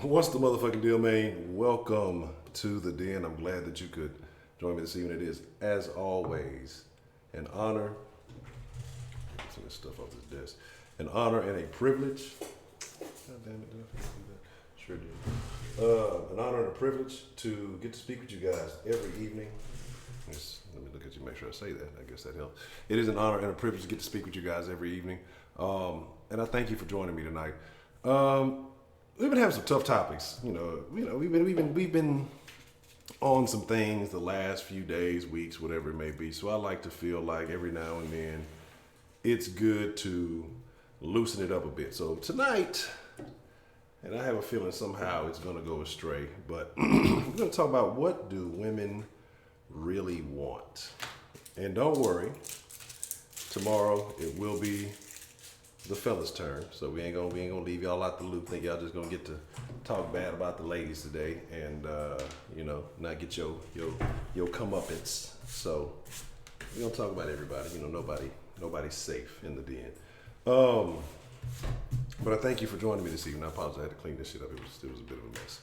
What's the motherfucking deal, man? Welcome to the den. I'm glad that you could join me this evening. It is, as always, an honor. Get some of this stuff off this desk. An honor and a privilege. God damn it, did I forget to do that? Sure did. An honor and a privilege to get to speak with you guys every evening. Let me look at you, make sure I say that. I guess that helps. It is an honor and a privilege to get to speak with you guys every evening. And I thank you for joining me tonight. We've been having some tough topics. We've been on some things the last few days, weeks, whatever it may be. So I like to feel like every now and then it's good to loosen it up a bit. So tonight, and I have a feeling somehow it's going to go astray, but we're going to talk about what do women really want. And don't worry, tomorrow it will be the fellas' turn, so we ain't gonna leave y'all out the loop. Think y'all just gonna get to talk bad about the ladies today, and not get your comeuppance. So we gonna talk about everybody. Nobody's safe in the den. But I thank you for joining me this evening. I apologize, I had to clean this shit up. It was a bit of a mess.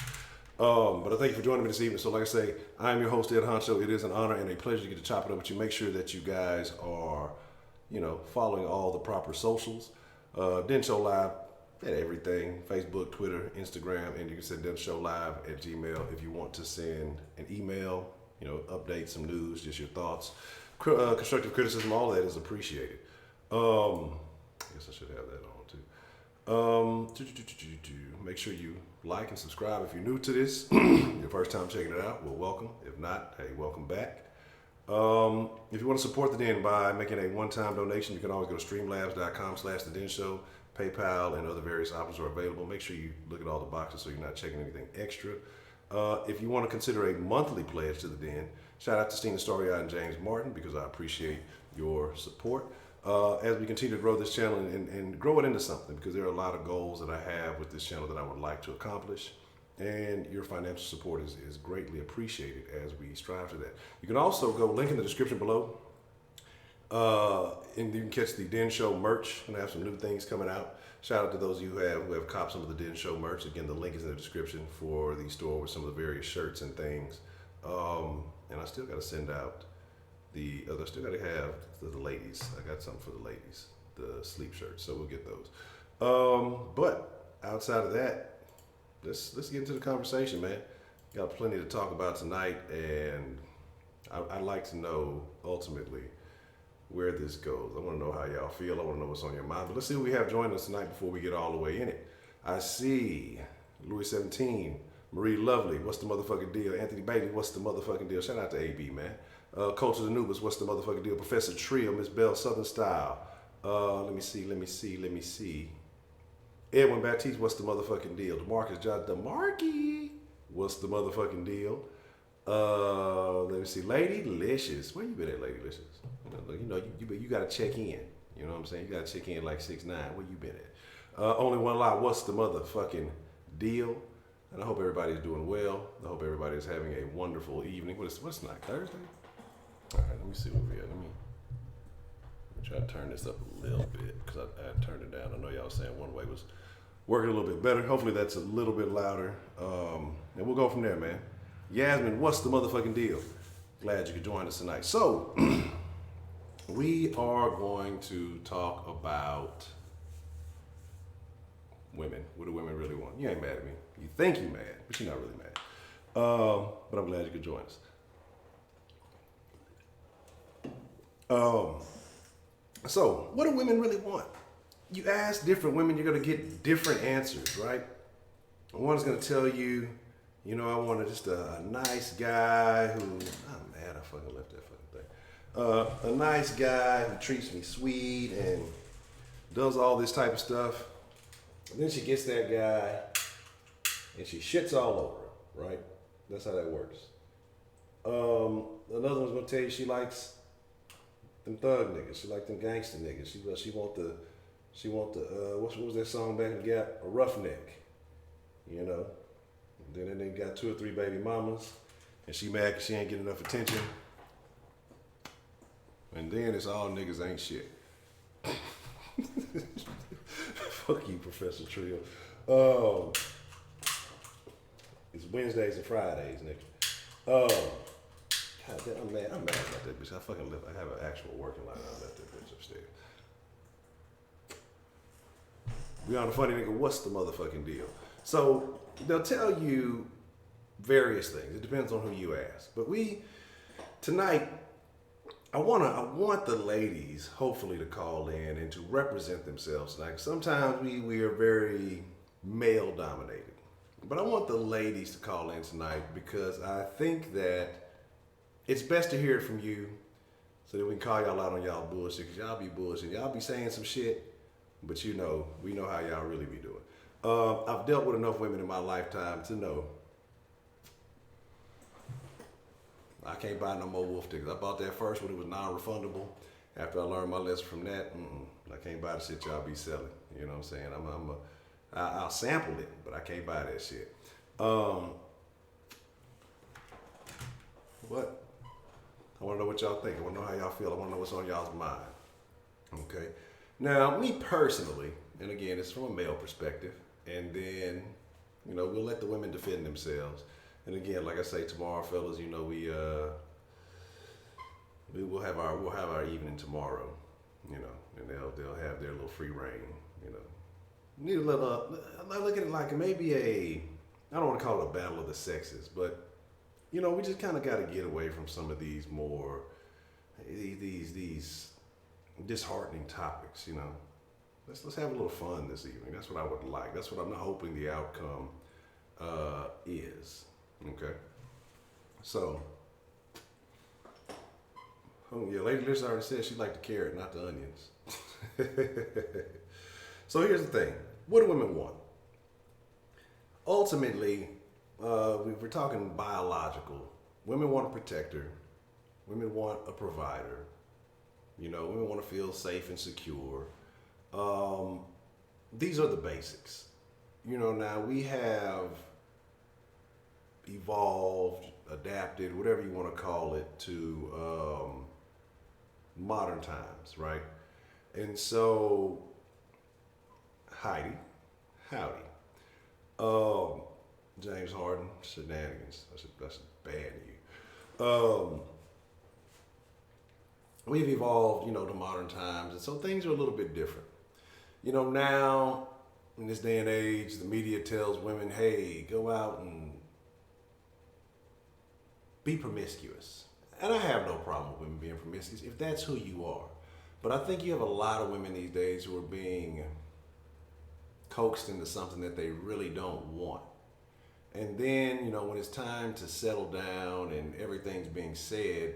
But I thank you for joining me this evening. So like I say, I am your host, Ed Honcho. It is an honor and a pleasure to get to chop it up with you. Make sure that you guys are, following all the proper socials. Den Show Live at everything, Facebook, Twitter, Instagram, and you can send Den Show Live at Gmail if you want to send an email, update some news, just your thoughts. Constructive criticism, all that is appreciated. I guess I should have that on too. Make sure you like and subscribe if you're new to this. Your first time checking it out, well, welcome. If not, hey, welcome back. If you want to support the Den by making a one-time donation, you can always go to streamlabs.com/The Den Show. PayPal and other various options are available. Make sure you look at all the boxes so you're not checking anything extra. If you want to consider a monthly pledge to the Den, shout out to Stina Storia and James Martin because I appreciate your support. As we continue to grow this channel and grow it into something, because there are a lot of goals that I have with this channel that I would like to accomplish. And your financial support is greatly appreciated as we strive to that. You can also go link in the description below. And you can catch the Den Show merch. I'm gonna have some new things coming out. Shout out to those of you who have copped some of the Den Show merch. Again, the link is in the description for the store with some of the various shirts and things. And I still gotta send out I still gotta have the ladies. I got something for the ladies, the sleep shirts. So we'll get those. But outside of that, let's get into the conversation, man. Got plenty to talk about tonight, and I'd like to know ultimately where this goes. I want to know how y'all feel. I want to know what's on your mind. But let's see what we have joining us tonight before we get all the way in it. I see Louis 17, Marie Lovely, what's the motherfucking deal? Anthony Bailey, what's the motherfucking deal? Shout out to AB, man. Culture Anubis, what's the motherfucking deal? Professor Trio, Miss Bell, Southern Style. Let me see. Edwin Baptiste, what's the motherfucking deal? DeMarcus John DeMarkey, what's the motherfucking deal? Let me see. Lady Licious, where you been at, Lady Licious? You gotta check in. You know what I'm saying? You gotta check in like 6'9". Where you been at? Only One Lie, what's the motherfucking deal? And I hope everybody's doing well. I hope everybody's having a wonderful evening. What's tonight? Thursday? All right, let me see what we have. Let me try to turn this up a little bit because I turned it down. I know y'all saying one way was working a little bit better. Hopefully that's a little bit louder. And we'll go from there, man. Yasmin, what's the motherfucking deal? Glad you could join us tonight. So, we are going to talk about women. What do women really want? You ain't mad at me. You think you're mad, but you're not really mad. But I'm glad you could join us. So, what do women really want? You ask different women, you're going to get different answers, right? One's going to tell you, I want just a nice guy who, oh man, I fucking left that fucking thing. A nice guy who treats me sweet and does all this type of stuff. And then she gets that guy and she shits all over him, right? That's how that works. Another one's going to tell you she likes them thug niggas. She like them gangster niggas. She want the what was that song back in the Gap? A roughneck. Then they got 2 or 3 baby mamas, and she mad because she ain't getting enough attention. And then it's all niggas ain't shit. Fuck you, Professor Trio. Wednesdays and Fridays, nigga. God damn, I'm mad about that bitch. I have an actual working line. I left that bitch upstairs. We on the funny nigga, what's the motherfucking deal? So they'll tell you various things. It depends on who you ask. But tonight, I want the ladies hopefully to call in and to represent themselves tonight. Sometimes we are very male dominated. But I want the ladies to call in tonight because I think that it's best to hear it from you so that we can call y'all out on y'all bullshit, because y'all be bullshit. Y'all be saying some shit, but we know how y'all really be doing. I've dealt with enough women in my lifetime to know I can't buy no more wolf tickets. I bought that first one, it was non-refundable. After I learned my lesson from that, I can't buy the shit y'all be selling. You know what I'm saying? I'll sample it, but I can't buy that shit. What? I want to know what y'all think. I want to know how y'all feel. I want to know what's on y'all's mind. Okay? Now, me personally, and again, it's from a male perspective, and then, we'll let the women defend themselves. And again, like I say, tomorrow, fellas, we'll have our evening tomorrow, and they'll have their little free reign, Need a little, I look at it like maybe I don't want to call it a battle of the sexes, but we just kind of got to get away from some of these more, these disheartening topics, Let's have a little fun this evening. That's what I would like. That's what I'm hoping the outcome is. Okay. So, Lady Liz already said she liked the carrot, not the onions. So here's the thing. What do women want? Ultimately, we're talking biological. Women want a protector. Women want a provider. Women want to feel safe and secure. These are the basics. Now we have evolved, adapted, whatever you want to call it, to modern times, right? And so, howdy. James Harden, shenanigans. That's bad news. We've evolved, to modern times, and so things are a little bit different. Now, in this day and age, the media tells women, hey, go out and be promiscuous. And I have no problem with women being promiscuous if that's who you are. But I think you have a lot of women these days who are being coaxed into something that they really don't want. And then, when it's time to settle down and everything's being said,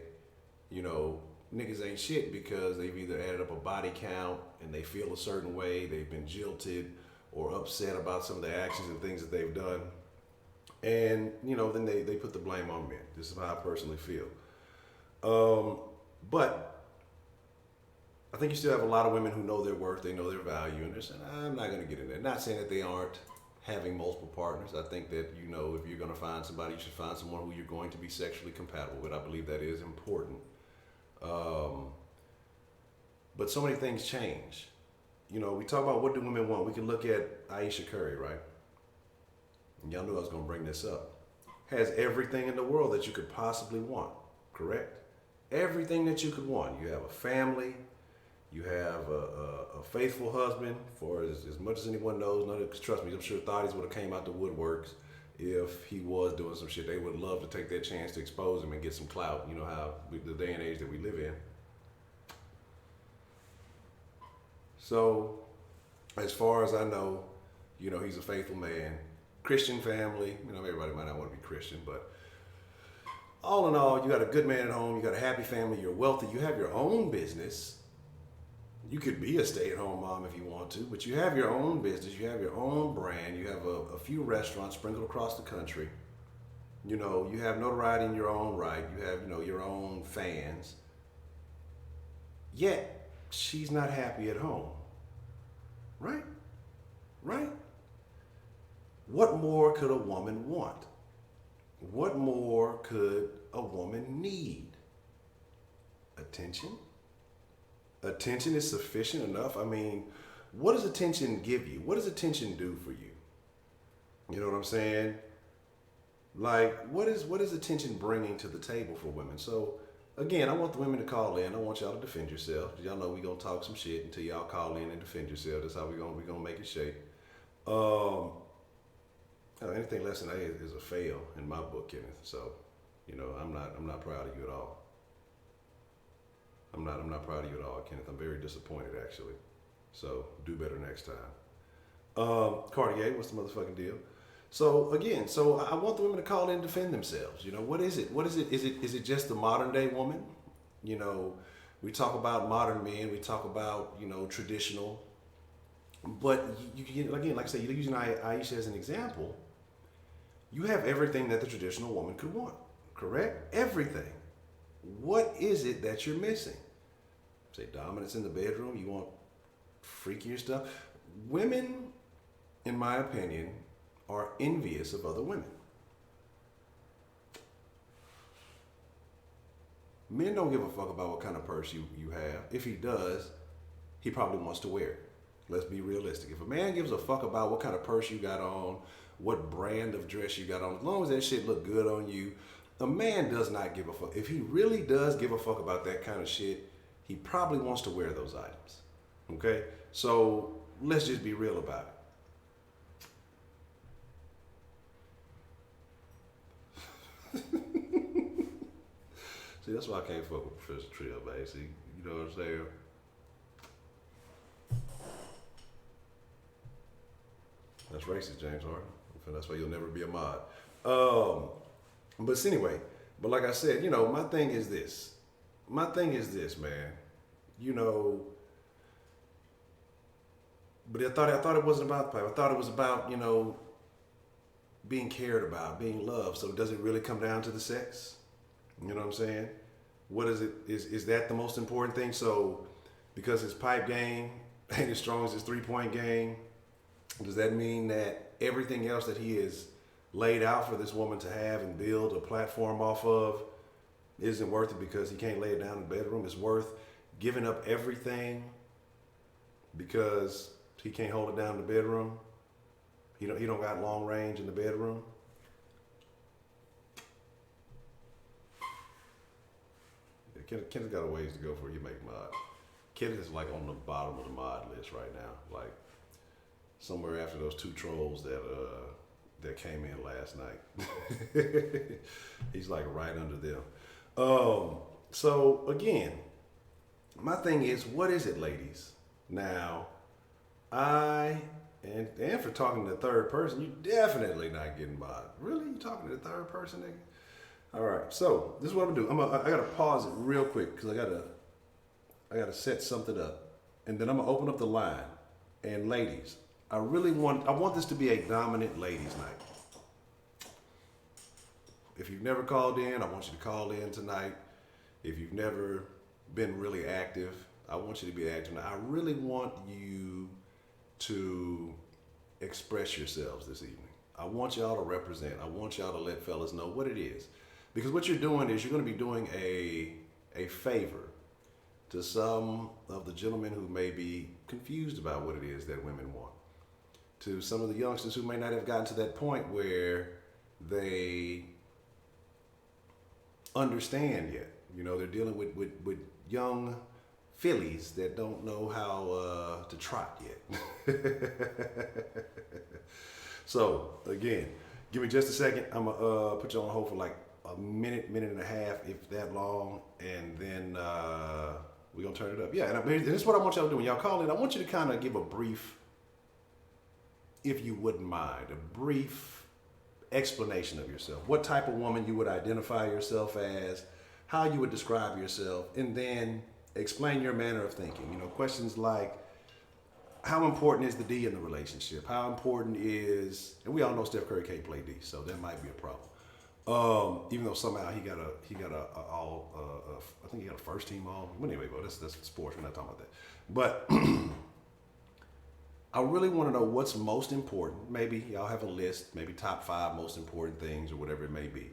niggas ain't shit because they've either added up a body count and they feel a certain way, they've been jilted or upset about some of the actions and things that they've done. And, then they put the blame on men. This is how I personally feel. But I think you still have a lot of women who know their worth, they know their value, and they're saying, I'm not going to get in there. Not saying that they aren't having multiple partners. I think that, if you're going to find somebody, you should find someone who you're going to be sexually compatible with. I believe that is important. But so many things change. We talk about what do women want. We can look at Aisha Curry, right? And y'all knew I was going to bring this up. Has everything in the world that you could possibly want, correct? Everything that you could want. You have a family. You have a faithful husband, for as much as anyone knows. Cause trust me, I'm sure Thotties would have came out the woodworks if he was doing some shit. They would love to take that chance to expose him and get some clout. You know how the day and age that we live in. So, as far as I know, he's a faithful man. Christian family. Everybody might not want to be Christian, but all in all, you got a good man at home. You got a happy family. You're wealthy. You have your own business. You could be a stay-at-home mom if you want to, but you have your own business. You have your own brand. You have a few restaurants sprinkled across the country. You have notoriety in your own right. You have, your own fans. Yet, she's not happy at home. Right? Right? What more could a woman want? What more could a woman need? Attention? Attention is sufficient enough. I mean, what does attention give you? What does attention do for you? You know what I'm saying? Like, what is attention bringing to the table for women? So, again, I want the women to call in. I want y'all to defend yourself. Y'all know we gonna talk some shit until y'all call in and defend yourself. That's how we gonna make it shake. Um, Anything less than A is a fail in my book, Kenneth. So, I'm not proud of you at all. I'm not proud of you at all, Kenneth. I'm very disappointed actually. So do better next time. Cartier, what's the motherfucking deal? So again, I want the women to call in and defend themselves. What is it? What is it? Is it just the modern day woman? We talk about modern men. We talk about traditional. But again, like I said, you're using Aisha as an example. You have everything that the traditional woman could want, correct? Everything. What is it that you're missing? Say dominance in the bedroom. You want freakier stuff. Women, in my opinion, are envious of other women. Men don't give a fuck about what kind of purse you have. If he does, he probably wants to wear it. Let's be realistic. If a man gives a fuck about what kind of purse you got on, what brand of dress you got on, as long as that shit look good on you, a man does not give a fuck. If he really does give a fuck about that kind of shit, he probably wants to wear those items. Okay? So let's just be real about it. See, that's why I can't fuck with Professor Trill, man. See, you know what I'm saying? That's racist, James Harden. That's why you'll never be a mod. But anyway, like I said, my thing is this. My thing is this, man. But I thought it wasn't about the pipe. I thought it was about, being cared about, being loved. So does it really come down to the sex? You know what I'm saying? What is it? Is that the most important thing? So because his pipe game ain't as strong as his 3-point game, does that mean that everything else that he has laid out for this woman to have and build a platform off of isn't worth it because he can't lay it down in the bedroom? It's worth giving up everything because he can't hold it down in the bedroom? He don't got long range in the bedroom? Kenneth got a ways to go before you make mod. Kenneth is like on the bottom of the mod list right now. Like somewhere after those 2 trolls that came in last night. He's like right under them. So again, my thing is, what is it, ladies? Now, and for talking to the third person, you definitely not getting mod. Really? You talking to the third person, nigga? All right, so this is what I'm gonna do. I gotta pause it real quick because I gotta set something up, and then I'm gonna open up the line. And ladies, I want this to be a dominant ladies' night. If you've never called in, I want you to call in tonight. If you've never been really active, I want you to be active. Now, I really want you to express yourselves this evening. I want y'all to represent. I want y'all to let fellas know what it is. Because what you're doing is you're going to be doing a favor to some of the gentlemen who may be confused about what it is that women want. To some of the youngsters who may not have gotten to that point where they understand yet. They're dealing with young fillies that don't know how to trot yet. So, again, give me just a second. I'm going to put you on hold for like a minute and a half, if that long, and then we're going to turn it up. Yeah, and this is what I want y'all to do. When y'all call in, I want you to kind of give a brief, if you wouldn't mind, a brief explanation of yourself. What type of woman you would identify yourself as, how you would describe yourself, and then explain your manner of thinking. Questions like, how important is the D in the relationship? How important is, and we all know Steph Curry can't play D, so that might be a problem. Even though somehow he got a all, I think he got a first team all. But anyway, that's sports. We're not talking about that. But I really want to know what's most important. Maybe y'all have a list, maybe top 5 most important things or whatever it may be.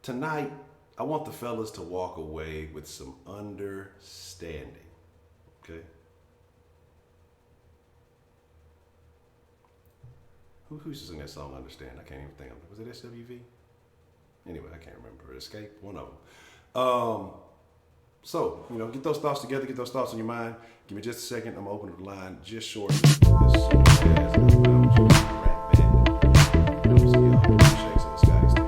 Tonight, I want the fellas to walk away with some understanding. Okay? Who used to sing that song, Understand? I can't even think of it. Was it SWV? Anyway, I can't remember. Escape, one of them. So, get those thoughts together, get those thoughts in your mind. Give me just a second. I'm going to open the line just shortly. As soon as I found you, right back. Don't see y'all. Shakes of the sky still.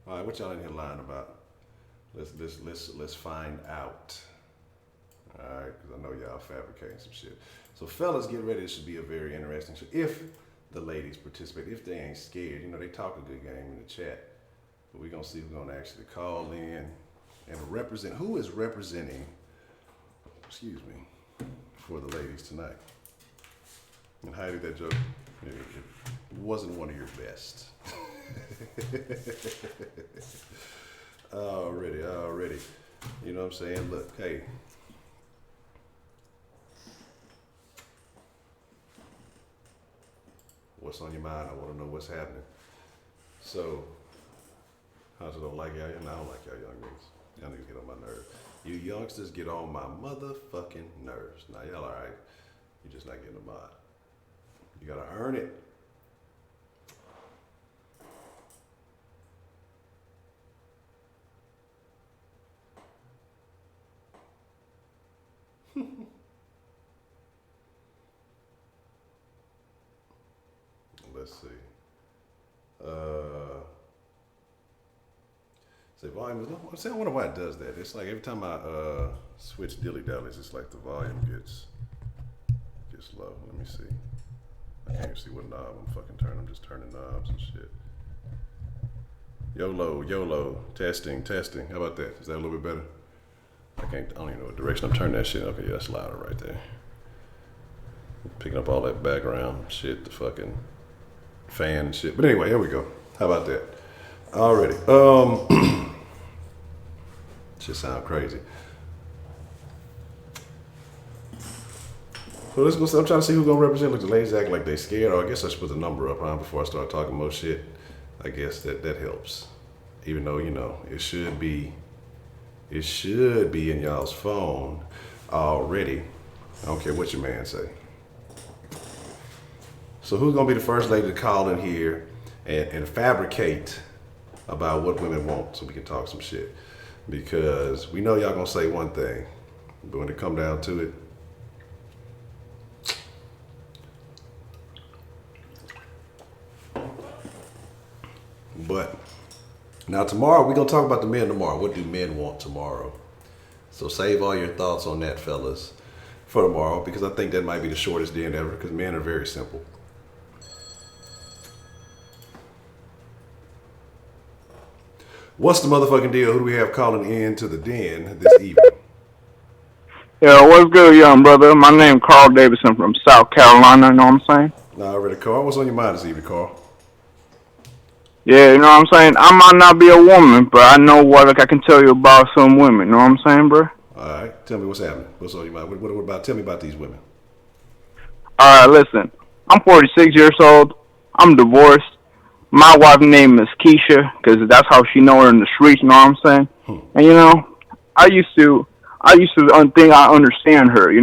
All right, what y'all in here lying about? Let's find out. All right, because I know y'all fabricating some shit. So fellas, get ready. This should be a very interesting show. If the ladies participate, if they ain't scared, they talk a good game in the chat. But we're gonna see who's gonna actually call in and represent. Who is representing? Excuse me, for the ladies tonight. And Heidi, that joke, it wasn't one of your best. Already. You know what I'm saying? Look, hey. What's on your mind? I want to know what's happening. So, Honcho don't like y'all. I don't like y'all young niggas. Y'all niggas get on my nerves. You youngsters get on my motherfucking nerves. Now y'all alright. You're just not getting a mod. You gotta earn it. let's see. Say volume is. I wonder why it does that. It's like every time I switch dilly dallies, it's like the volume gets low. Let me see. I can't even see what knob I'm fucking turning. I'm just turning knobs and shit. YOLO, testing. How about that? Is that a little bit better? I don't even know what direction I'm turning that shit. Okay, yeah, that's louder right there. Picking up all that background shit, the fucking fan and shit. But anyway, here we go. How about that? Alrighty. Shit sound crazy. So let's go. I'm trying to see who's gonna represent. Look, the ladies act like they scared. Or I guess I should put the number up, huh? Before I start talking more shit. I guess that helps. Even though it should be in y'all's phone already. I don't care what your man say. So who's gonna be the first lady to call in here and fabricate about what women want, so we can talk some shit? Because we know y'all gonna say one thing, but when it come down to it. But now tomorrow, we're going to talk about the men tomorrow. What do men want tomorrow? So save all your thoughts on that, fellas, for tomorrow, because I think that might be the shortest den ever, because men are very simple. What's the motherfucking deal? Who do we have calling in to the den this evening? Yeah, what's good, young brother? My name Carl Davidson from South Carolina, you know what I'm saying? Nah, already, Carl. What's on your mind this evening, Carl? Yeah, you know what I'm saying? I might not be a woman, but I know what I can tell you about some women, you know what I'm saying, bro? All right, tell me what's happening. What's on your mind? What about? Tell me about these women. All right, listen. I'm 46 years old. I'm divorced. My wife's name is Keisha, because that's how she know her in the streets, you know what I'm saying? And, I used to think I understand her,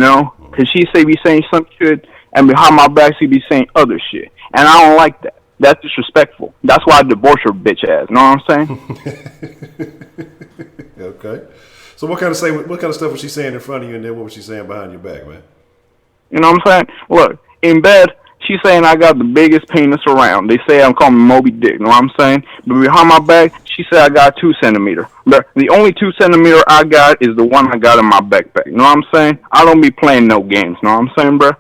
because she be saying some shit, and behind my back she be saying other shit. And I don't like that. That's disrespectful. That's why I divorce her bitch ass. You know what I'm saying? Okay. So what kind of stuff was she saying in front of you, and then what was she saying behind your back, man? You know what I'm saying? Look, in bed, she's saying I got the biggest penis around. They say I'm calling Moby Dick. You know what I'm saying? But behind my back, she said I got 2 centimeters. But the only 2 centimeter I got is the one I got in my backpack. You know what I'm saying? I don't be playing no games. You know what I'm saying, bro?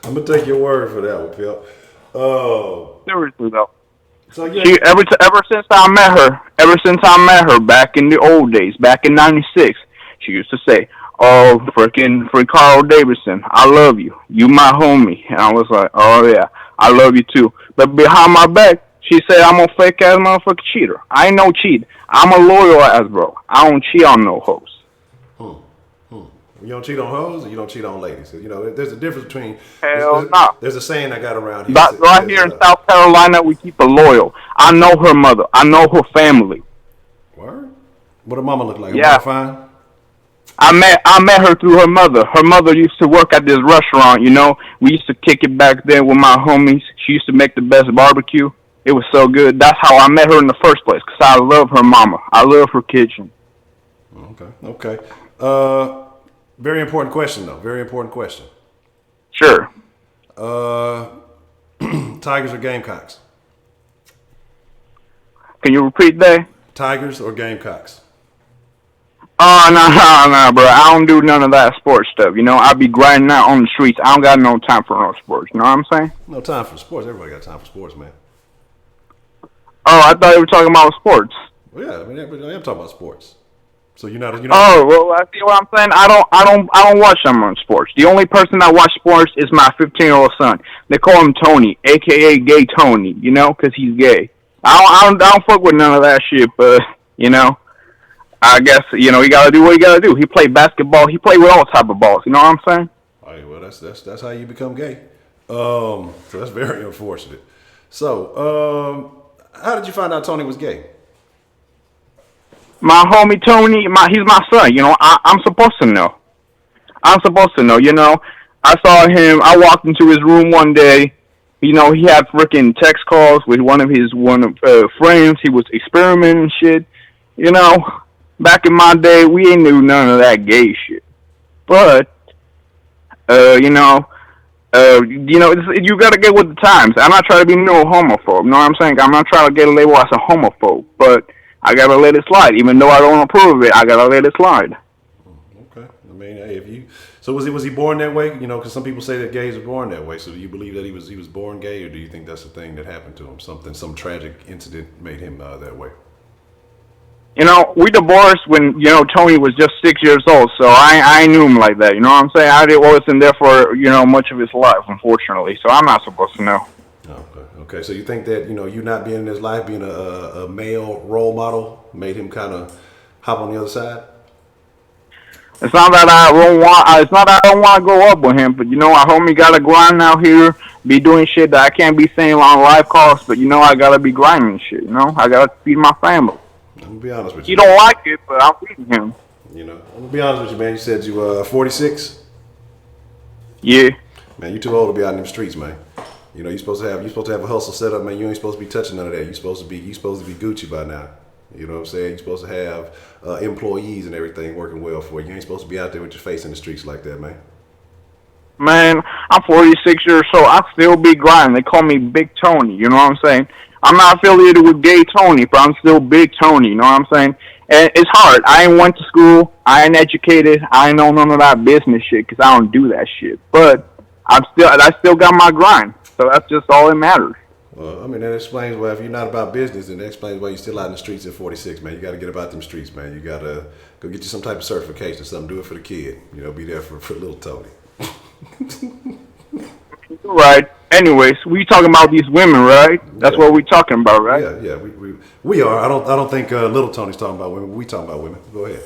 I'm gonna take your word for that one, Phil. Seriously though. So yeah. She ever since I met her back in the old days, back in '96, she used to say, "Oh, freaking Carl Davidson, I love you. You my homie." And I was like, "Oh yeah, I love you too." But behind my back, she said I'm a fake ass motherfucking cheater. I ain't no cheat. I'm a loyal ass bro. I don't cheat on no hoes. You don't cheat on hoes, or you don't cheat on ladies. There's a difference between. There's a saying I got around here. Right here in South Carolina, we keep her loyal. I know her mother. I know her family. Word? What her mama look like? Yeah. Her mama fine? I met her through her mother. Her mother used to work at this restaurant. We used to kick it back then with my homies. She used to make the best barbecue. It was so good. That's how I met her in the first place. Cause I love her mama. I love her kitchen. Okay. Very important question, though. Very important question. Sure. Tigers or Gamecocks? Can you repeat that? Tigers or Gamecocks? Oh, no, bro. I don't do none of that sports stuff. I be grinding out on the streets. I don't got no time for no sports. You know what I'm saying? No time for sports. Everybody got time for sports, man. Oh, I thought you were talking about sports. Well, yeah, I am talking about sports. So you're not. Oh, well, I see what I'm saying. I don't watch them on sports. The only person that watch sports is my 15-year-old son. They call him Tony, a.k.a. Gay Tony. Because he's gay. I don't fuck with none of that shit. But I guess he gotta do what he gotta do. He played basketball. He played with all type of balls. You know what I'm saying? All right. Well, that's how you become gay. So that's very unfortunate. So how did you find out Tony was gay? My homie Tony, he's my son. I'm supposed to know. I saw him. I walked into his room one day. He had freaking text calls with one of his friends. He was experimenting and shit. Back in my day, we ain't knew none of that gay shit. But, You gotta get with the times. I'm not trying to be no homophobe. You know what I'm saying? I'm not trying to get a label as a homophobe, but I gotta let it slide. Even though I don't approve of it, I gotta let it slide. Okay. I mean, hey, if you so was he born that way? You know, because some people say that gays are born that way. So do you believe that he was born gay, or do you think that's a thing that happened to him? Some tragic incident made him that way. We divorced when Tony was just 6 years old, so I knew him like that. You know what I'm saying? Wasn't there for much of his life, unfortunately. So I'm not supposed to know. Okay. So you think that you not being in his life, being a male role model, made him kind of hop on the other side? It's not that I don't want. It's not that I don't want to grow up with him, but I homie gotta grind out here, be doing shit that I can't be saying on live calls. But I gotta be grinding shit. I gotta feed my family. I'm gonna be honest with you. He don't like it, but I'm feeding him. I'm gonna be honest with you, man. You said you 46. Yeah. Man, you too old to be out in them streets, man. You're supposed to have a hustle set up, man. You ain't supposed to be touching none of that. You're supposed to be Gucci by now. You know what I'm saying? You're supposed to have employees and everything working well for you. You ain't supposed to be out there with your face in the streets like that, man. Man, I'm 46 years old. I still be grinding. They call me Big Tony. You know what I'm saying? I'm not affiliated with Gay Tony, but I'm still Big Tony. You know what I'm saying? And it's hard. I ain't went to school. I ain't educated. I ain't know none of that business shit because I don't do that shit. But I still got my grind. So that's just all that matters. Well, I mean, that explains why if you're not about business, then that explains why you're still out in the streets at 46, man. You got to get about them streets, man. You got to go get you some type of certification or something. Do it for the kid. Be there for little Tony. Right. Anyways, we talking about these women, right? That's what we talking about, right? Yeah. We are. I don't think little Tony's talking about women. We talking about women. Go ahead.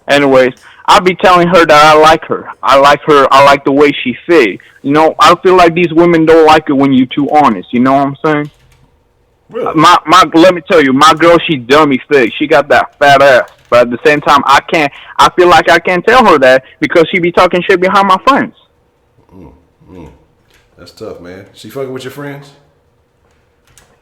Anyways, I'll be telling her that I like her. I like her. I like the way she fit. I feel like these women don't like it when you're too honest. You know what I'm saying? Really? Let me tell you, my girl, she dummy thick. She got that fat ass. But at the same time, I feel like I can't tell her that because she be talking shit behind my friends. That's tough, man. She fucking with your friends?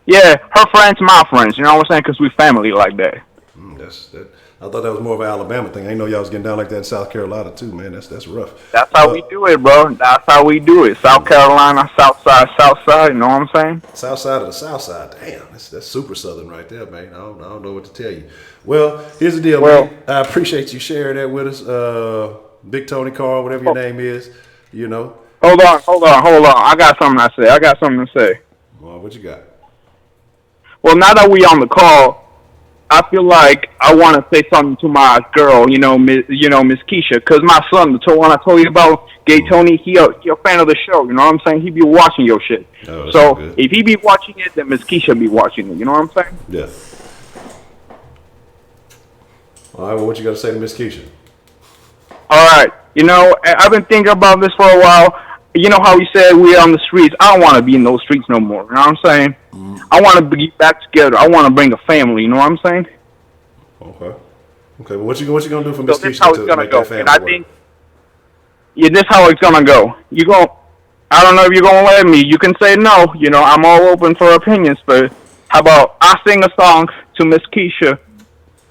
Yeah, her friends, my friends. You know what I'm saying? Because we family like that. I thought that was more of an Alabama thing. I didn't know y'all was getting down like that in South Carolina too, man. That's rough. That's how we do it, bro. That's how we do it. South Carolina, South side. You know what I'm saying? South side of the South side. Damn, that's super Southern right there, man. I don't know what to tell you. Well, here's the deal, man. I appreciate you sharing that with us, Big Tony Carl, whatever your name is. Hold on. I got something to say. Well, what you got? Well, now that we on the call, I feel like I want to say something to my girl, Miss Keisha, because my son, the one I told you about, Gay Tony, he a fan of the show. You know what I'm saying? He be watching your shit. Oh, so if he be watching it, then Miss Keisha be watching it. You know what I'm saying? Yeah. All right. Well, what you got to say to Miss Keisha? All right. I've been thinking about this for a while. You know how he said we're on the streets? I don't want to be in those streets no more. You know what I'm saying? I want to be back together. I want to bring a family. You know what I'm saying? Okay. Well, what you gonna do for Miss Keisha this how it's gonna go. And I think, this how it's gonna go. I don't know if you're gonna let me. You can say no. I'm all open for opinions. But how about I sing a song to Miss Keisha,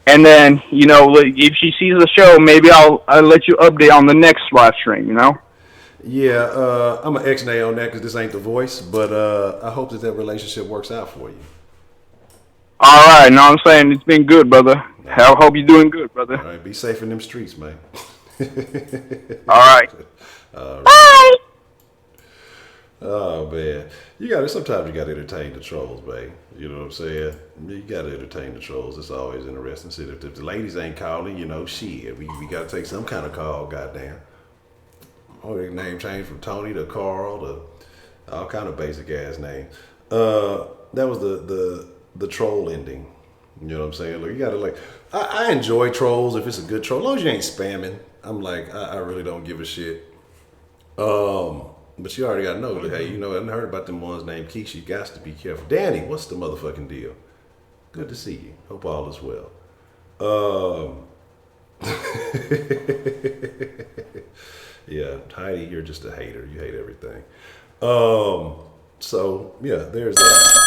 and then if she sees the show, maybe I'll let you update on the next live stream. Yeah, I'm an ex-nay on that because this ain't The Voice, but I hope that relationship works out for you. All right, know what I'm saying? It's been good, brother. I hope you're doing good, brother. All right, be safe in them streets, man. All right. Bye. Oh, man. Sometimes you got to entertain the trolls, man. You know what I'm saying? You got to entertain the trolls. It's always interesting. See, if the ladies ain't calling, shit, we got to take some kind of call, goddamn. Oh, their name changed from Tony to Carl to all kind of basic ass names. That was the troll ending. You know what I'm saying? Look, you gotta I enjoy trolls if it's a good troll. As long as you ain't spamming, I'm like, I really don't give a shit. But you already gotta know, hey, I done heard about them ones named Keisha. You got to be careful. Danny, what's the motherfucking deal? Good to see you. Hope all is well. Yeah, Heidi, you're just a hater. You hate everything. So yeah, there's that.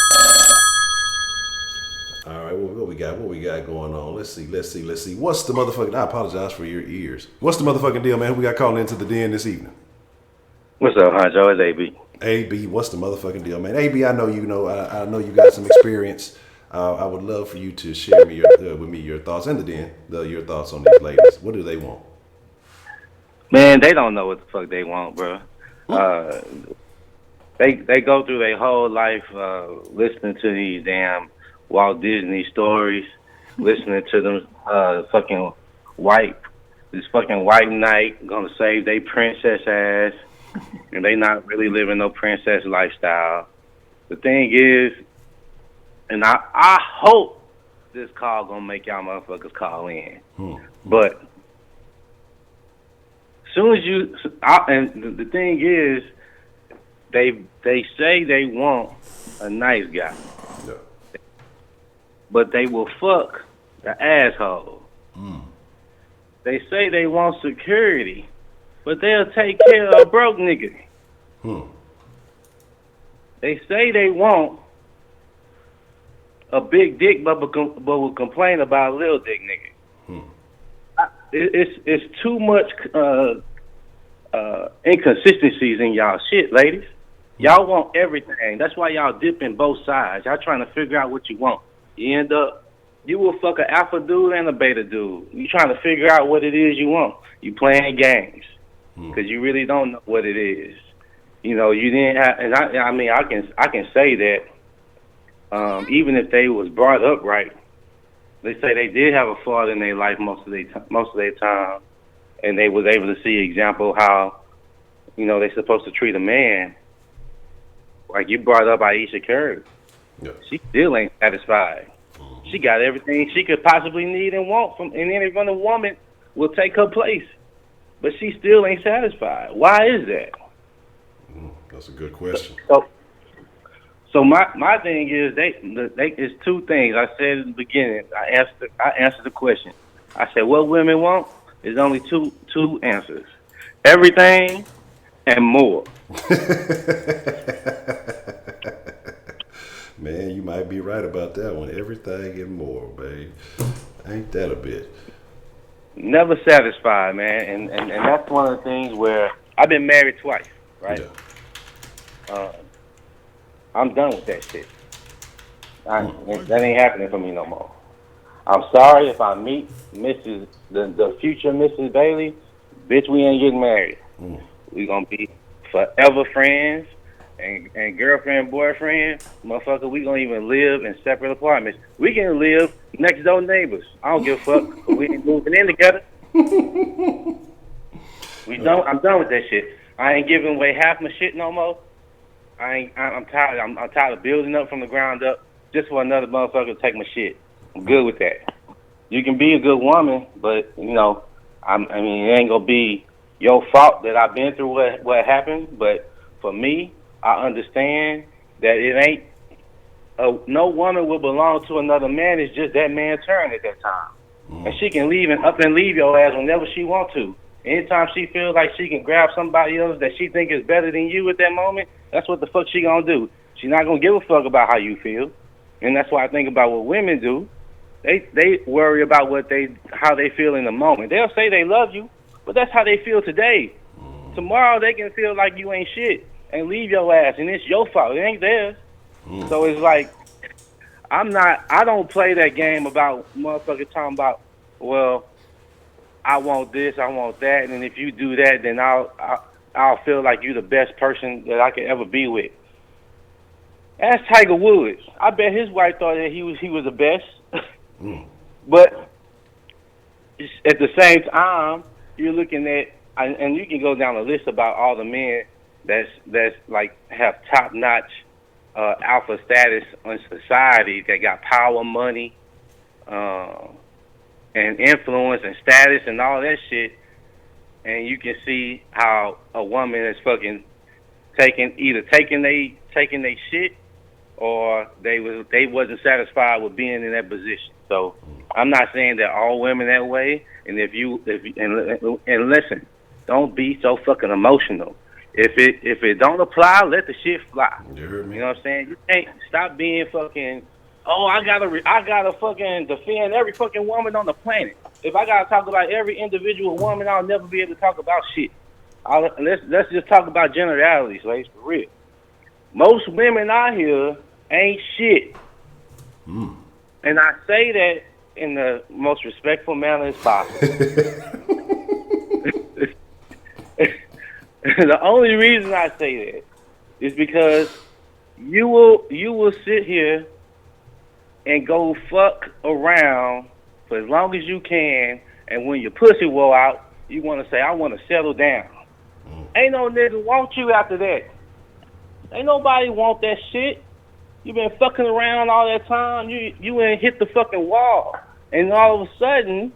All right, what we got? What we got going on? Let's see. What's the motherfucking? I apologize for your ears. What's the motherfucking deal, man? Who we got calling into the den this evening? What's up, Honcho? It's AB. AB, what's the motherfucking deal, man? AB, I know you know. I know you got some experience. I would love for you to share with me your thoughts, and your thoughts on these ladies. What do they want? Man, they don't know what the fuck they want, bro. Uh, they go through their whole life listening to these damn Walt Disney stories, listening to them fucking white this fucking white knight gonna save they princess ass, and they not really living no princess lifestyle. The thing is, and I hope this call gonna make y'all motherfuckers call in, but soon as you and the thing is, they say they want a nice guy, but they will fuck the asshole. They say they want security, but they'll take care of a broke nigga. They say they want a big dick, but will complain about a little dick nigga. It's too much inconsistencies in y'all shit, ladies. Y'all want everything. That's why y'all dipping both sides. Y'all trying to figure out what you want. You end up, you will fuck an alpha dude and a beta dude. You trying to figure out what it is you want. You playing games because you really don't know what it is. You know, you didn't have, and I mean, I can say that even if they was brought up right, they say they did have a father in their life most of their time, and they was able to see example how, you know, they supposed to treat a man. Like you brought up Aisha Curry. Yeah. She still ain't satisfied. She got everything she could possibly need and want from, and any other woman will take her place, but she still ain't satisfied. Why is that? That's a good question. So my thing is it's two things. I said in the beginning. I answered the question. I said what women want is only two answers: everything and more. Man, you might be right about that one. Everything and more, babe. Ain't that a bit? Never satisfied, man. And that's one of the things where I've been married twice, right? Yeah. I'm done with that shit. That ain't happening for me no more. I'm sorry if I meet the future Mrs. Bailey, bitch, we ain't getting married. We gonna be forever friends and girlfriend, boyfriend, motherfucker. We gonna even live in separate apartments. We can live next door neighbors. I don't give a fuck. But we ain't moving in together. I'm done with that shit. I ain't giving away half my shit no more. I'm tired. I'm tired of building up from the ground up just for another motherfucker to take my shit. I'm good with that. You can be a good woman, but you know, I mean, it ain't gonna be your fault that I've been through what happened. But for me, I understand that it ain't no woman will belong to another man. It's just that man's turn at that time, and she can leave and up and leave your ass whenever she want to. Anytime she feels like she can grab somebody else that she think is better than you at that moment, that's what the fuck she gonna do. She's not gonna give a fuck about how you feel, and that's why I think about what women do. They worry about how they feel in the moment. They'll say they love you, but that's how they feel today. Tomorrow they can feel like you ain't shit and leave your ass, and it's your fault. It ain't theirs. So it's like I don't play that game about motherfuckers talking about, well, I want this, I want that, and if you do that, then I'll feel like you're the best person that I could ever be with. Ask Tiger Woods. I bet his wife thought that he was the best. But at the same time, you're looking at, and you can go down a list about all the men that's like have top notch alpha status in society that got power, money, and influence and status and all that shit, and you can see how a woman is fucking taking they shit, or they wasn't satisfied with being in that position. So I'm not saying that all women that way. And if listen, don't be so fucking emotional. If it don't apply, let the shit fly. You heard me? You know what I'm saying? You can't stop being fucking. Oh, I gotta fucking defend every fucking woman on the planet. If I gotta talk about every individual woman, I'll never be able to talk about shit. let's just talk about generalities, ladies, for real. Most women out here ain't shit. And I say that in the most respectful manner as possible. The only reason I say that is because you will sit here and go fuck around for as long as you can, and when your pussy wore out, you want to say, I want to settle down. Ain't no nigga want you after that. Ain't nobody want that shit. You been fucking around all that time. You ain't hit the fucking wall, and all of a sudden,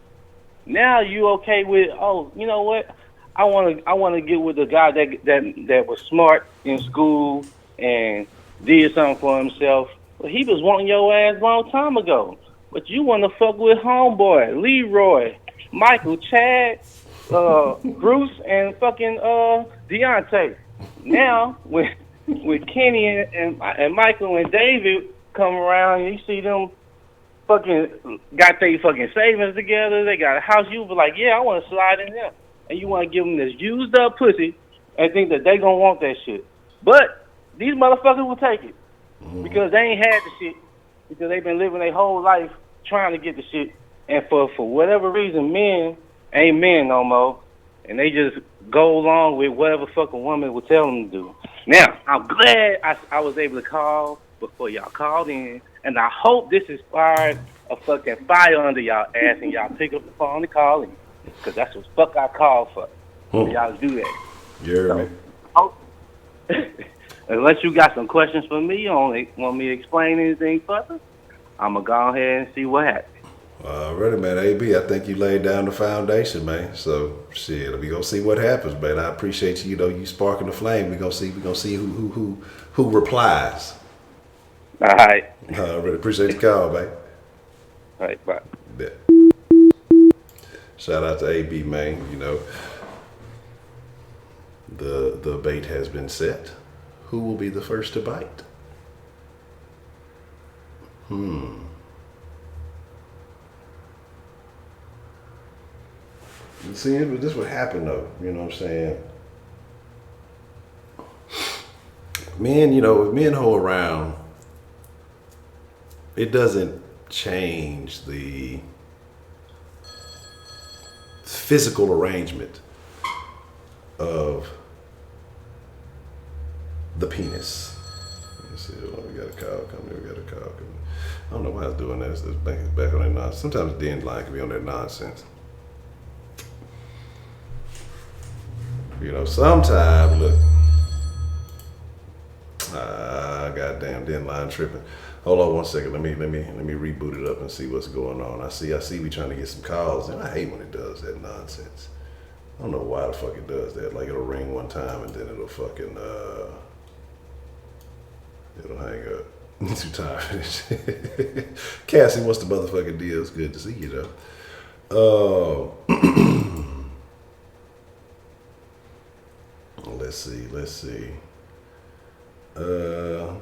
now you okay with? Oh, you know what? I want to get with a guy that was smart in school and did something for himself. But he was wanting your ass a long time ago. But you want to fuck with homeboy, Leroy, Michael, Chad, Bruce, and fucking Deontay. Now with Kenny and Michael and David come around, and you see them fucking got their fucking savings together. They got a house. You be like, yeah, I want to slide in there, and you want to give them this used up pussy and think that they gonna want that shit. But these motherfuckers will take it because they ain't had the shit because they've been living their whole life trying to get the shit, and for whatever reason, men ain't men no more, and they just go along with whatever fucking woman will tell them to do. Now, I'm glad I was able to call before y'all called in, and I hope this inspired a fucking fire under y'all ass, and y'all pick up the phone and call in, because that's what fuck I called for y'all to do that. You heard me? Unless you got some questions for me, you only want me to explain anything further, I'm going to go ahead and see what happens. Alrighty, man. AB, I think you laid down the foundation, man. So shit, we gonna see what happens, man. I appreciate you. You know, you sparking the flame. We gonna see who replies. All right. I really appreciate the call, man. All right, bye. Yeah. Shout out to AB, man. You know, the bait has been set. Who will be the first to bite? See, this would happen though. You know what I'm saying? Men, you know, if men hold around, it doesn't change the physical arrangement of the penis. Let's see, we got a call coming. I don't know why I was doing that. It's back on that nonsense. Sometimes the end line can be on that nonsense. You know, sometimes, look, goddamn den line tripping. Hold on one second. Let me reboot it up and see what's going on. I see we trying to get some calls, and I hate when it does that nonsense. I don't know why the fuck it does that. Like, it'll ring one time and then it'll fucking it'll hang up. I'm too tired for this shit. Cassie, what's the motherfucking deal? It's good to see you though. Let's see. Y'all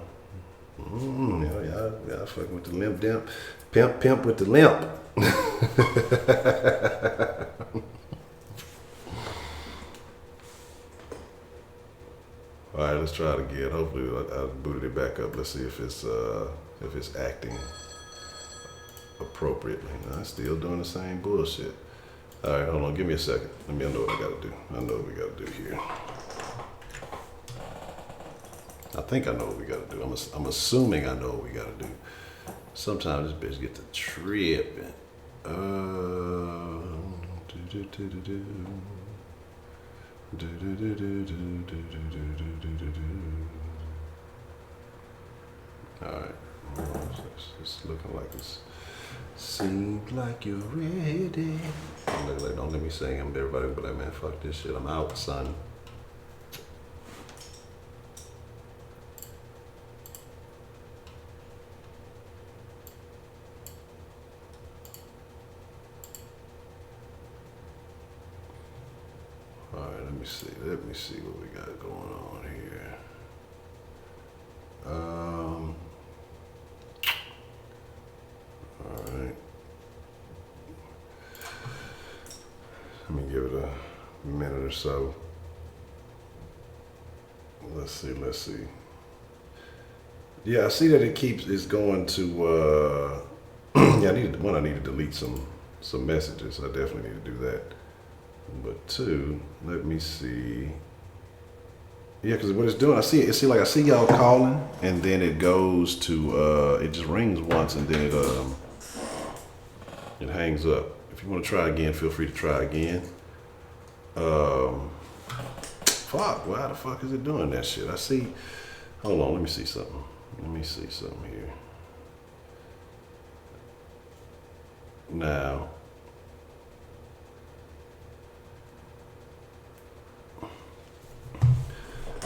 fucking with the limp dimp. Pimp with the limp. All right, let's try it again. Hopefully I booted it back up. Let's see if it's acting appropriately. No, it's still doing the same bullshit. All right, hold on. Give me a second. I know what I got to do. I know what we got to do here. I think I know what we got to do. I'm assuming I know what we got to do. Sometimes this bitch get to tripping. All right. It's looking like it's. Seems like you're ready. Don't let me sing. Everybody be like, man, fuck this shit. I'm out, son. All right, let me see what we got going on here. All right. Let me give it a minute or so. Let's see. Yeah, I see that it's going to, yeah, I need to delete some messages. I definitely need to do that. But two, let me see. Yeah, because what it's doing, I see y'all calling, and then it goes to, it just rings once, and then it hangs up. If you want to try again, feel free to try again. Fuck, why the fuck is it doing that shit? I see, hold on, let me see something. Here. Now, I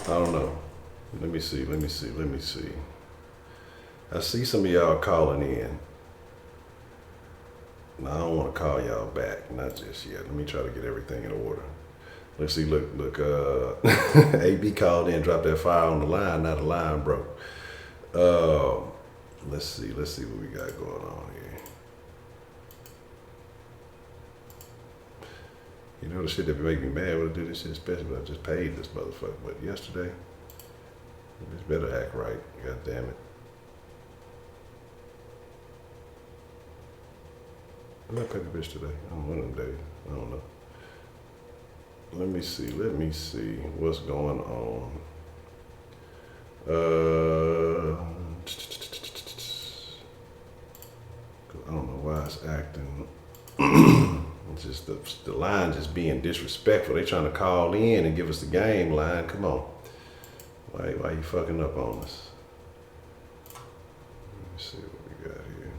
don't know. Let me see. I see some of y'all calling in. Now, I don't want to call y'all back, not just yet. Let me try to get everything in order. Let's see, look, AB called in, dropped that file on the line, now the line broke. Let's see what we got going on here. You know the shit that make me mad when I do this shit, especially when I just paid this motherfucker. But yesterday, this better act right. God damn it. I might pay the bitch today. On one of them days. I don't know. Let me see what's going on. I don't know why it's acting. It's just the line just being disrespectful. They trying to call in and give us the game line. Come on. Why you fucking up on us? Let me see what we got here.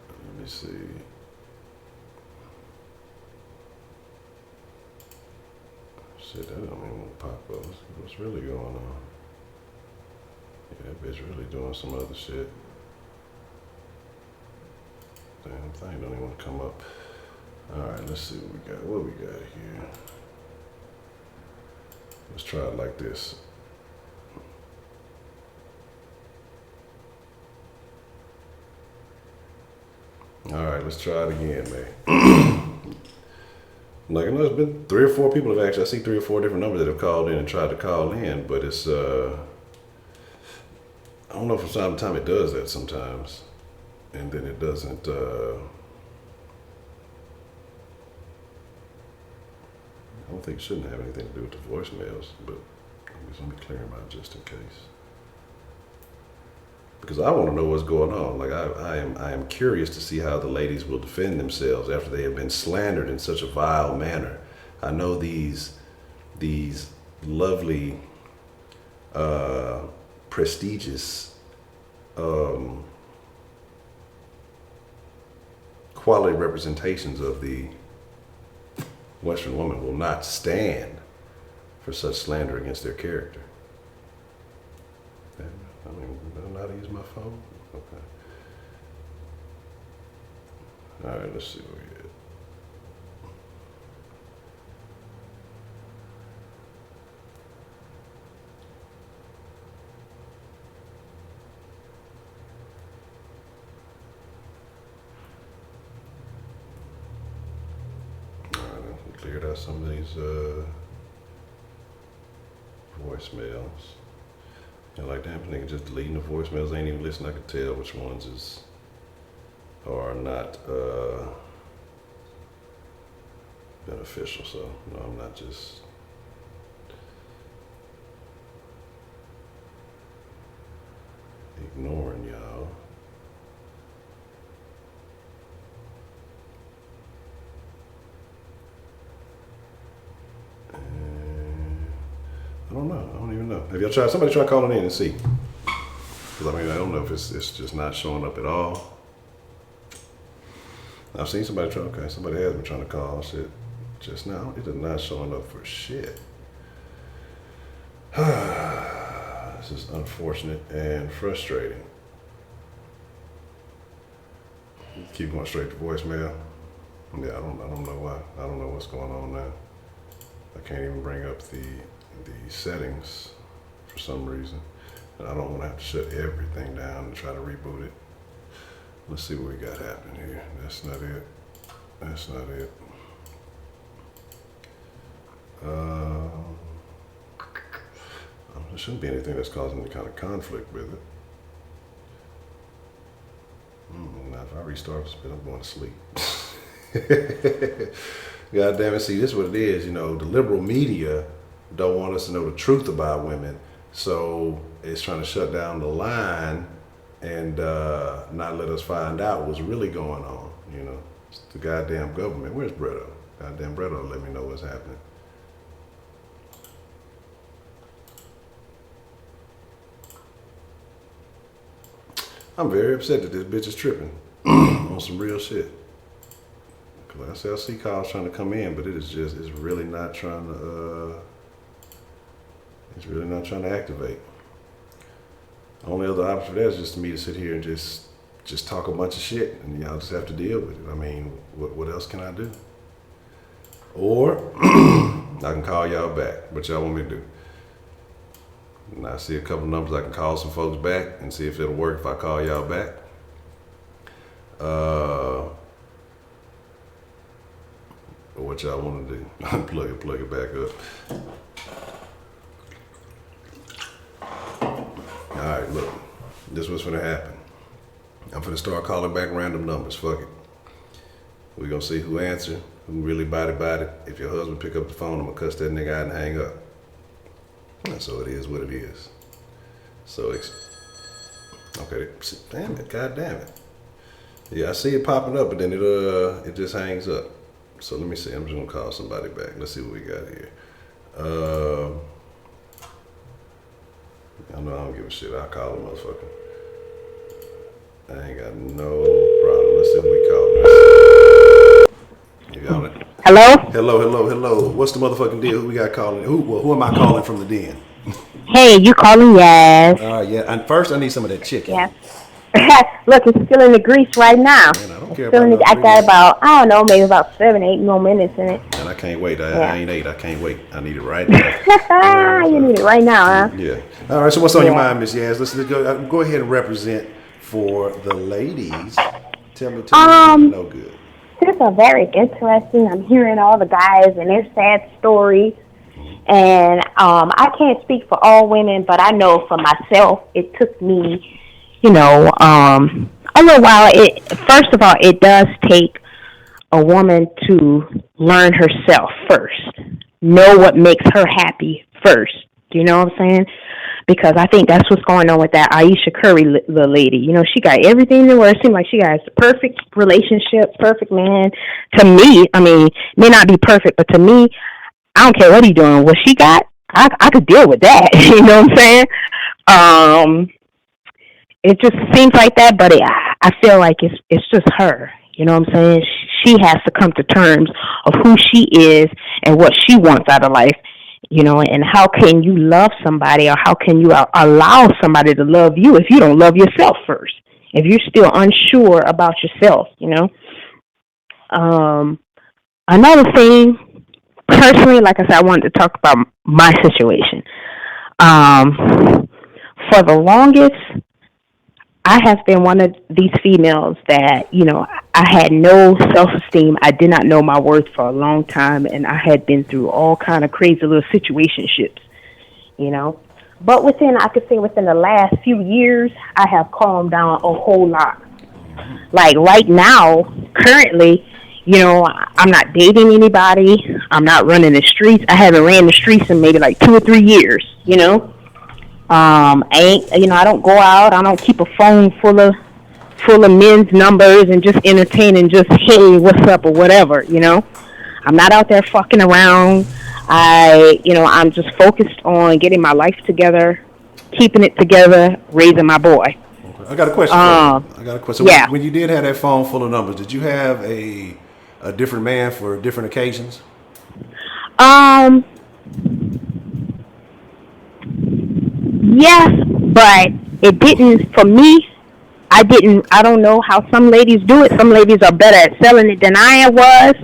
Let me see. Shit, that don't even want to pop up. What's really going on? Yeah, that bitch really doing some other shit. Damn thing don't even want to come up. Alright, let's see what we got. What we got here? Let's try it like this. Alright, let's try it again, man. Like, I know there's been 3 or 4 people I see 3 or 4 different numbers that have called in and tried to call in, but it's, I don't know, from time to time it does that sometimes. And then it doesn't, I don't think it shouldn't have anything to do with the voicemails, but let me clear them out just in case. Because I want to know what's going on. Like, I am curious to see how the ladies will defend themselves after they have been slandered in such a vile manner. I know these lovely, prestigious, quality representations of the Western woman will not stand for such slander against their character. I mean, I don't know how to use my phone. Okay. All right, let's see what we get. All right, we cleared out some of these voicemails. And like, damn, nigga just deleting the voicemails, ain't even listening. I could tell which ones are not beneficial. So no, I'm not just ignoring y'all. I don't know. I don't even know. Have y'all tried? Somebody try calling in and see. Because I mean, I don't know if it's just not showing up at all. I've seen somebody try. Okay, somebody has been trying to call shit just now. It is not showing up for shit. This is unfortunate and frustrating. Keep going straight to voicemail. Yeah, I don't know why. I don't know what's going on now. I can't even bring up the settings for some reason. And I don't want to have to shut everything down and try to reboot it. Let's see what we got happening here. That's not it. That's not it. There shouldn't be anything that's causing any kind of conflict with it. Now if I restart this bit, I'm going to sleep. God damn it, see, this is what it is, the liberal media don't want us to know the truth about women, so it's trying to shut down the line and not let us find out what's really going on, It's the goddamn government. Where's Bretto? Goddamn Bretto, let me know what's happening. I'm very upset that this bitch is tripping on some real shit. Cause I see calls trying to come in, but it's really not trying to, activate. Only other option for that is just for me to sit here and just talk a bunch of shit, and y'all just have to deal with it. I mean, what else can I do? Or I can call y'all back. What y'all want me to do? And I see a couple numbers. I can call some folks back and see if it'll work if I call y'all back. What y'all want to do? Plug it back up. All right, look. This is what's gonna happen. I'm gonna start calling back random numbers. Fuck it. We're gonna see who answer, who really body. If your husband pick up the phone, I'm gonna cuss that nigga out and hang up. So it is what it is. Okay, damn it, god damn it. Yeah, I see it popping up, but then it just hangs up. So let me see, I'm just gonna call somebody back. Let's see what we got here. I know I don't give a shit, I'll call a motherfucker. I ain't got no problem. Let's see who we calling. You got it? Hello? Hello. What's the motherfucking deal? Who we got calling? Who am I calling from the den? Hey, you calling? Yes. Yeah. And first, I need some of that chicken. Yes. Look, it's still in the grease right now. Man, I don't care about no I got about, I don't know, maybe about 7-8 more minutes in it. And I can't wait. I ain't ate. I can't wait. I need it right now. You need it right now, huh? Yeah. All right. So what's on your mind, Miss Yaz? Let's go ahead and represent for the ladies. Tell me no good. This is very interesting. I'm hearing all the guys and their sad stories. And I can't speak for all women, but I know for myself, it took me, a little while. First of all, it does take a woman to learn herself first, know what makes her happy first. Do you know what I'm saying? Because I think that's what's going on with that Aisha Curry the lady. She got everything in the world. It seems like she got a perfect relationship, perfect man. To me, may not be perfect, but to me, I don't care what he's doing. What she got, I could deal with that. You know what I'm saying? It just seems like that, but I feel like it's just her. You know what I'm saying? She has to come to terms of who she is and what she wants out of life. And how can you love somebody, or how can you allow somebody to love you if you don't love yourself first? If you're still unsure about yourself, Another thing, personally, like I said, I wanted to talk about my situation. For the longest, I have been one of these females that, I had no self-esteem. I did not know my worth for a long time, and I had been through all kind of crazy little situationships, But I could say within the last few years, I have calmed down a whole lot. Like right now, currently, I'm not dating anybody. I'm not running the streets. I haven't ran the streets in maybe like 2 or 3 years, I don't go out. I don't keep a phone full of men's numbers and just entertaining, just, hey, what's up or whatever, I'm not out there fucking around. I'm just focused on getting my life together, keeping it together, raising my boy. Okay. I got a question. Yeah. When you did have that phone full of numbers, did you have a different man for different occasions? Yes, but it didn't, for me, I don't know how some ladies do it. Some ladies are better at selling it than I was.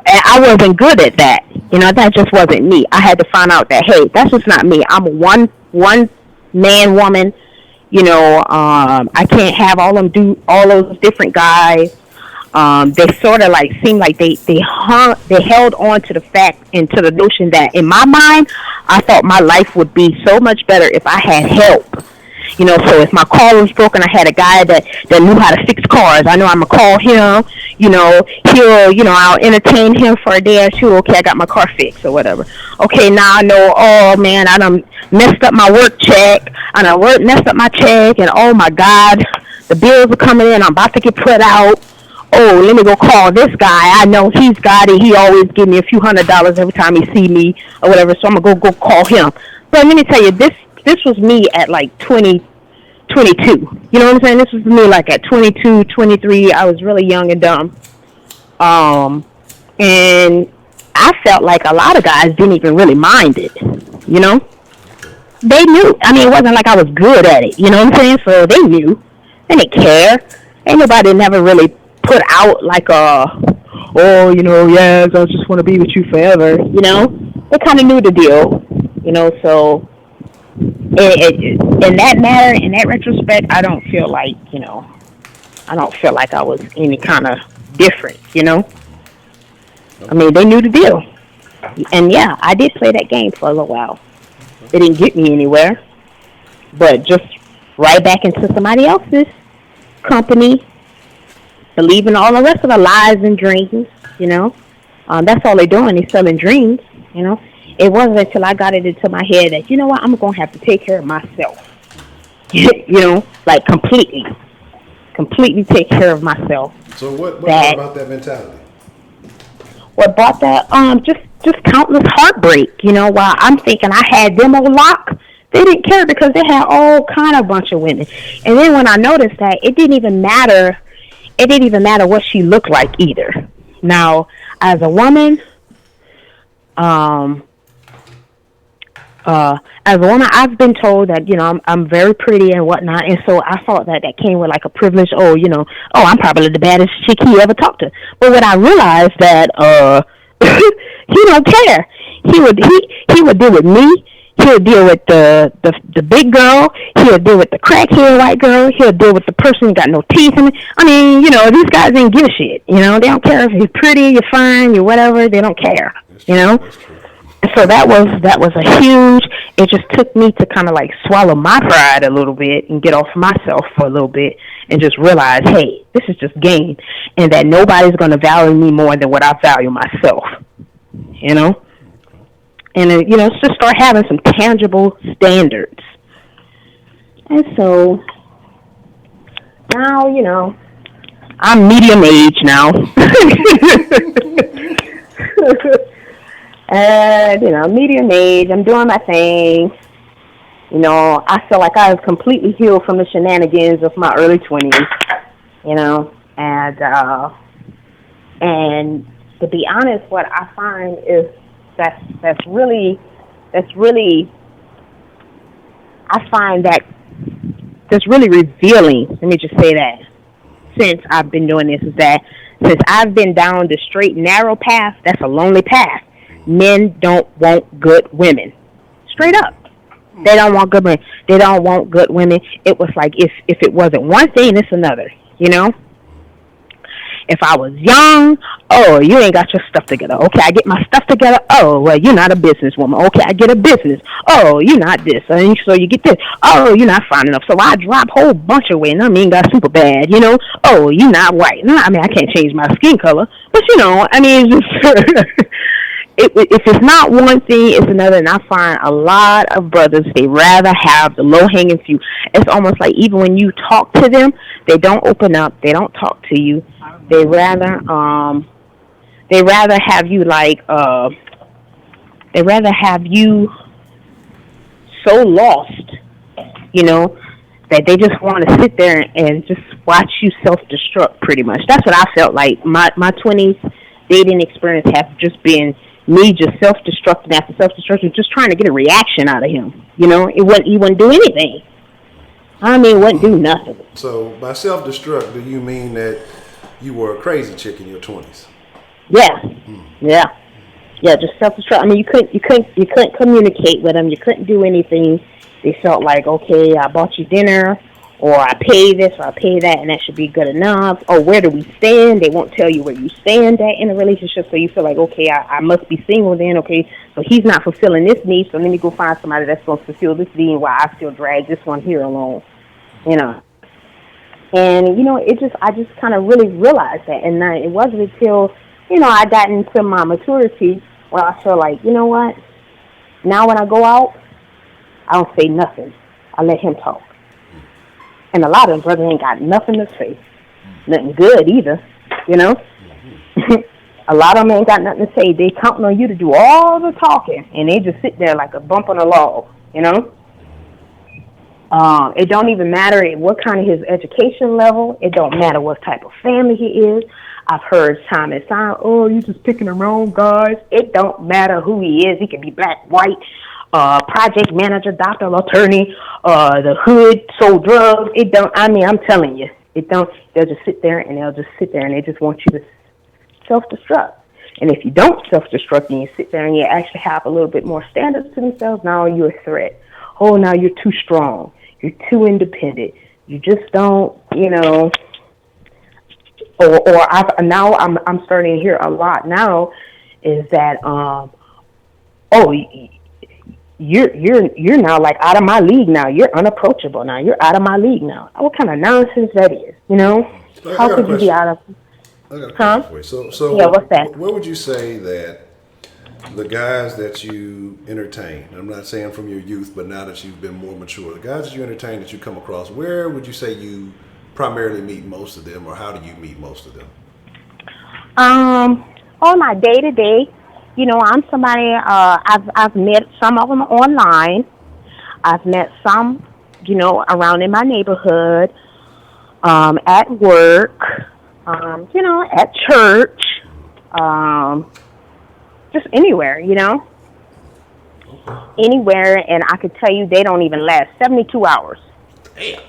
And I wasn't good at that. That just wasn't me. I had to find out that, hey, that's just not me. I'm a one man woman. I can't have all those different guys. they sort of like seemed like they held on to the fact and to the notion that in my mind, I thought my life would be so much better if I had help. So if my car was broken, I had a guy that knew how to fix cars. I know I'm going to call him, I'll entertain him for a day or two. Okay, I got my car fixed or whatever. Okay, now I know, oh man, I done messed up my work check. I done messed up my check, and oh my God, the bills are coming in. I'm about to get put out. Oh, let me go call this guy. I know he's got it. He always give me a few $100s every time he see me or whatever, so I'm going to go call him. But let me tell you, this was me at like 22. You know what I'm saying? This was me like at 22, 23. I was really young and dumb. And I felt like a lot of guys didn't even really mind it, They knew. I mean, it wasn't like I was good at it, you know what I'm saying? So they knew. They didn't care. Ain't nobody never really put out like yes, I just want to be with you forever, They kind of knew the deal, so in that matter, in that retrospect, I don't feel like, I was any kind of different, I mean, they knew the deal. And yeah, I did play that game for a little while. It didn't get me anywhere, but just right back into somebody else's company, believing all the rest of the lies and dreams, That's all they're doing, they're selling dreams, It wasn't until I got it into my head that, you know what, I'm going to have to take care of myself. Like completely take care of myself. So what brought about that mentality? What brought that? Just countless heartbreak, while I'm thinking I had them on lock. They didn't care because they had all kind of bunch of women. And then when I noticed that, it didn't even matter what she looked like either. Now, as a woman, I've been told that, I'm very pretty and whatnot, and so I thought that came with like a privilege. I'm probably the baddest chick he ever talked to. But when I realized that, he don't care. He would deal with me. He'll deal with the big girl. He'll deal with the crackhead white girl. He'll deal with the person who got no teeth in it. I mean, these guys didn't give a shit. They don't care if you're pretty, you're fine, you're whatever. They don't care. That's true. So that was a huge. It just took me to kind of like swallow my pride a little bit and get off myself for a little bit and just realize, hey, this is just game, and that nobody's going to value me more than what I value myself. And just start having some tangible standards. And so now, I'm medium age now. And, medium age, I'm doing my thing. I feel like I was completely healed from the shenanigans of my early 20s, and to be honest, what I find is that's really, I find that's really revealing. Let me just say that. Since I've been doing this, is that since I've been down the straight, narrow path, that's a lonely path. Men don't want good women. Straight up. They don't want good women. They don't want good women. It was like if it wasn't one thing, it's another, If I was young, oh, you ain't got your stuff together. Okay, I get my stuff together. Oh, well, you're not a businesswoman. Okay, I get a business. Oh, you're not this. And so you get this. Oh, you're not fine enough. So I drop a whole bunch of weight. And I mean, got super bad, Oh, you're not white. No, I mean, I can't change my skin color. But, it's just... if it's not one thing, it's another. And I find a lot of brothers, they rather have the low-hanging fruit. It's almost like even when you talk to them, they don't open up. They don't talk to you. They rather have you they rather have you so lost, that they just want to sit there and just watch you self-destruct pretty much. That's what I felt like. My 20s dating experience have just been me just self-destructing after self-destruction, just trying to get a reaction out of him. He wouldn't do anything. I mean, wouldn't do nothing. So by self-destruct, do you mean that you were a crazy chick in your 20s? Yeah. Yeah, just self-destruct. I mean, you couldn't communicate with them. You couldn't do anything. They felt like, okay, I bought you dinner, or I pay this or I pay that, and that should be good enough. Or where do we stand? They won't tell you where you stand at in a relationship, so you feel like, okay, I must be single then. Okay, so he's not fulfilling this need, so let me go find somebody that's going to fulfill this need while I still drag this one here alone, you know. And, you know, I just kind of really realized that. And it wasn't until, you know, I got into my maturity where I feel like, you know what? Now when I go out, I don't say nothing. I let him talk. And a lot of them brothers ain't got nothing to say. Nothing good either, you know? A lot of them ain't got nothing to say. They counting on you to do all the talking, and they just sit there like a bump on a log, you know? It don't even matter what kind of his education level. It don't matter what type of family he is. I've heard time and time, oh, you just picking the wrong guys. It don't matter who he is. He can be black, white, project manager, doctor, attorney, the hood, sold drugs. It don't, I mean, I'm telling you, it don't, they'll just sit there and they just want you to self-destruct. And if you don't self-destruct and you sit there and you actually have a little bit more standards to themselves, now you're a threat. Oh, now you're too strong. You're too independent. You just don't, you know. Now I'm starting to hear a lot now is that you're now like out of my league now. You're unapproachable now. You're out of my league now. What kind of nonsense that is, you know? How could you be out of? I got a question for you. So yeah, what's that? Where would you say that the guys that you entertain, I'm not saying from your youth, but now that you've been more mature, the guys that you entertain that you come across, where would you say you primarily meet most of them, or how do you meet most of them? On my day-to-day, you know, I'm somebody, I've met some of them online. I've met some, you know, around in my neighborhood, at work, you know, at church, just anywhere, you know, anywhere. And I could tell you they don't even last 72 hours. Damn.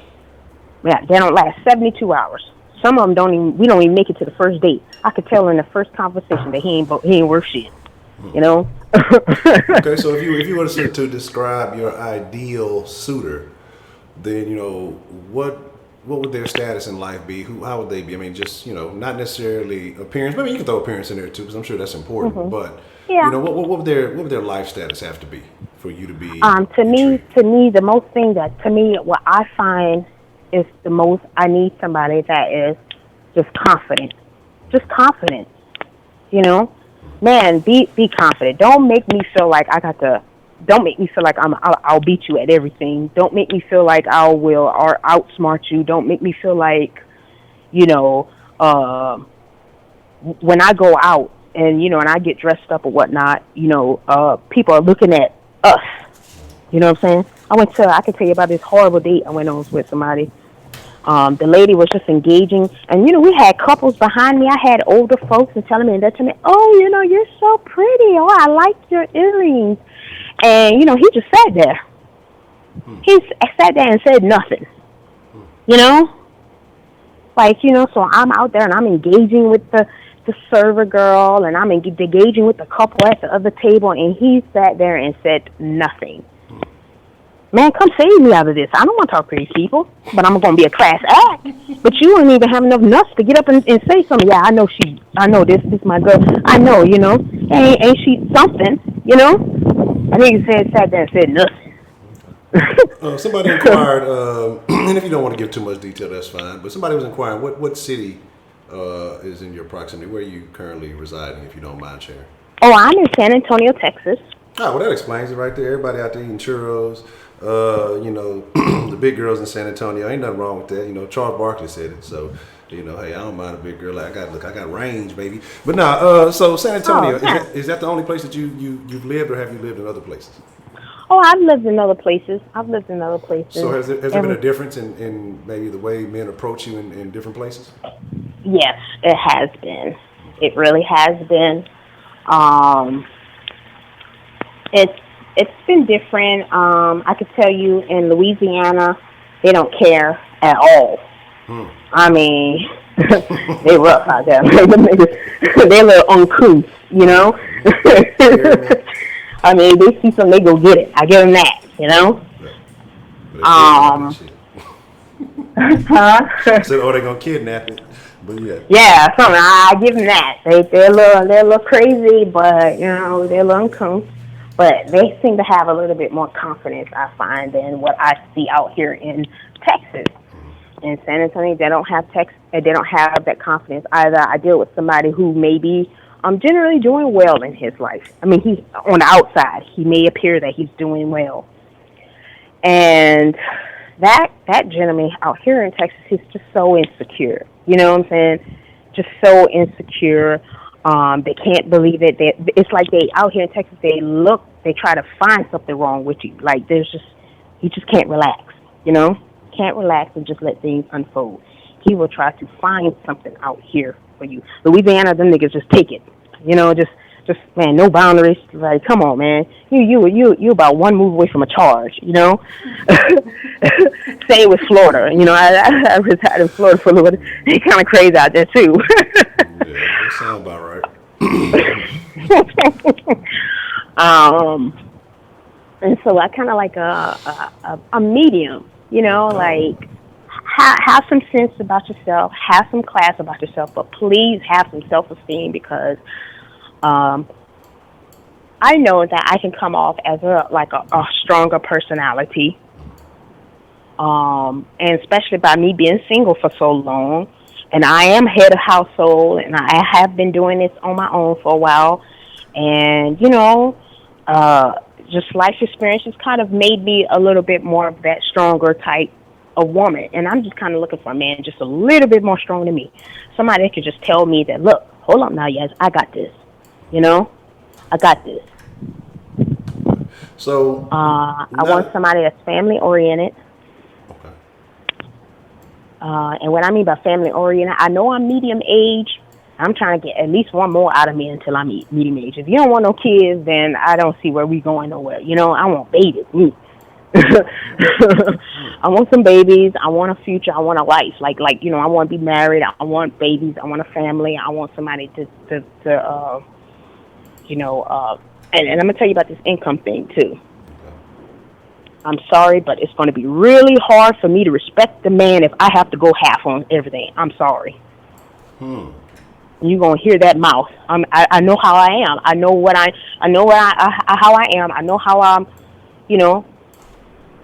Yeah, they don't last 72 hours. Some of them we don't even make it to the first date. I could tell in the first conversation that he ain't worth shit, you know? Okay, so if you were to describe your ideal suitor, then, you know, what would their status in life be? How would they be? I mean, just, you know, not necessarily appearance. I mean, you can throw appearance in there too, because I'm sure that's important. Mm-hmm. But yeah. You know, what would their life status have to be for you to be? To me, the most thing that what I find is the most. I need somebody that is just confident. You know, man, be confident. Don't make me feel like Don't make me feel like I'll beat you at everything. Don't make me feel like I will or outsmart you. Don't make me feel like, you know, when I go out and, you know, and I get dressed up or whatnot, you know, people are looking at us. You know what I'm saying? I can tell you about this horrible date I went on with somebody. The lady was just engaging, and, you know, we had couples behind me. I had older folks and telling me, oh, you know, you're so pretty. Oh, I like your earrings. And, you know, he just sat there. He sat there and said nothing. You know? Like, you know, so I'm out there and I'm engaging with the server girl, and I'm engaging with the couple at the other table, and he sat there and said nothing. Man, come save me out of this. I don't want to talk to these people, but I'm going to be a class act. But you wouldn't even have enough nuts to get up and say something. Yeah, I know this is my girl. I know, you know. Ain't she something, you know? I think he sat there and said nothing. Somebody inquired, and if you don't want to give too much detail, that's fine. But somebody was inquiring, what city is in your proximity? Where are you currently residing, if you don't mind sharing? Oh, I'm in San Antonio, Texas. Oh, well, that explains it right there. Everybody out there eating churros. You know, the big girls in San Antonio. Ain't nothing wrong with that. You know, Charles Barkley said it. So, you know, hey, I don't mind a big girl. I got range, baby. But nah, so San Antonio, is that the only place that you've lived, or have you lived in other places? Oh, I've lived in other places. So has there been a difference in maybe the way men approach you in different places? Yes, it has been. It really has been. It's been different. I could tell you in Louisiana, they don't care at all. I mean, they rough out there. They're a little uncouth, you know? I mean, they see something, they go get it. I give them that, you know? Huh? I said, oh, they're gonna kidnap it. But yeah. Yeah, something. I give them that. They're a little crazy, but you know they're a little uncouth. But they seem to have a little bit more confidence, I find, than what I see out here in Texas. In San Antonio, they don't have that confidence either. I deal with somebody who may be generally doing well in his life. I mean, he's on the outside. He may appear that he's doing well, and that gentleman out here in Texas, he's just so insecure. You know what I'm saying? Just so insecure. They can't believe it. It's like they out here in Texas. They try to find something wrong with you. Like you just can't relax. You know, can't relax and just let things unfold. He will try to find something out here for you. Louisiana, them niggas just take it. You know, just man, no boundaries. Like, come on, man. You about one move away from a charge. You know. Same with Florida. You know, I resided in Florida for a little bit. They kind of crazy out there too. Yeah, that sounds about right. And so I kind of like a medium. You know, like have some sense about yourself, have some class about yourself, but please have some self-esteem because I know that I can come off as a stronger personality. And especially by me being single for so long, and I am head of household, and I have been doing this on my own for a while, and you know, just life experiences kind of made me a little bit more of that stronger type of woman, and I'm just kind of looking for a man just a little bit more strong than me, somebody that could just tell me that, look, hold on now, yes, I got this, you know, I got this. So I want somebody that's family oriented. And what I mean by family oriented, I know I'm medium age. I'm trying to get at least one more out of me until I'm medium age. If you don't want no kids, then I don't see where we going nowhere. You know, I want babies. Me. I want some babies. I want a future. I want a life. Like you know, I want to be married. I want babies. I want a family. I want somebody to you know, and I'm gonna tell you about this income thing too. I'm sorry, but it's going to be really hard for me to respect the man if I have to go half on everything. I'm sorry. You're going to hear that mouth. I know how I am. I know how I am. I know how I'm, you know.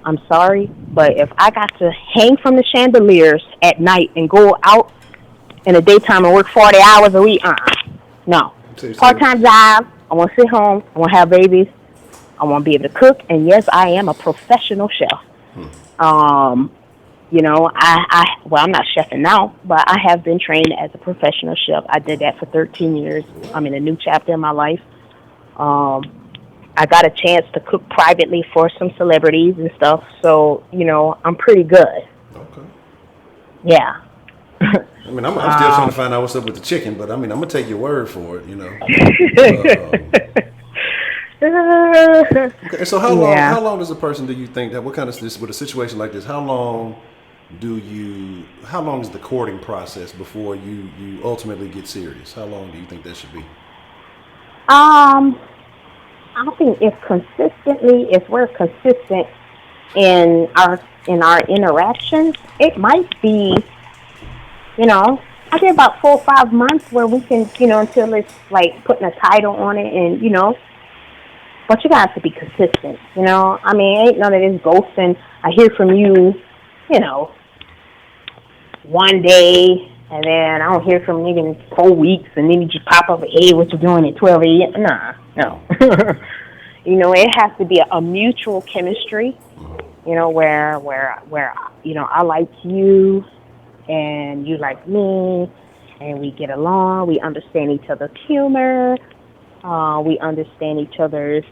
I'm sorry, but if I got to hang from the chandeliers at night and go out in the daytime and work 40 hours a week, no. Part-time job. I want to sit home. I want to have babies. I want to be able to cook, and yes, I am a professional chef. You know, I'm not chefing now, but I have been trained as a professional chef. I did that for 13 years. I'm in a new chapter in my life. I got a chance to cook privately for some celebrities and stuff, so, you know, I'm pretty good. Okay. Yeah. I mean, I'm still trying to find out what's up with the chicken, but I mean, I'm going to take your word for it, you know. Okay, so how long does a person, do you think that, what kind of, with a situation like this, how long is the courting process before you ultimately get serious? How long do you think that should be? I think if we're consistent in our interactions, it might be, you know, I think about 4 or 5 months where we can, you know, until it's like putting a title on it, and you know. But you got to be consistent, you know. I mean, ain't none of this ghosting. I hear from you, you know, one day, and then I don't hear from you in 4 weeks, and then you just pop up, hey, what you doing at 12 a.m.? Nah, no. You know, it has to be a mutual chemistry, you know, where you know, I like you, and you like me, and we get along. We understand each other's humor. We understand each other's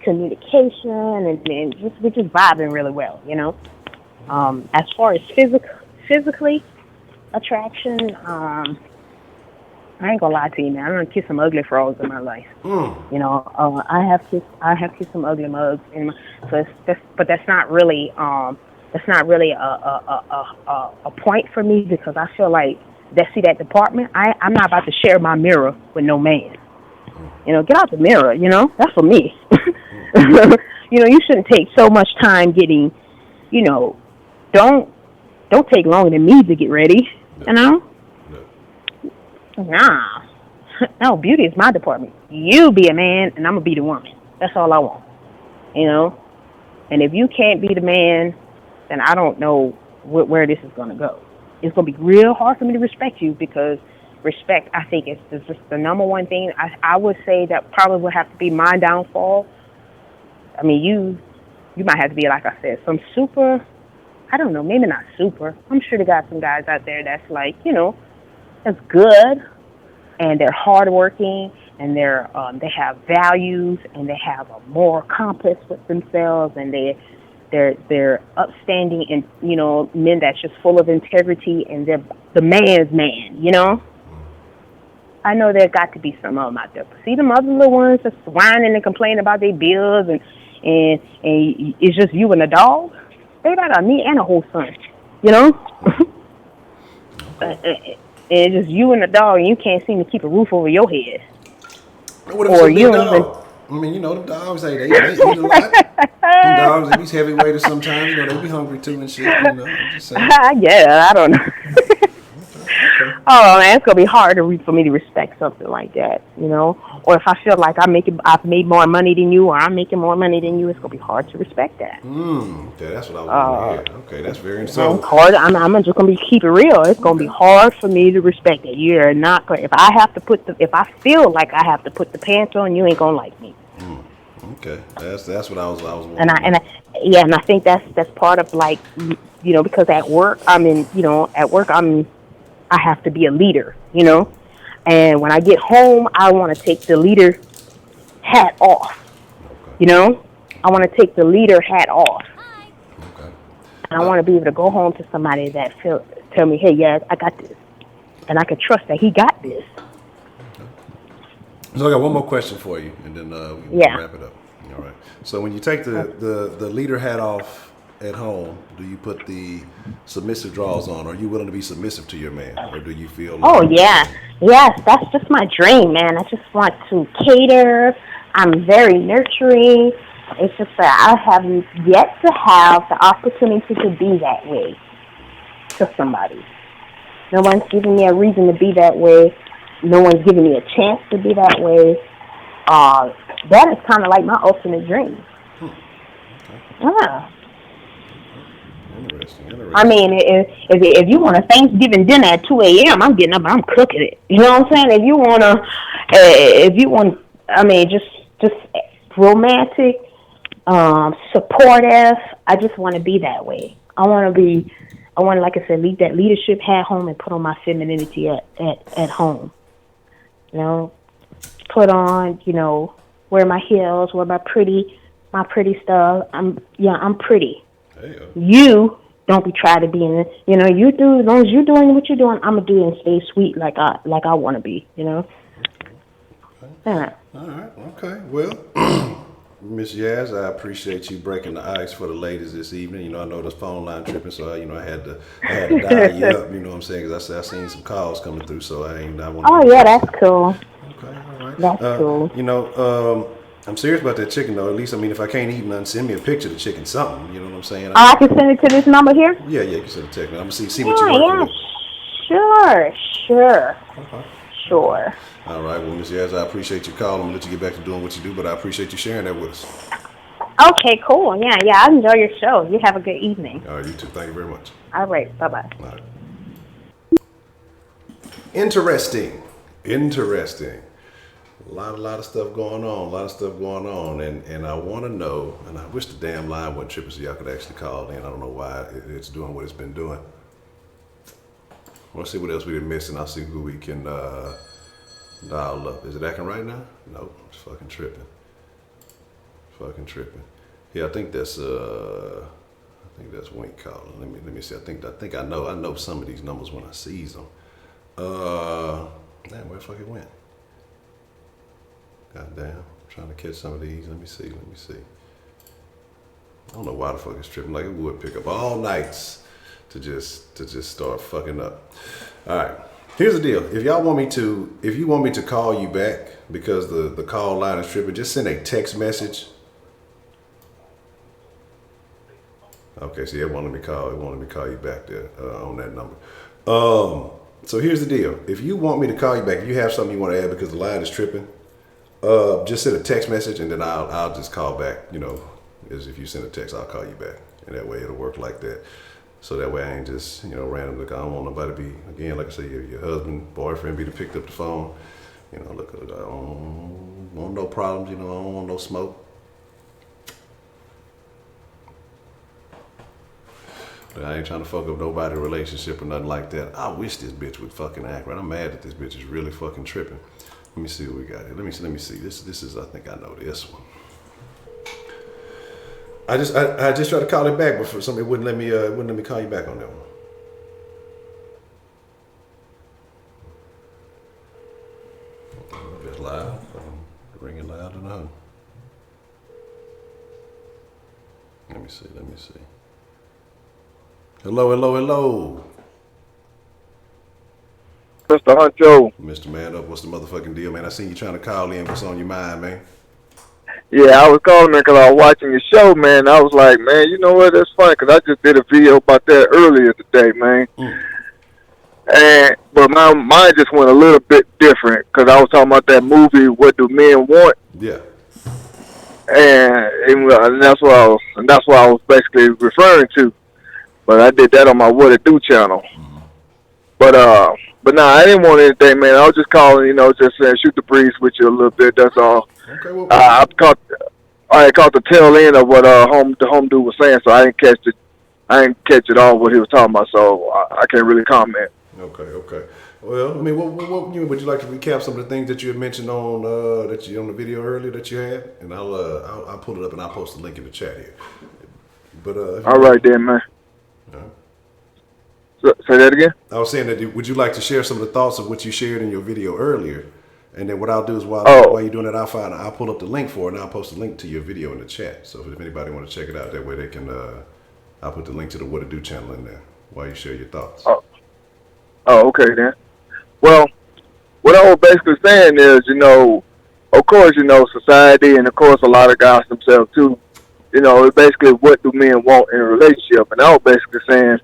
communication, and we're just vibing really well, you know. As far as physically attraction, I ain't gonna lie to you, man. I done kissed some ugly frogs in my life. You know, I have kissed some ugly mugs, but that's not really a point for me, because I feel like that department. I'm not about to share my mirror with no man. You know, get out the mirror, you know, that's for me. You know, you shouldn't take so much time getting, you know, don't don't take longer than me to get ready. No. You know? No. Nah. No, beauty is my department. You be a man, and I'm gonna be the woman. That's all I want. You know? And if you can't be the man, then I don't know where this is gonna go. It's gonna be real hard for me to respect you, because respect, I think, is just the number one thing. I would say that probably would have to be my downfall. I mean, you might have to be, like I said, some super, I don't know, maybe not super. I'm sure they got some guys out there that's like, you know, that's good, and they're hardworking, and they have values, and they have a moral compass with themselves, and they're upstanding, and, you know, men that's just full of integrity, and they're the man's man, you know? I know there got to be some of them out there. But see them other little ones just whining and complaining about their bills, and it's just you and the dog. They got a me and a whole son, you know? And it's just you and the dog, and you can't seem to keep a roof over your head. What if it's a big dog? I mean, you know, them dogs, they eat a lot. Them dogs, they be heavyweighted sometimes. You know, they be hungry too and shit. You know, I'm just saying. Yeah, I don't know. Oh man, it's gonna be hard for me to respect something like that, you know. Or if I feel like I've made more money than you, or I'm making more money than you, it's gonna be hard to respect that. Okay, that's what I was going to hear. Okay, that's very interesting. Hard. I'm just gonna keep it real. It's gonna be hard for me to respect it. You're not going. If I feel like I have to put the pants on, you ain't gonna like me. Okay, that's what I was wondering. And I think that's part of, like, you know, because at work I have to be a leader, you know, and when I get home, I want to take the leader hat off, you know, I want to take the leader hat off, and I want to be able to go home to somebody that tell me, hey, yeah, I got this, and I can trust that he got this. So I got one more question for you, and then we can wrap it up. All right. So when you take the leader hat off at home, do you put the submissive drawers on? Are you willing to be submissive to your man, or do you feel like... Oh yeah, yes, that's just my dream, man. I just want to cater. I'm very nurturing. It's just that I have yet to have the opportunity to be that way to somebody. No one's giving me a reason to be that way. No one's giving me a chance to be that way. That is kind of like my ultimate dream. Yeah. Interesting. I mean, if you want a Thanksgiving dinner at 2 a.m., I'm getting up and I'm cooking it. You know what I'm saying? If you want, I mean, just romantic, supportive. I just want to be that way. I want to, like I said, leave that leadership hat home and put on my femininity at home. You know, put on, you know, wear my heels, wear my pretty stuff. I'm pretty. You don't be trying to be in it. You know, you do, as long as you're doing what you're doing, I'm going to do it and stay sweet like I want to be, you know. Okay. All right. Okay. Well, Miss Yaz, I appreciate you breaking the ice for the ladies this evening. You know, I know the phone line tripping, so I had to dial you up. You know what I'm saying? Because I seen some calls coming through, so I want. Oh yeah, that's cool. Okay. All right. That's cool. You know, I'm serious about that chicken, though. At least, I mean, if I can't eat none, send me a picture of the chicken, something. You know what I'm saying? I can send it to this number here? Yeah, you can send a text. I'm going to see what you're working with. Sure. Okay. Sure. All right. Well, Ms. Yaz, I appreciate your call. I'm going to let you get back to doing what you do, but I appreciate you sharing that with us. Okay, cool. Yeah, I enjoy your show. You have a good evening. All right, you too. Thank you very much. All right. Bye-bye. All right. Interesting. A lot of stuff going on, and I want to know, and I wish the damn line wasn't tripping so y'all could actually call in. I don't know why it's doing what it's been doing. I want to see what else we done missed, and I'll see who we can dial up. Is it acting right now? Nope, it's fucking tripping. Yeah, I think that's Wink calling. Let me see. I think I know some of these numbers when I sees them. Damn, where the fuck it went? Goddamn, I'm trying to catch some of these. Let me see. I don't know why the fuck it's tripping. Like, it would pick up all nights to just start fucking up. All right, here's the deal. If you want me to call you back because the call line is tripping, just send a text message. Okay, see, it wanted me to call you back there on that number. So here's the deal. If you want me to call you back, if you have something you want to add because the line is tripping, just send a text message and then I'll just call back. You know, as if you send a text, I'll call you back, and that way it'll work like that. So that way I ain't just randomly. I don't want nobody to be, again, like I say, your husband, boyfriend be to picked up the phone. Look, I don't want no problems. I don't want no smoke. I ain't trying to fuck up nobody's relationship or nothing like that. I wish this bitch would fucking act right. I'm mad that this bitch is really fucking tripping. Let me see what we got here. Let me see. This is, I think I know this one. I just tried to call it back, but for somebody wouldn't let me call you back on that one. Just loud, ringing loud enough. Let me see. Hello. Mr. Honcho. Mr. Man Up, what's the motherfucking deal, man? I seen you trying to call in. What's on your mind, man? Yeah, I was calling, man, because I was watching your show, man. I was like, man, you know what? That's funny, because I just did a video about that earlier today, man. But mine just went a little bit different, because I was talking about that movie, What Do Men Want? Yeah. And that's what I was basically referring to. But I did that on my What It Do channel. Mm-hmm. But nah, I didn't want anything, man. I was just calling, just saying, shoot the breeze with you a little bit. That's all. Okay. Well, I caught the tail end of what the home dude was saying, so I didn't catch it. I didn't catch it all what he was talking about, so I can't really comment. Okay. Well, I mean, what would you like to recap some of the things that you had mentioned on the video earlier that you had, and I'll pull it up and I'll post the link in the chat here. But all right then, man. Say that again? I was saying that would you like to share some of the thoughts of what you shared in your video earlier? And then what I'll do is while you're doing that, I'll pull up the link for it and I'll post the link to your video in the chat. So if anybody want to check it out, that way they can, I'll put the link to the What It Do channel in there while you share your thoughts. Oh, okay then. Well, what I was basically saying is, of course, society and of course a lot of guys themselves too, it's basically what do men want in a relationship. And I was basically saying,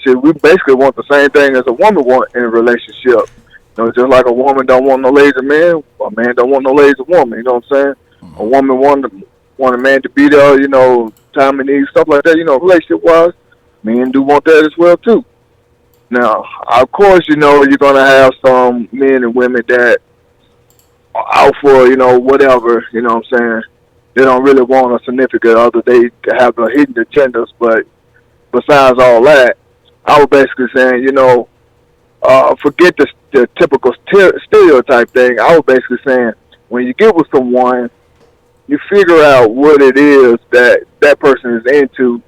we basically want the same thing as a woman want in a relationship. Just like a woman don't want no lazy man, a man don't want no lazy woman. You know what I'm saying? Mm-hmm. A woman want a man to be there, time of need, stuff like that. Relationship wise, men do want that as well too. Now, of course, you're gonna have some men and women that are out for whatever. You know what I'm saying? They don't really want a significant other. They have the hidden agendas. But besides all that, I was basically saying, forget the typical stereotype thing. I was basically saying, when you get with someone, you figure out what it is that person is into,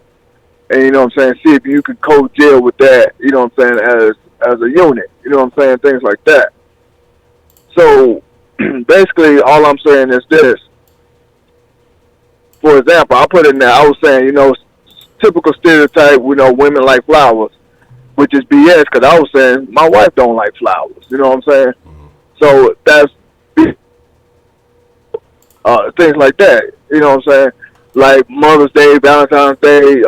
and see if you can co-deal with that, as a unit, things like that. So basically, all I'm saying is this. For example, I put in there, I was saying, typical stereotype, women like flowers, which is BS, because I was saying my wife don't like flowers. You know what I'm saying? Mm-hmm. So that's things like that. You know what I'm saying? Like Mother's Day, Valentine's Day,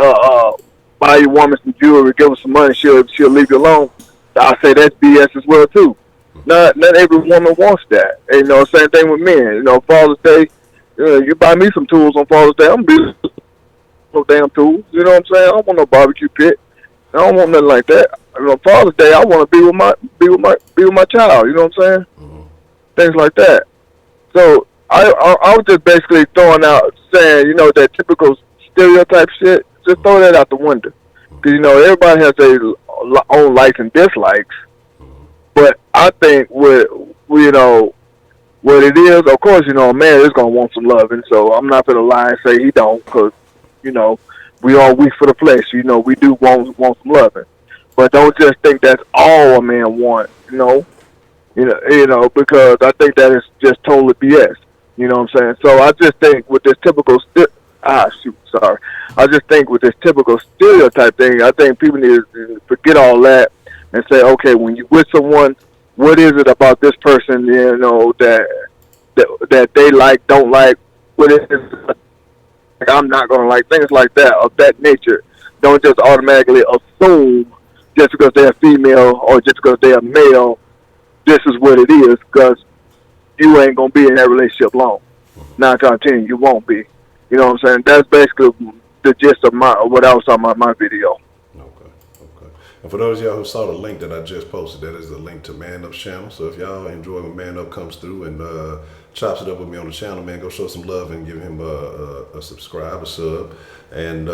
buy your woman some jewelry, give her some money, she'll leave you alone. I say that's BS as well too. Mm-hmm. Not every woman wants that. And, same thing with men. Father's Day, you buy me some tools on Father's Day, I'm gonna be no damn tools. You know what I'm saying? I don't want no barbecue pit. I don't want nothing like that. Father's Day, I want to be with my child. You know what I'm saying? Mm-hmm. Things like that. So I was just basically throwing out saying, that typical stereotype shit. Just throw that out the window, because everybody has their own likes and dislikes. Mm-hmm. But I think what it is, of course, a man is gonna want some loving. So I'm not gonna lie and say he don't, because we all weak for the flesh. We do want some loving. But don't just think that's all a man wants, because I think that is just totally BS. You know what I'm saying? So I just think with this typical I just think with this typical stereotype thing, I think people need to forget all that and say, okay, when you with someone, what is it about this person, that they like, don't like? What is it? I'm not gonna like, things like that, of that nature. don't just automatically assume just because they're female or just because they're male, this is what it is, because you ain't going to be in that relationship long. 9 times 10, you won't be. You know what I'm saying? That's basically the gist of what I was talking about in my video. Okay, okay. And for those of y'all who saw the link that I just posted, that is the link to Man Up's channel. So if y'all enjoy when Man Up comes through and chops it up with me on the channel, man, go show some love and give him a subscribe, a sub. And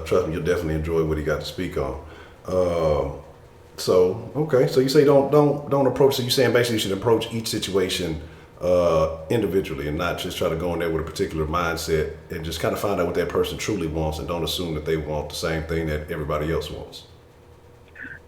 trust me, you'll definitely enjoy what he got to speak on. So, okay, so you say don't approach, so you're saying basically you should approach each situation individually and not just try to go in there with a particular mindset and just kind of find out what that person truly wants and don't assume that they want the same thing that everybody else wants.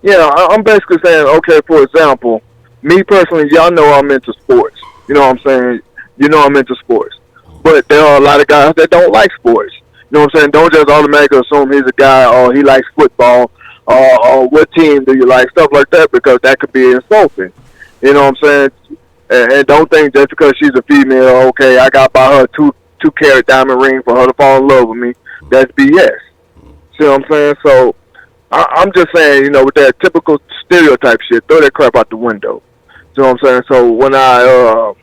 Yeah, I'm basically saying, okay, for example, me personally, y'all know I'm into sports. You know what I'm saying? You know I'm into sports. But there are a lot of guys that don't like sports. You know what I'm saying? Don't just automatically assume he's a guy or he likes football or what team do you like, stuff like that, because that could be insulting. You know what I'm saying? And don't think just because she's a female, okay, I got to buy her a 2-carat diamond ring for her to fall in love with me. That's BS. See what I'm saying? So I'm just saying, you know, with that typical stereotype shit, throw that crap out the window. See what I'm saying? So when I,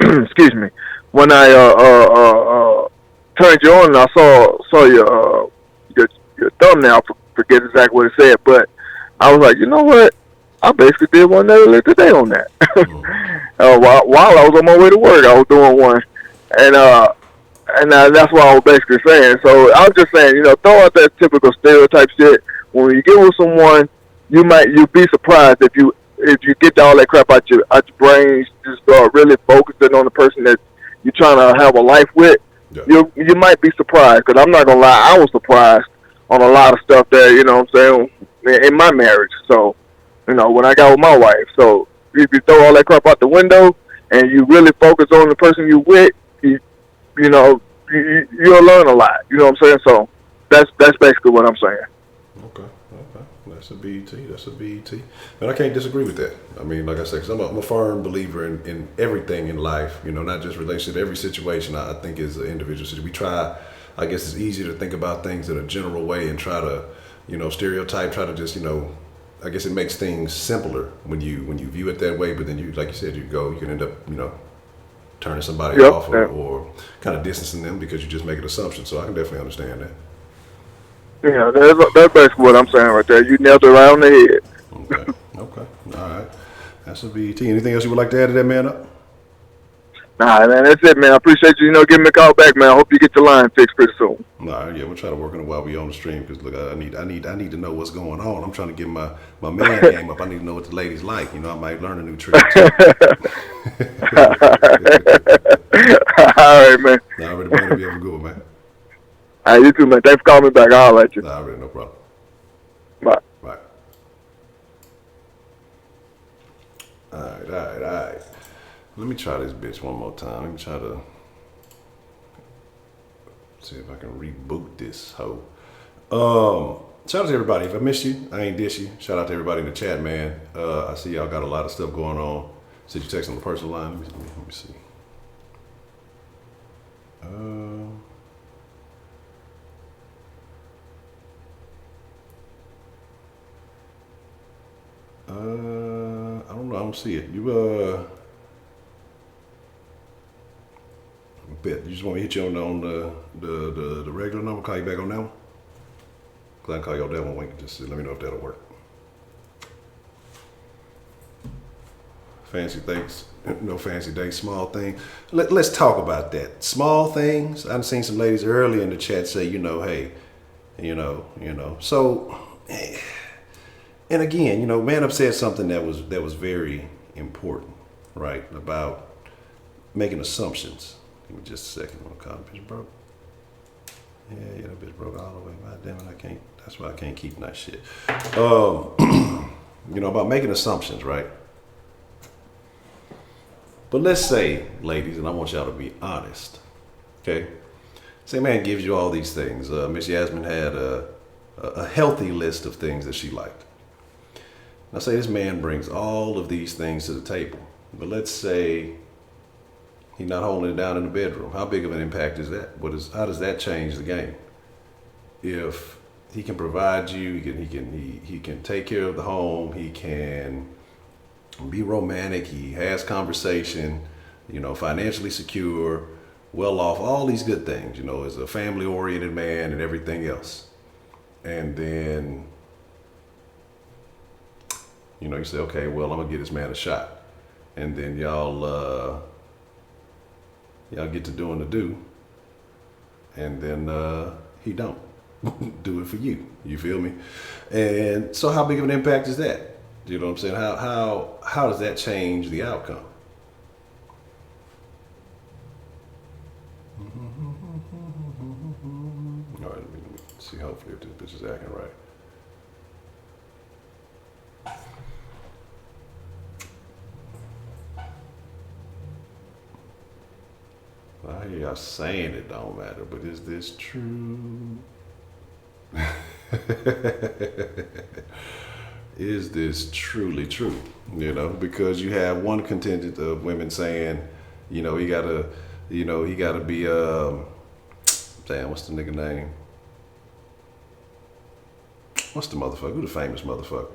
excuse me, when I turned you on and I saw your thumbnail, I forget exactly what it said, but I was like, you know what? I basically did one earlier today on that. While I was on my way to work, I was doing one, and that's what I was basically saying. So I was just saying, you know, throw out that typical stereotype shit. When you get with someone, you'll be surprised if you get all that crap out your brain, just start really focusing on the person that you're trying to have a life with. Yeah. You might be surprised, because I'm not gonna lie, I was surprised on a lot of stuff that, you know what I'm saying, in my marriage. So, you know, when I got with my wife. So if you throw all that crap out the window and you really focus on the person you with, you know, you'll learn a lot. You know what I'm saying? So that's basically what I'm saying. Okay. That's a BET. That's a BET. And I can't disagree with that. I mean, like I said, 'cause I'm a firm believer in everything in life, you know, not just relationship. Every situation I think is an individual situation. We try, I guess it's easier to think about things in a general way and try to, you know, stereotype, try to just, you know, I guess it makes things simpler when you view it that way. But then you, like you said, you can end up, you know, turning somebody off or kind of distancing them because you just make an assumption. So I can definitely understand that. Yeah, that's basically what I'm saying right there. You nailed it right on the head. Okay. All right. That's a BET. Anything else you would like to add to that, Man Up? Nah, man, that's it, man. I appreciate you, giving me a call back, man. I hope you get your line fixed pretty soon. All right, yeah, we'll try to work on it while we on the stream, because look, I need to know what's going on. I'm trying to get my man game up. I need to know what the ladies like. You know, I might learn a new trick too. All right, man. All right, man. Be able to go, man. All right, you too, man. Thanks for calling me back. I'll let you. All right, no problem. Bye. Bye. All right. Let me try this bitch one more time. Let me try to see if I can reboot this hoe. Shout out to everybody. If I missed you, I ain't dish you. Shout out to everybody in the chat, man. I see y'all got a lot of stuff going on. Send you text on the personal line. Let me see. I don't know. I don't see it. You bet. You just want me to hit you on the regular number? Call you back on that one? Cause I can call you on that one. We can just let me know if that'll work. Fancy things, no fancy day, small thing. Let's talk about that. Small things. I've seen some ladies earlier in the chat say, hey, So, and again, Man Up said something that was very important, right? About making assumptions. Give me just a second. I'm gonna call the bitch broke. Yeah, that bitch broke all the way. God damn it, I can't. That's why I can't keep that shit. About making assumptions, right? But let's say, ladies, and I want y'all to be honest, okay? Say, man gives you all these things. Miss Yasmin had a healthy list of things that she liked. Now, say this man brings all of these things to the table, but let's say he's not holding it down in the bedroom. How big of an impact is that? How does that change the game? If he can provide you. He can take care of the home. He can be romantic. He has conversation. Financially secure, well off. All these good things. Is a family oriented man and everything else. And then you say, okay, well, I'm gonna give this man a shot. And then y'all get to doing the do. And then he don't do it for you. You feel me? And so how big of an impact is that? You know what I'm saying? How does that change the outcome? All right, let me see. Hopefully, if this bitch is acting right. I hear y'all saying it don't matter, but is this true? Is this truly true? Because you have one contingent of women saying, he gotta be, damn, what's the nigga name? What's the motherfucker? Who the famous motherfucker?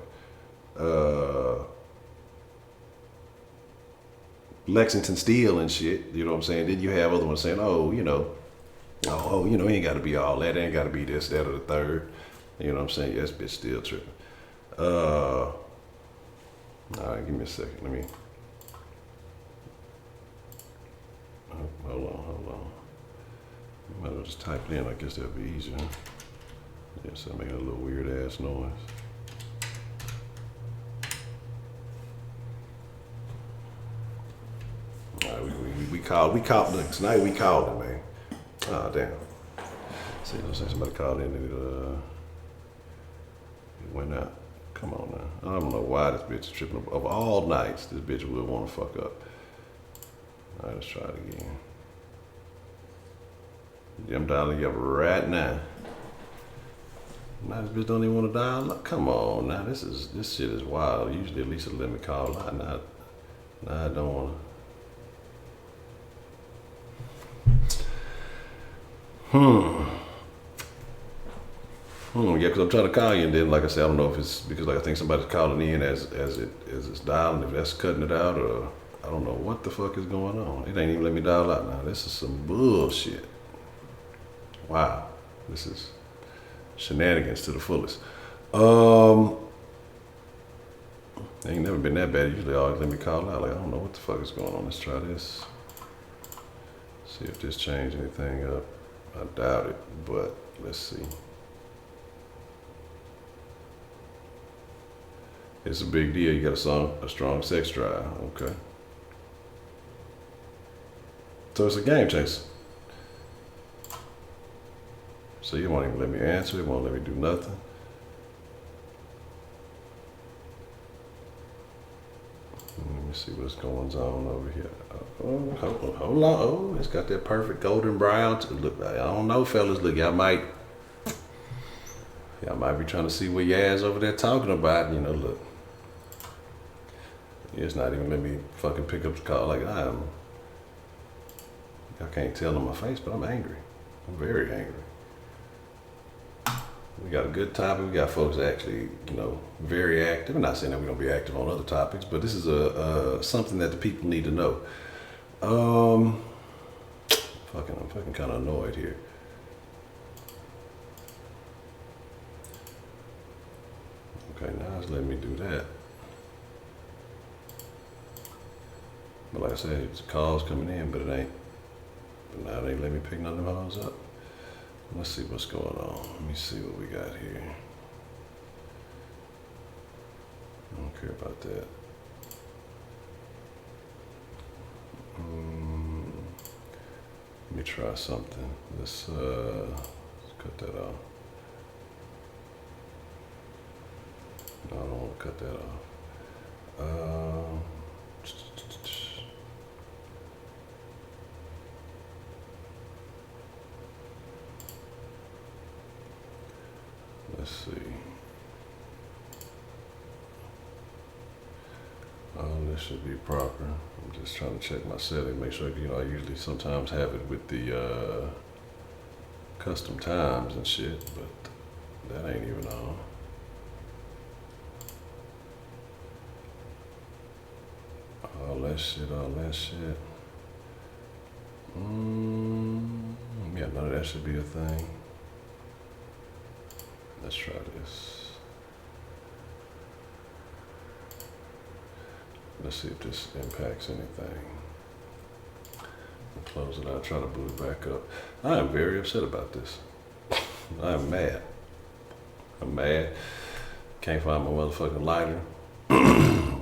Lexington Steel and shit, you know what I'm saying? Then you have other ones saying, he ain't gotta be all that, ain't gotta be this, that, or the third. You know what I'm saying? Yeah, this bitch still tripping. All right, give me a second. Let me. Oh, hold on. Might as well just type it in. I guess that'll be easier. Yes, I'm making a little weird ass noise. All right, we called. Look, tonight we called him, man. Oh damn. See, somebody called in and it went out. Come on now. I don't know why this bitch is tripping. Of all nights, this bitch would want to fuck up. All right, let's try it again. Yeah, I'm dialing you up right now. Now this bitch don't even want to dial up. Come on now, this shit is wild. Usually at least it'll let me call out. Now I don't want to. Yeah, because I'm trying to call you, and then, like I said, I don't know if it's because, like, I think somebody's calling in as it's dialing, if that's cutting it out, or I don't know what the fuck is going on. It ain't even let me dial out now. This is some bullshit. Wow, this is shenanigans to the fullest. It ain't never been that bad. Usually, always let me call out. Like, I don't know what the fuck is going on. Let's try this. See if this changed anything up. I doubt it, but let's see. It's a big deal. You got a strong sex drive. Okay. So it's a game changer. So you won't even let me answer. It won't let me do nothing. Let me see what's going on over here. Hold on. Oh, it's got that perfect golden brown. Look, I don't know, fellas. Look, y'all might be trying to see what your ass over there talking about. Look. It's not even let me fucking pick up the call. Like, I can't tell on my face, but I'm angry. I'm very angry. We got a good topic. We got folks actually, very active. I'm not saying that we're gonna be active on other topics, but this is something that the people need to know. I'm fucking kind of annoyed here. Okay, now it's letting me do that. But like I said, it's calls coming in, but it ain't. But now they ain't let me pick none of them hoes up. Let's see what's going on. Let me see what we got here. I don't care about that. Let me try something. Let's cut that off. No, I don't want to cut that off. Let's see. This should be proper. I'm just trying to check my setting, make sure, I usually sometimes have it with the custom times and shit, but That ain't even on. All that shit. Yeah, none of that should be a thing. Let's try this. Let's see if this impacts anything. Close it out, try to boot it back up. I am very upset about this. I am mad. I'm mad. Can't find my motherfucking lighter. The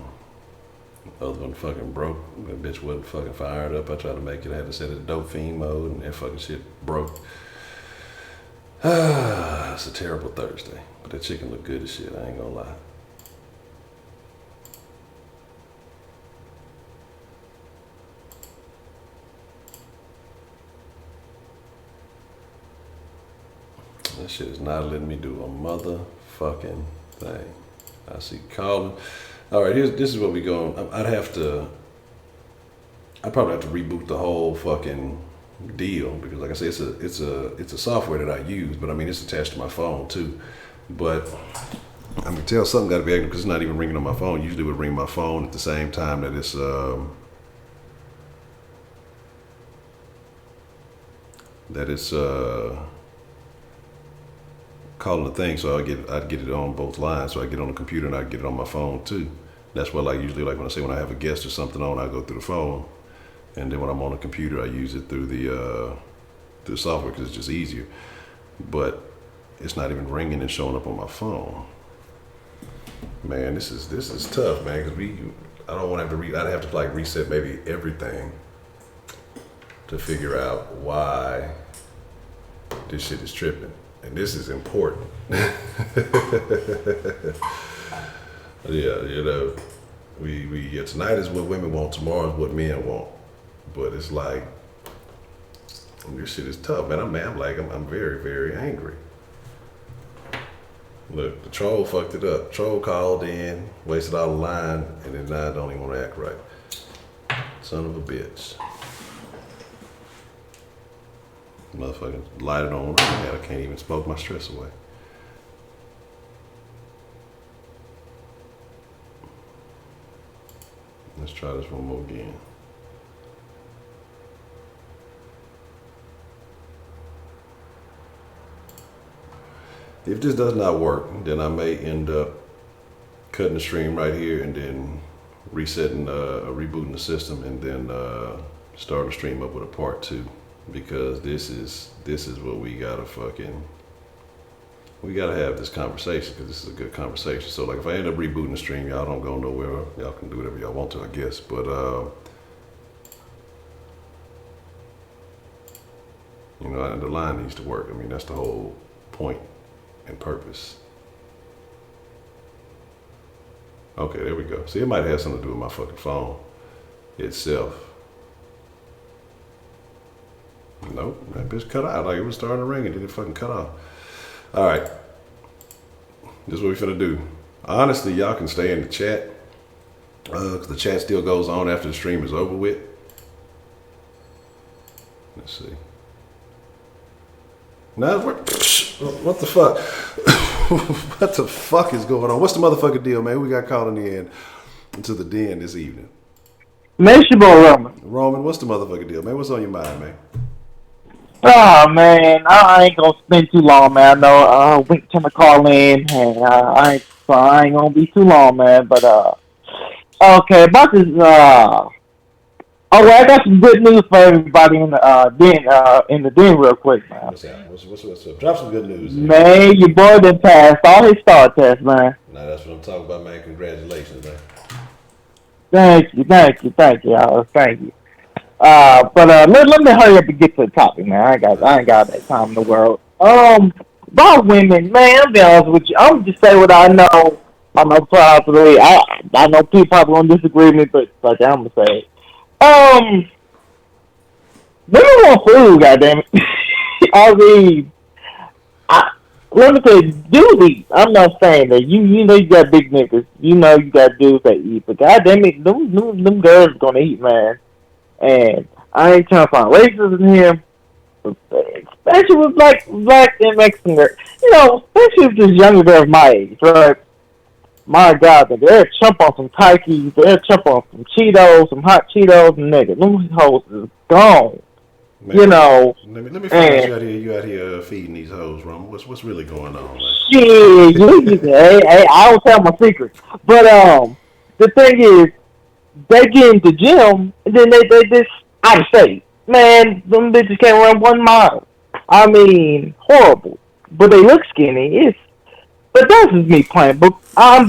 other one fucking broke. That bitch wasn't fucking fired up. I tried to make it. I had to set it to dope fiend mode and that fucking shit broke. It's a terrible Thursday. But that chicken look good as shit, I ain't gonna lie. That shit is not letting me do a motherfucking thing. I see calling. All right, this is what we going. I'd probably have to reboot the whole fucking deal because, like I said, it's a software that I use, but I mean it's attached to my phone too. But I can tell something got to be active because it's not even ringing on my phone. Usually it would ring my phone at the same time that it's calling the thing, so I'd get it on both lines. So I get it on the computer and I get it on my phone too. That's what I usually like when I have a guest or something on, I go through the phone, and then when I'm on the computer, I use it through the software because it's just easier. But it's not even ringing and showing up on my phone. Man, this is tough, man. Because I don't want to have to I'd have to like reset maybe everything to figure out why this shit is tripping. And this is important. Yeah, you know, tonight is what women want, tomorrow is what men want. But it's like, this shit is tough, man. I'm very, very angry. Look, the troll fucked it up. Troll called in, wasted all the line, and then now I don't even want to act right. Son of a bitch. Motherfucking light it on. I can't even smoke my stress away. Let's try this one more again. If this does not work, then I may end up cutting the stream right here and then resetting, rebooting the system, and then start the stream up with a part 2, because this is what we gotta have this conversation, because this is a good conversation. So like if I end up rebooting the stream, y'all don't go nowhere. Y'all can do whatever y'all want to, I guess. But you know, the line needs to work. I mean, that's the whole point and purpose. Okay, there we go. See, it might have something to do with my fucking phone itself. Nope, that bitch cut out. Like it was starting to ring and then it fucking cut off. All right, this is what we finna do. Honestly, y'all can stay in the chat because the chat still goes on after the stream is over with. Let's see. Now, what the fuck? What the fuck is going on? What's the motherfucking deal, man? We got called in the end to the den this evening. Nation boy Roman. Roman, what's the motherfucking deal, man? What's on your mind, man? Oh man, I ain't gonna spend too long, man. I know Wink trying to call in, and I ain't gonna be too long, man. But okay, about this. Oh, well, I got some good news for everybody in the den real quick, man. What's up? What's up? Drop some good news. Man, your boy done passed all his STAR tests, man. Now that's what I'm talking about, man. Congratulations, man. Thank you, y'all. Thank you. But let me hurry up and get to the topic, man. I ain't got that time in the world. About women, man, I'll be honest with you. I'm just say what I know. I know probably. I know people probably gonna disagree with me, but like I'm gonna say it. Women want food, goddammit. I mean, let me tell you, dudes eat. I'm not saying that. You know you got big niggas. You know you got dudes that eat. But goddammit, them girls gonna eat, man. And I ain't trying to find racism here. especially with black and Mexican girls. Especially with this younger girls my age, right? My God, they'll jump on some Tikes, they'll jump on some Cheetos, some hot Cheetos, and nigga, them hoes is gone. Man, let me find out you out here feeding these hoes, Roman. What's really going on, man? Shit, hey, I don't tell my secrets. But the thing is, they get in the gym and then they just out of shape. Man, them bitches can't run 1 mile. I mean, horrible. But they look skinny. But that's just me playing. But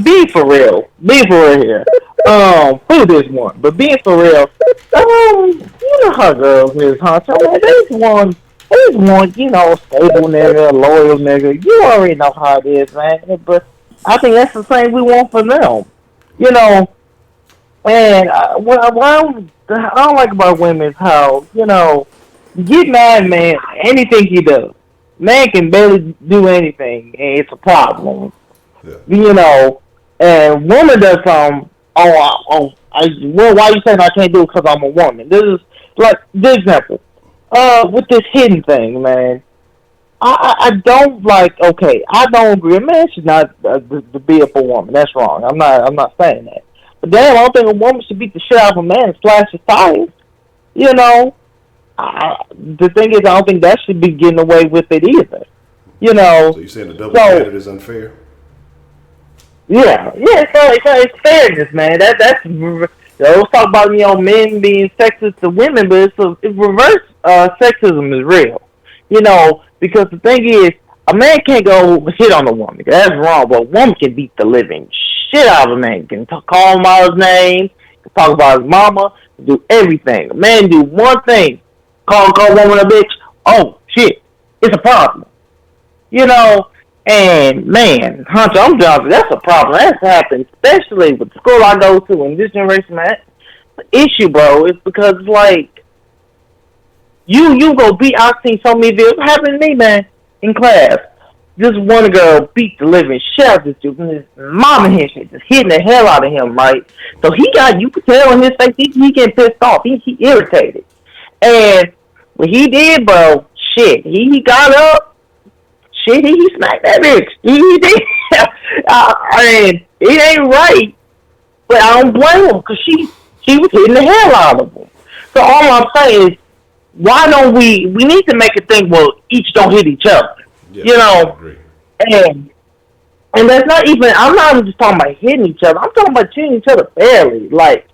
be for real. Be for real here. Who this one? But being for real, you know how girls is, Honcho. Man, there's one, stable nigga, loyal nigga. You already know how it is, man. But I think that's the same we want for them. And what I don't like about women is how, you get mad, man, anything he does. Man can barely do anything, and it's a problem. Yeah. And woman does something, why you saying I can't do it because I'm a woman? This is, like, this example. With this hidden thing, man, I don't I don't agree. A man should not to be up a woman. That's wrong. I'm not saying that. But damn, I don't think a woman should beat the shit out of a man and slash his tires. The thing is, I don't think that should be getting away with it either. So you're saying the double standard is unfair? Yeah. It's fairness, man. That's let's talk about men being sexist to women, but it's reverse sexism is real. Because the thing is, a man can't go hit on a woman. That's wrong. But a woman can beat the living shit out of a man. Can call him out his name, can talk about his mama, do everything. A man do one thing. Call a woman a bitch. Oh, shit. It's a problem. And, man, Hunter, I'm jumping. That's a problem. That's happened, especially with the school I go to in this generation, man. The issue, bro, is because, like, you go beat, I've seen so many videos. It happened to me, man, in class. This one girl beat the living shit out of this dude, and his mom and his shit just hitting the hell out of him, right? So you could tell in his face, he getting pissed off. He irritated. And what he did, bro, shit, he got up, shit, he smacked that bitch. He did. And it ain't right, but I don't blame him, because she was hitting the hell out of him. So all I'm saying is, why don't we need to make a thing where each don't hit each other. Yeah, I agree. And that's not even, I'm not even just talking about hitting each other. I'm talking about treating each other fairly. Like,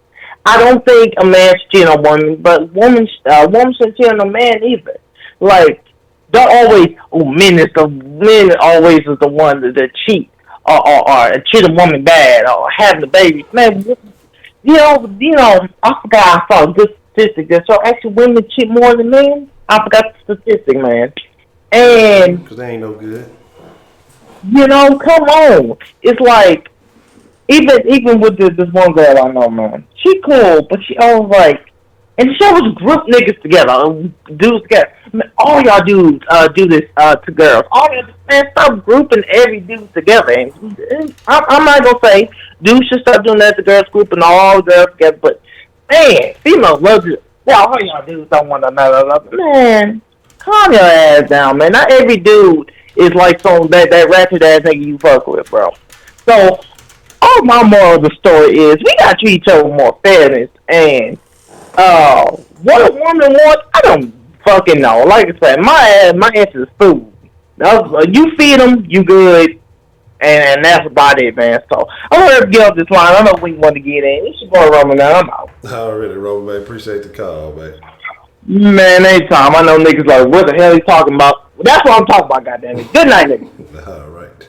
I don't think a man should cheat on a woman, but woman shouldn't cheat on a man either. Like, don't always, men always is the one that cheat or treat a woman bad or having a baby. Man, I forgot I saw a good statistic that so actually women cheat more than men. I forgot the statistic, man. And because they ain't no good. Come on. It's like even with this one girl I know, man. She cool, but she always like, and she always group niggas together, dudes together. Man, all y'all dudes do this to girls. All y'all, man, stop grouping every dude together. And I'm not gonna say dudes should stop doing that to girls, grouping all girls together. But man, females love you. Yeah, all y'all dudes don't want another. Man, calm your ass down, man. Not every dude is like some that ratchet ass nigga you fuck with, bro. So all my moral of the story is we gotta treat each other with more fairness. And what a woman wants, I don't fucking know. Like I said, my answer is food. You feed them, you good, and that's about it, man. So I'm gonna get off this line. I know we want to get in. It's your boy Roman, man. I'm out. Already, Roman, man. Appreciate the call, man. Man, anytime. I know niggas like, what the hell he talking about? That's what I'm talking about, goddammit. Good night, niggas. All right.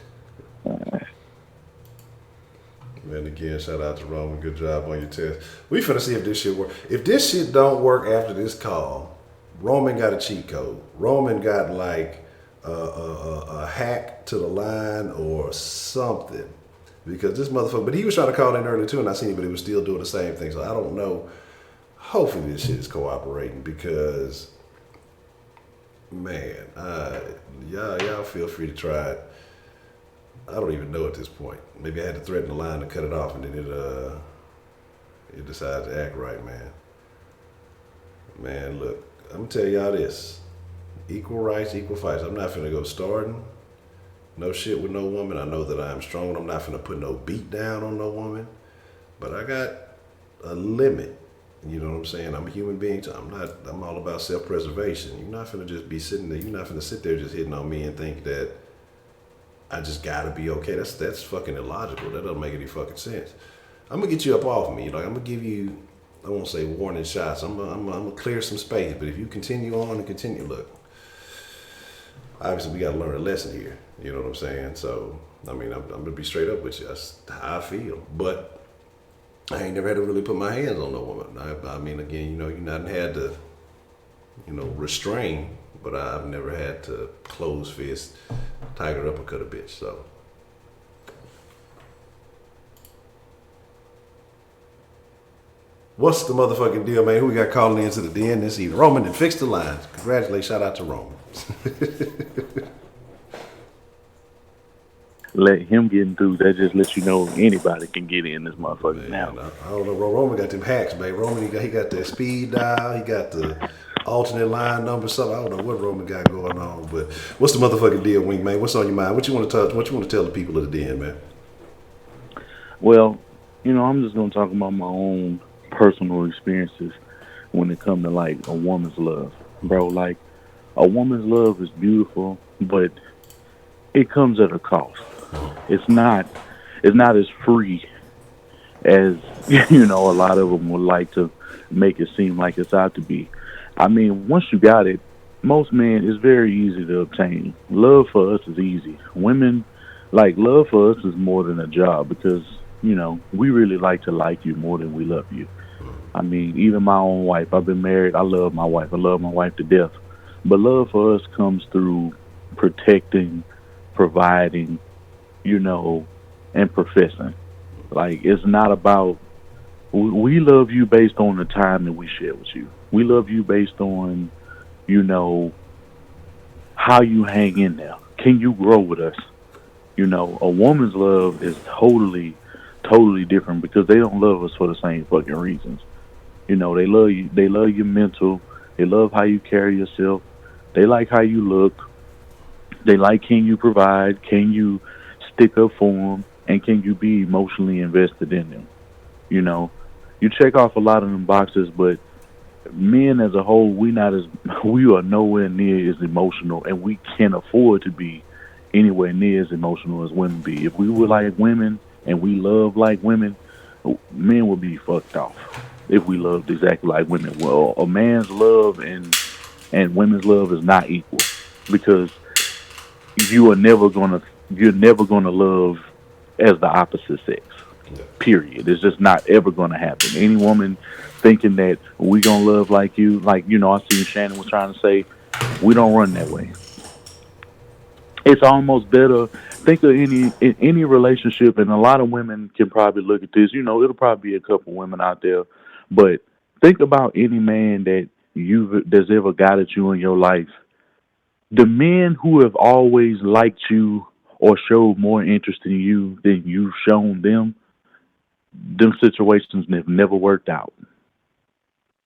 And again, shout out to Roman. Good job on your test. We finna see if this shit work. If this shit don't work after this call, Roman got a cheat code. Roman got like a hack to the line or something. Because this motherfucker, but he was trying to call in earlier too, and I seen him, but he was still doing the same thing. So I don't know. Hopefully this shit is cooperating because, man, y'all feel free to try it. I don't even know at this point. Maybe I had to threaten the line to cut it off, and then it decided to act right, man. Man, look, I'm gonna tell y'all this. Equal rights, equal fights. I'm not finna go starting no shit with no woman. I know that I am strong. I'm not finna put no beat down on no woman. But I got a limit. You know what I'm saying? I'm a human being. So I'm all about self-preservation. You're not finna just be sitting there. You're not finna sit there just hitting on me and think that I just gotta be okay. That's fucking illogical. That doesn't make any fucking sense. I'm gonna get you up off me. Like I'm gonna give you, I won't say warning shots. I'm gonna clear some space. But if you continue on and continue, look, obviously we gotta learn a lesson here. You know what I'm saying? So I mean, I'm gonna be straight up with you. That's how I feel. But I ain't never had to really put my hands on no woman. I mean, again, you know, you not had to, you know, restrain, but I've never had to close fist, tiger uppercut a bitch. So. What's the motherfucking deal, man? Who we got calling into the den this evening? Roman and fix the lines. Congratulations. Shout out to Roman. Let him get into that. Just lets you know anybody can get in this motherfucker Man, now. I don't know. Roman got them hacks, man. Roman, he got that speed dial. He got the alternate line number, something. I don't know what Roman got going on, but what's the motherfucking deal, Wing, man? What's on your mind? What you want to touch? What you want to tell the people of the den, man? Well, you know, I'm just gonna talk about my own personal experiences when it comes to like a woman's love, bro. Like a woman's love is beautiful, but it comes at a cost. It's not as free as you know a lot of them would like to make it seem like it's out to be. I mean, once you got it, most men, it's very easy to obtain. Love for us is easy. Women, like love for us is more than a job because you know we really like to like you more than we love you. I mean, even my own wife. I've been married. I love my wife. I love my wife to death. But love for us comes through protecting, providing, you know, and professing. Like, it's not about, we love you based on the time that we share with you. We love you based on, you know, how you hang in there. Can you grow with us? You know, a woman's love is totally different because they don't love us for the same fucking reasons. You know, they love you. They love your mental. They love how you carry yourself. They like how you look. They like can you provide, can you stick up for them, and can you be emotionally invested in them. You know, you check off a lot of them boxes, but men as a whole, we are nowhere near as emotional, and we can't afford to be anywhere near as emotional as women be. If we were like women and we love like women, men would be fucked off. If we loved exactly like women, well, a man's love and women's love is not equal because you're never gonna love as the opposite sex. Period. It's just not ever gonna happen. Any woman thinking that we gonna love like you, like you know, I see Shannon was trying to say, we don't run that way. It's almost better. Think of any relationship, and a lot of women can probably look at this. You know, it'll probably be a couple women out there, but think about any man that's ever got at you in your life. The men who have always liked you or showed more interest in you than you've shown them situations have never worked out.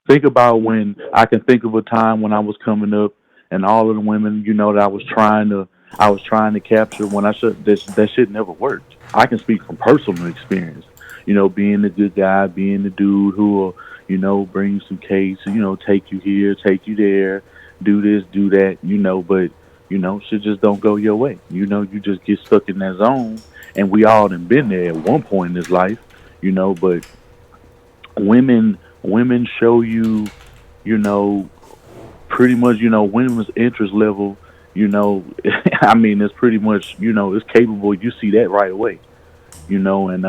Think about when I can think of a time when I was coming up and all of the women, you know, that I was trying to capture when that shit never worked. I can speak from personal experience, you know, being the good guy, being the dude who will, you know, bring some case, you know, take you here, take you there, do this, do that, you know, but, you know, shit just don't go your way. You know, you just get stuck in that zone, and we all done been there at one point in this life, you know, but women show you, you know, pretty much, you know, women's interest level, you know, I mean, it's pretty much, you know, it's capable. You see that right away, you know, and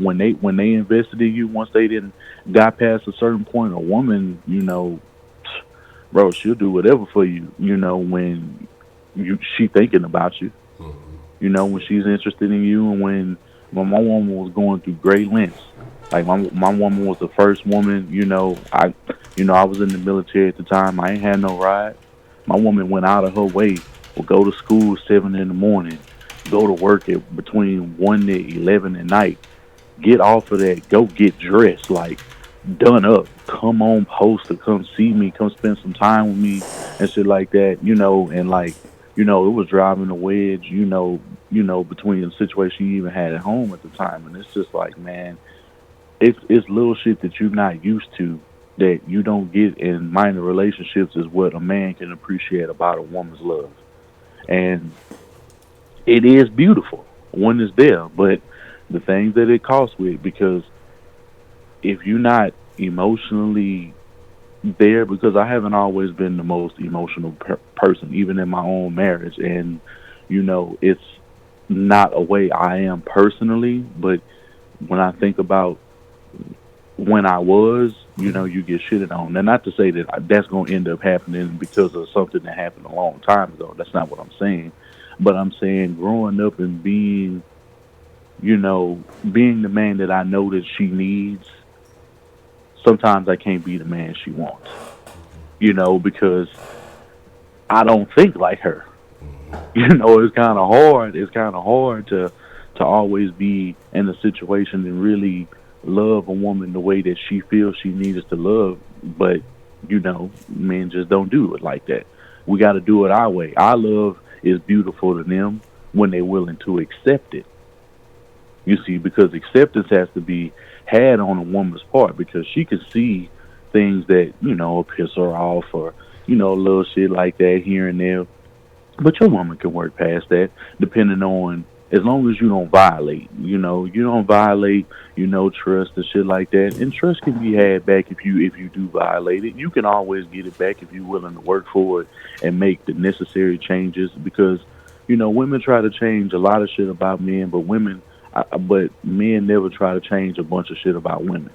when they invested in you, once they didn't got past a certain point, a woman, you know, bro, she'll do whatever for you, you know, when she thinking about you, you know, when she's interested in you, and when my woman was going through great lengths. Like my woman was the first woman, you know, I was in the military at the time. I ain't had no ride. My woman went out of her way, would go to school 7 a.m, go to work at between 1 to 11 at night, get off of that, go get dressed, like done up, come on post to come see me, come spend some time with me, and shit like that, and like, it was driving a wedge, between the situation you even had at home at the time. And it's just like, man, it's little shit that you're not used to that you don't get in minor relationships is what a man can appreciate about a woman's love. And it is beautiful when it's there, but the things that it costs with, because if you're not emotionally there, because I haven't always been the most emotional person, even in my own marriage, and it's not a way I am personally, but when I think about when I was, you get shitted on. Now, not to say that that's going to end up happening because of something that happened a long time ago. That's not what I'm saying. But I'm saying growing up and being the man that I know that she needs, sometimes I can't be the man she wants, because I don't think like her. It's kind of hard. It's kind of hard to always be in a situation and really love a woman the way that she feels she needs to love. But men just don't do it like that. We got to do it our way. Our love is beautiful to them when they're willing to accept it. You see, because acceptance has to be had on a woman's part, because she can see things that piss her off, or little shit like that here and there. But your woman can work past that, depending on, as long as you don't violate. You don't violate, trust and shit like that. And trust can be had back if you do violate it. You can always get it back if you're willing to work for it and make the necessary changes. Because women try to change a lot of shit about men, but men never try to change a bunch of shit about women,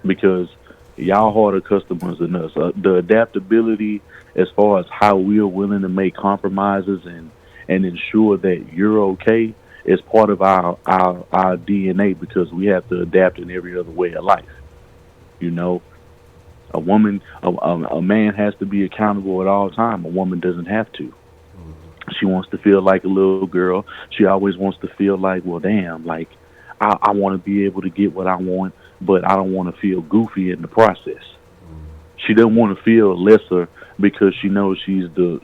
because y'all harder customers than us. The adaptability, as far as how we are willing to make compromises and ensure that you're okay, is part of our DNA, because we have to adapt in every other way of life. A woman, a man has to be accountable at all time. A woman doesn't have to. She wants to feel like a little girl. She always wants to feel like, well, damn, like I want to be able to get what I want, but I don't want to feel goofy in the process. She doesn't want to feel lesser because she knows she's the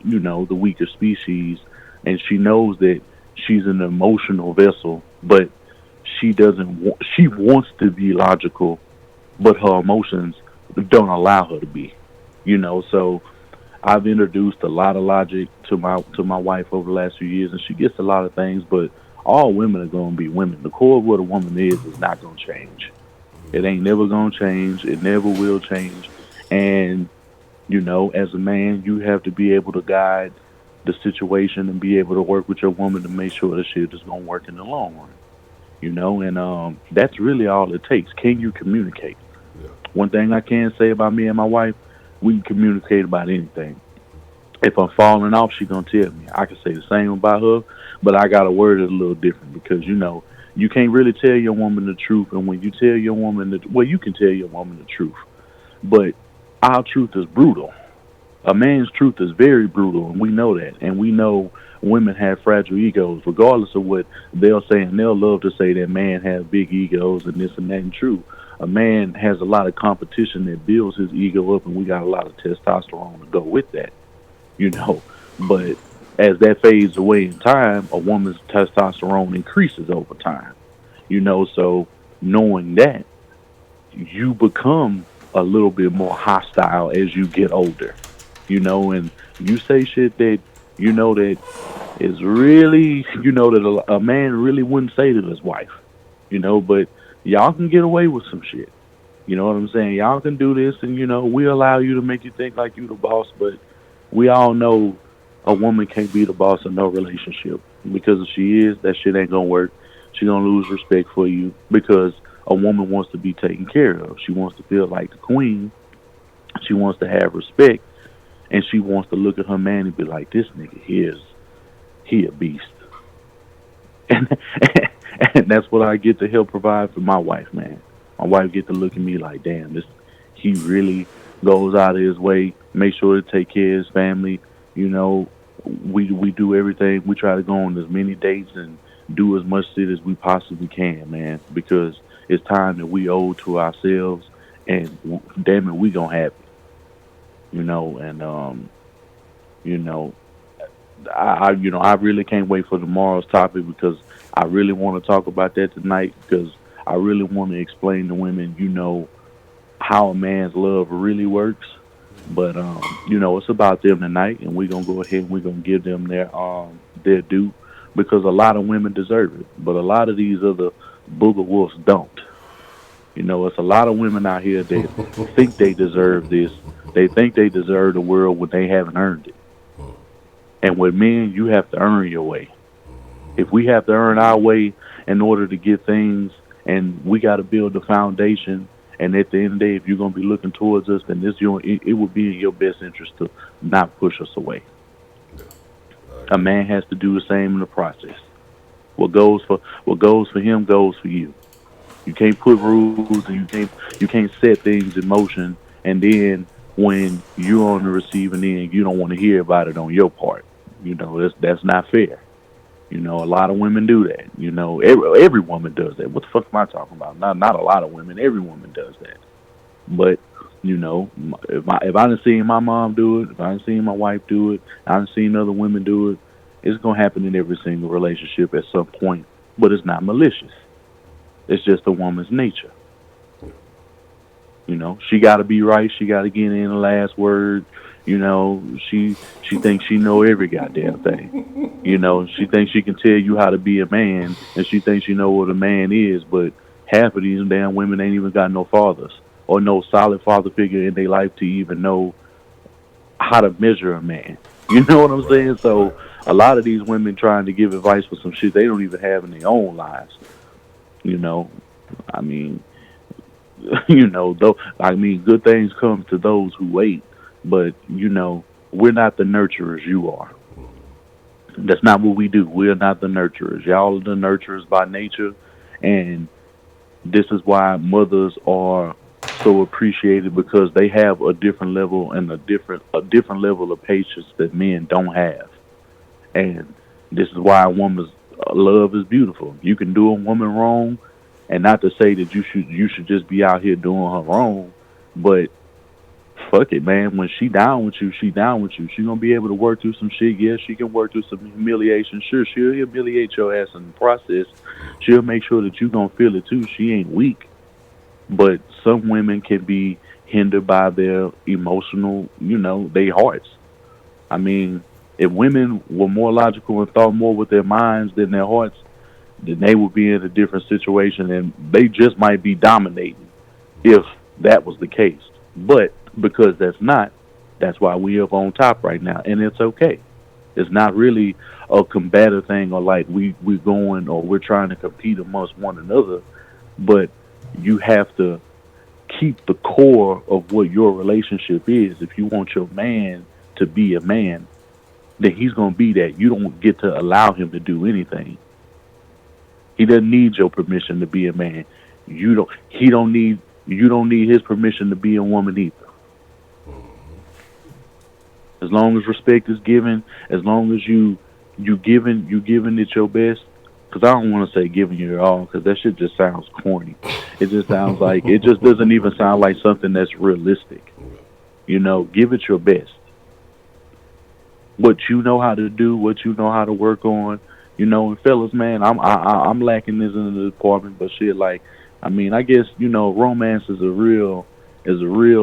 weaker species, and she knows that she's an emotional vessel, but she doesn't. She wants to be logical, but her emotions don't allow her to be. So I've introduced a lot of logic to my wife over the last few years, and she gets a lot of things. But all women are going to be women. The core of what a woman is not going to change. It ain't never going to change. It never will change. And as a man, you have to be able to guide the situation and be able to work with your woman to make sure the shit is going to work in the long run. And that's really all it takes. Can you communicate? Yeah. One thing I can say about me and my wife, we can communicate about anything. If I'm falling off, she gonna tell me. I can say the same about her, but I gotta word it a little different, because you can't really tell your woman the truth. And when you tell your woman you can tell your woman the truth, but our truth is brutal. A man's truth is very brutal, and we know that. And we know women have fragile egos, regardless of what they'll say. And they'll love to say that man has big egos and this and that. And true, a man has a lot of competition that builds his ego up, and we got a lot of testosterone to go with that. But as that fades away in time, a woman's testosterone increases over time. So knowing that, you become a little bit more hostile as you get older. And you say shit that that is really, that a man really wouldn't say to his wife. But y'all can get away with some shit. You know what I'm saying? Y'all can do this, and we allow you to make you think like you the boss, but we all know a woman can't be the boss of no relationship, because if she is, that shit ain't gonna work. She gonna lose respect for you, because a woman wants to be taken care of. She wants to feel like the queen. She wants to have respect, and she wants to look at her man and be like, this nigga he a beast. And and that's what I get to help provide for my wife, man. My wife get to look at me like, damn, he really goes out of his way, make sure to take care of his family. We do everything. We try to go on as many dates and do as much shit as we possibly can, man, because it's time that we owe to ourselves, and damn it, we gonna have it. And you know, I really can't wait for tomorrow's topic because I really want to talk about that tonight because I really want to explain to women, how a man's love really works. But it's about them tonight, and we're gonna go ahead and we're gonna give them their due because a lot of women deserve it, but a lot of these other booger wolves don't. It's a lot of women out here that think they deserve this. They think they deserve the world when they haven't earned it. And with men, you have to earn your way. If we have to earn our way in order to get things, and we got to build the foundation. And at the end of the day, if you're gonna be looking towards us, then it would be in your best interest to not push us away. A man has to do the same in the process. What goes for him goes for you. You can't put rules and you can't set things in motion, and then when you're on the receiving end, you don't want to hear about it on your part. That's not fair. A lot of women do that. Every woman does that. What the fuck am I talking about? Not a lot of women. Every woman does that. But if I done seen my mom do it, if I done seen my wife do it, I done seen other women do it, it's gonna happen in every single relationship at some point. But it's not malicious. It's just a woman's nature. She got to be right. She got to get in the last word. She thinks she know every goddamn thing. She thinks she can tell you how to be a man, and she thinks she know what a man is. But half of these damn women ain't even got no fathers or no solid father figure in their life to even know how to measure a man. You know what I'm saying? So a lot of these women trying to give advice for some shit they don't even have in their own lives. I mean, good things come to those who wait, but we're not the nurturers you are. That's not what we do. We're not the nurturers. Y'all are the nurturers by nature, and this is why mothers are so appreciated because they have a different level and a different level of patience that men don't have. And this is why a woman's love is beautiful. You can do a woman wrong, and not to say that you should just be out here doing her wrong, but fuck it, man. When she down with you, she down with you. She gonna be able to work through some shit. Yeah, she can work through some humiliation. Sure, she'll humiliate your ass in the process. She'll make sure that you gonna feel it too. She ain't weak. But some women can be hindered by their emotional, their hearts. I mean, if women were more logical and thought more with their minds than their hearts, then they would be in a different situation, and they just might be dominating if that was the case. But because that's why we up on top right now, and it's okay. It's not really a combative thing or like we're going or we're trying to compete amongst one another, but you have to keep the core of what your relationship is. If you want your man to be a man, then he's going to be that. You don't get to allow him to do anything. He doesn't need your permission to be a man. You don't need his permission to be a woman either. As long as respect is given, as long as you giving it your best, because I don't want to say giving your all, because that shit just sounds corny. It just sounds like it just doesn't even sound like something that's realistic. Give it your best. What you know how to do, what you know how to work on, and fellas, man, I'm lacking this in the department, but shit, like, I guess romance is a real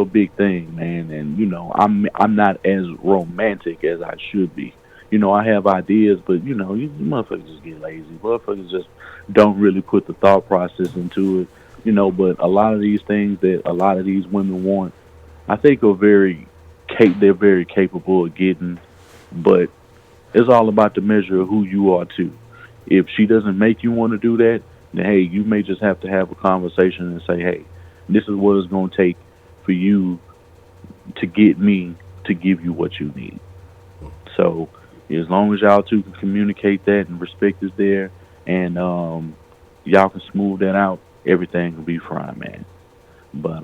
big thing, man, and I'm not as romantic as I should be. I have ideas, but you motherfuckers just get lazy. Motherfuckers just don't really put the thought process into it. But a lot of these things that a lot of these women want, I think they're very capable of getting, but it's all about the measure of who you are too. If she doesn't make you want to do that, then hey, you may just have to have a conversation and say, hey, this is what it's going to take for you to get me to give you what you need. So as long as y'all two can communicate that and respect is there, and y'all can smooth that out, everything will be fine, man. But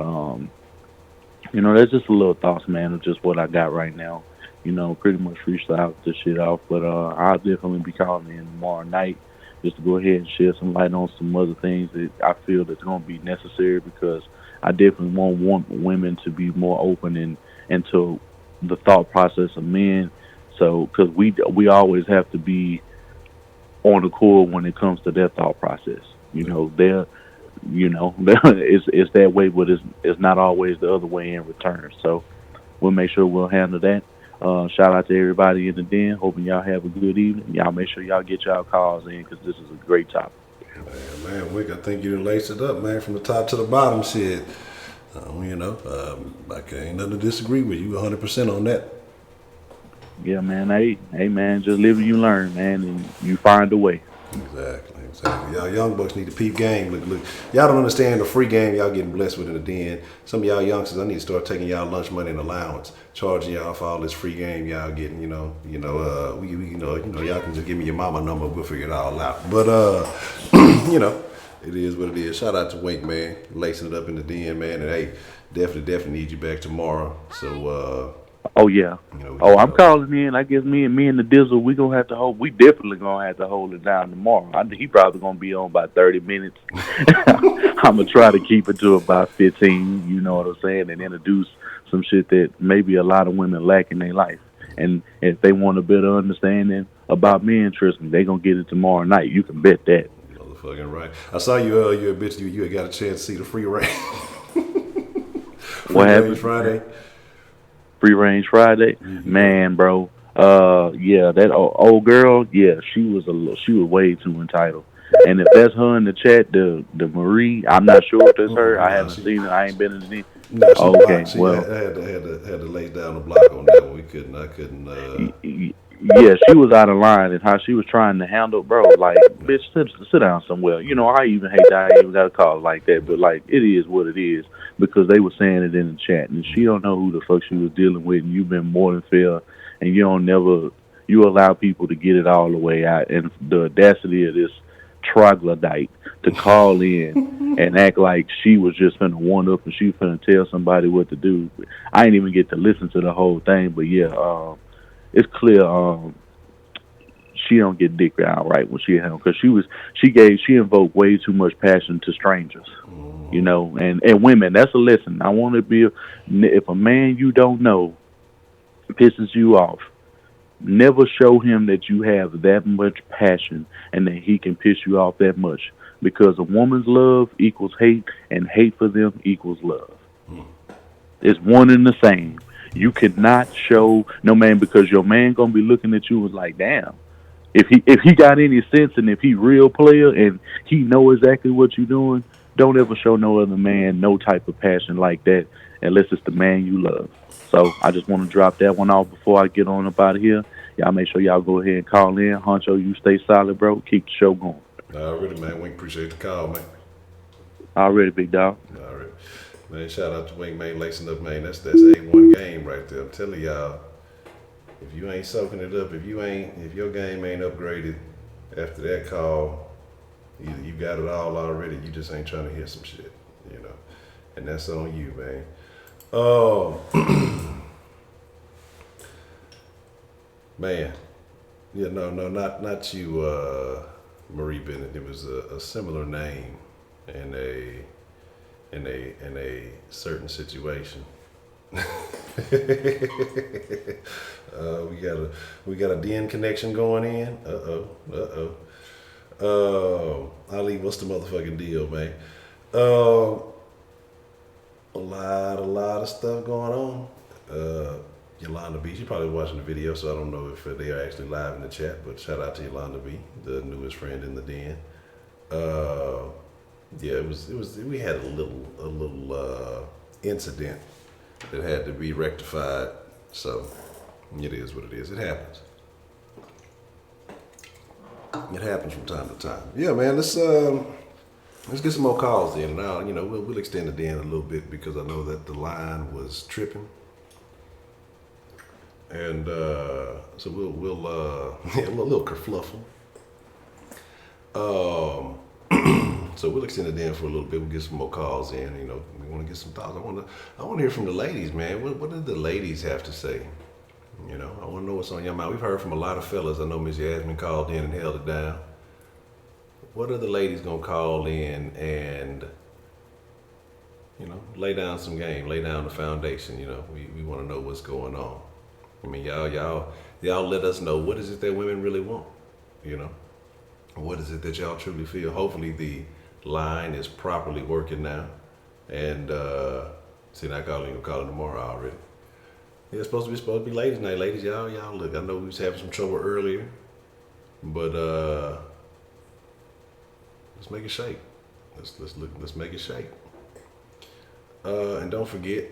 that's just a little thoughts, man, of just what I got right now. Pretty much freestyle this shit off, but I'll definitely be calling in tomorrow night just to go ahead and shed some light on some other things that I feel that's going to be necessary, because I definitely want women to be more open and to the thought process of men. So, because we always have to be on the core when it comes to their thought process. You know, they're it's that way, but it's not always the other way in return. So we'll make sure we'll handle that. Shout out to everybody in the den. Hoping y'all have a good evening. Y'all make sure y'all get y'all calls in because this is a great topic. Man, Wick, I think you done laced it up, man, from the top to the bottom. Shit, I can't nothing to disagree with you 100% on that. Yeah, man. Hey, man. Just live and you learn, man, and you find a way. Exactly. Y'all young bucks need to peep game. Look. Y'all don't understand the free game y'all getting blessed with in the den. Some of y'all youngsters, I need to start taking y'all lunch money and allowance, charging y'all for all this free game y'all getting. Y'all can just give me your mama number. We'll figure it all out. But it is what it is. Shout out to Wink, man, lacing it up in the den, man. And hey, definitely need you back tomorrow. So. Oh yeah. I'm calling in. I guess me and the Dizzle, we gonna have to hold. We definitely gonna have to hold it down tomorrow. He probably gonna be on about 30 minutes. I'm gonna try to keep it to about 15. You know what I'm saying, and introduce some shit that maybe a lot of women lack in their life. And if they want a better understanding about men, trust me, they gonna get it tomorrow night. You can bet that. Motherfucking right. I saw you. You a bitch. You had got a chance to see the free range. What happened Friday? Free range Friday, man, bro. Yeah, that old girl. Yeah, she was way too entitled. And if that's her in the chat, the Marie, I'm not sure if that's her. I haven't seen her. I ain't been in the. No, okay, well, I had to lay down the block on that one. I couldn't. Yeah, she was out of line and how she was trying to handle, bro. Like, bitch, sit down somewhere. You know, I even hate that I even got a call like that, but like, it is what it is because they were saying it in the chat, and she don't know who the fuck she was dealing with, and you've been more than fair, and you allow people to get it all the way out, and the audacity of this troglodyte to call in and act like she was just finna one up and she was finna tell somebody what to do. I didn't even get to listen to the whole thing, but yeah, it's clear she don't get dick out right when she at home because she invoked way too much passion to strangers, you know, and women. That's a lesson. I want to be if a man you don't know pisses you off, never show him that you have that much passion and that he can piss you off that much because a woman's love equals hate and hate for them equals love. It's one and the same. You cannot show no man because your man gonna be looking at you and like, damn. If he got any sense and if he real player and he know exactly what you're doing, don't ever show no other man no type of passion like that unless it's the man you love. So I just want to drop that one off before I get on up out of here. Y'all make sure y'all go ahead and call in. Honcho, you stay solid, bro. Keep the show going. Already, man. We appreciate the call, man. Already, big dog. All right. Man, shout out to Wing, man, lacing up, man. That's A1 game right there. I'm telling y'all, if you ain't soaking it up, if your game ain't upgraded after that call, either you got it all already, you just ain't trying to hear some shit, you know. And that's on you, man. Oh, man. Yeah, no, not you, Marie Bennett. It was a similar name in a certain situation. We got a den connection going in. Ali, what's the motherfucking deal, man? A lot of stuff going on. Yolanda B, she's probably watching the video, so I don't know if they are actually live in the chat, but shout out to Yolanda B, the newest friend in the den. Yeah, it was. We had a little incident that had to be rectified. So it is what it is. It happens. It happens from time to time. Yeah, man. Let's get some more calls in. Now, we'll extend it in a little bit because I know that the line was tripping, and so we'll a little kerfluffle. So we'll extend it in for a little bit. We'll get some more calls in. We want to get some thoughts. I want to hear from the ladies, man. What did the ladies have to say? I want to know what's on your mind. We've heard from a lot of fellas. I know Miss Yasmin called in and held it down. What are the ladies gonna call in and lay down some game, lay down the foundation? We want to know what's going on. I mean, y'all let us know, what is it that women really want? You know, what is it that y'all truly feel? Hopefully the line is properly working now. And see, I calling tomorrow already. Yeah, it's supposed to be ladies night, ladies. Y'all look. I know we was having some trouble earlier, but let's make it shake. Let's make it shake. And don't forget,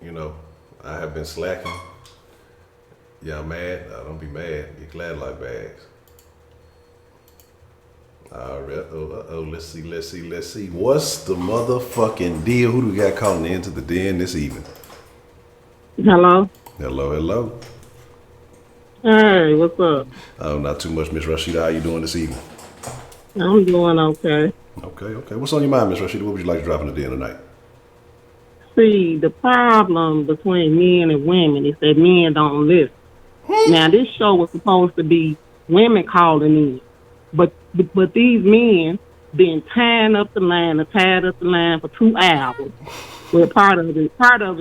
you know, I have been slacking. Y'all mad? Don't be mad. Get glad like bags. All right. Let's see. What's the motherfucking deal? Who do we got calling into the den this evening? Hello? Hello. Hey, what's up? Not too much, Miss Rashida. How you doing this evening? I'm doing okay. Okay. What's on your mind, Miss Rashida? What would you like to drop in the den tonight? See, the problem between men and women is that men don't listen. Now, this show was supposed to be women calling in, but these men been tied up the line for 2 hours. Well, part of it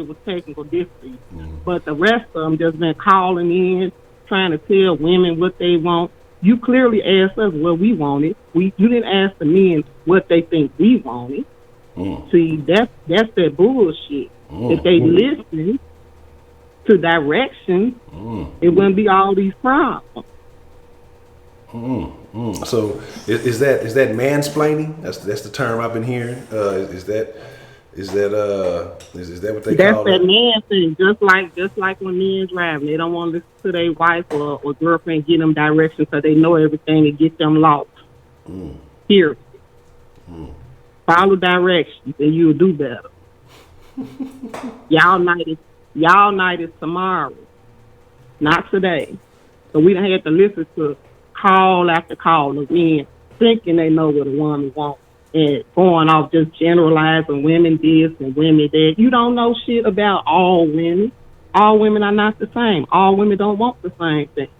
was technical difficulty, but the rest of them just been calling in, trying to tell women what they want. You clearly asked us what we wanted. You didn't ask the men what they think we wanted. See, that's that bullshit. If they listen to direction, it wouldn't be all these problems. So is that mansplaining? That's the term I've been hearing. Is that what they call it? That's that man thing. Just like when men driving, they don't want to listen to their wife or girlfriend get them directions so they know everything and get them lost. Here, follow directions and you'll do better. Y'all night is tomorrow, not today. So we done had to listen to call after call of men thinking they know what a woman wants and going off just generalizing women this and women that. You don't know shit about all women. All women are not the same. All women don't want the same thing.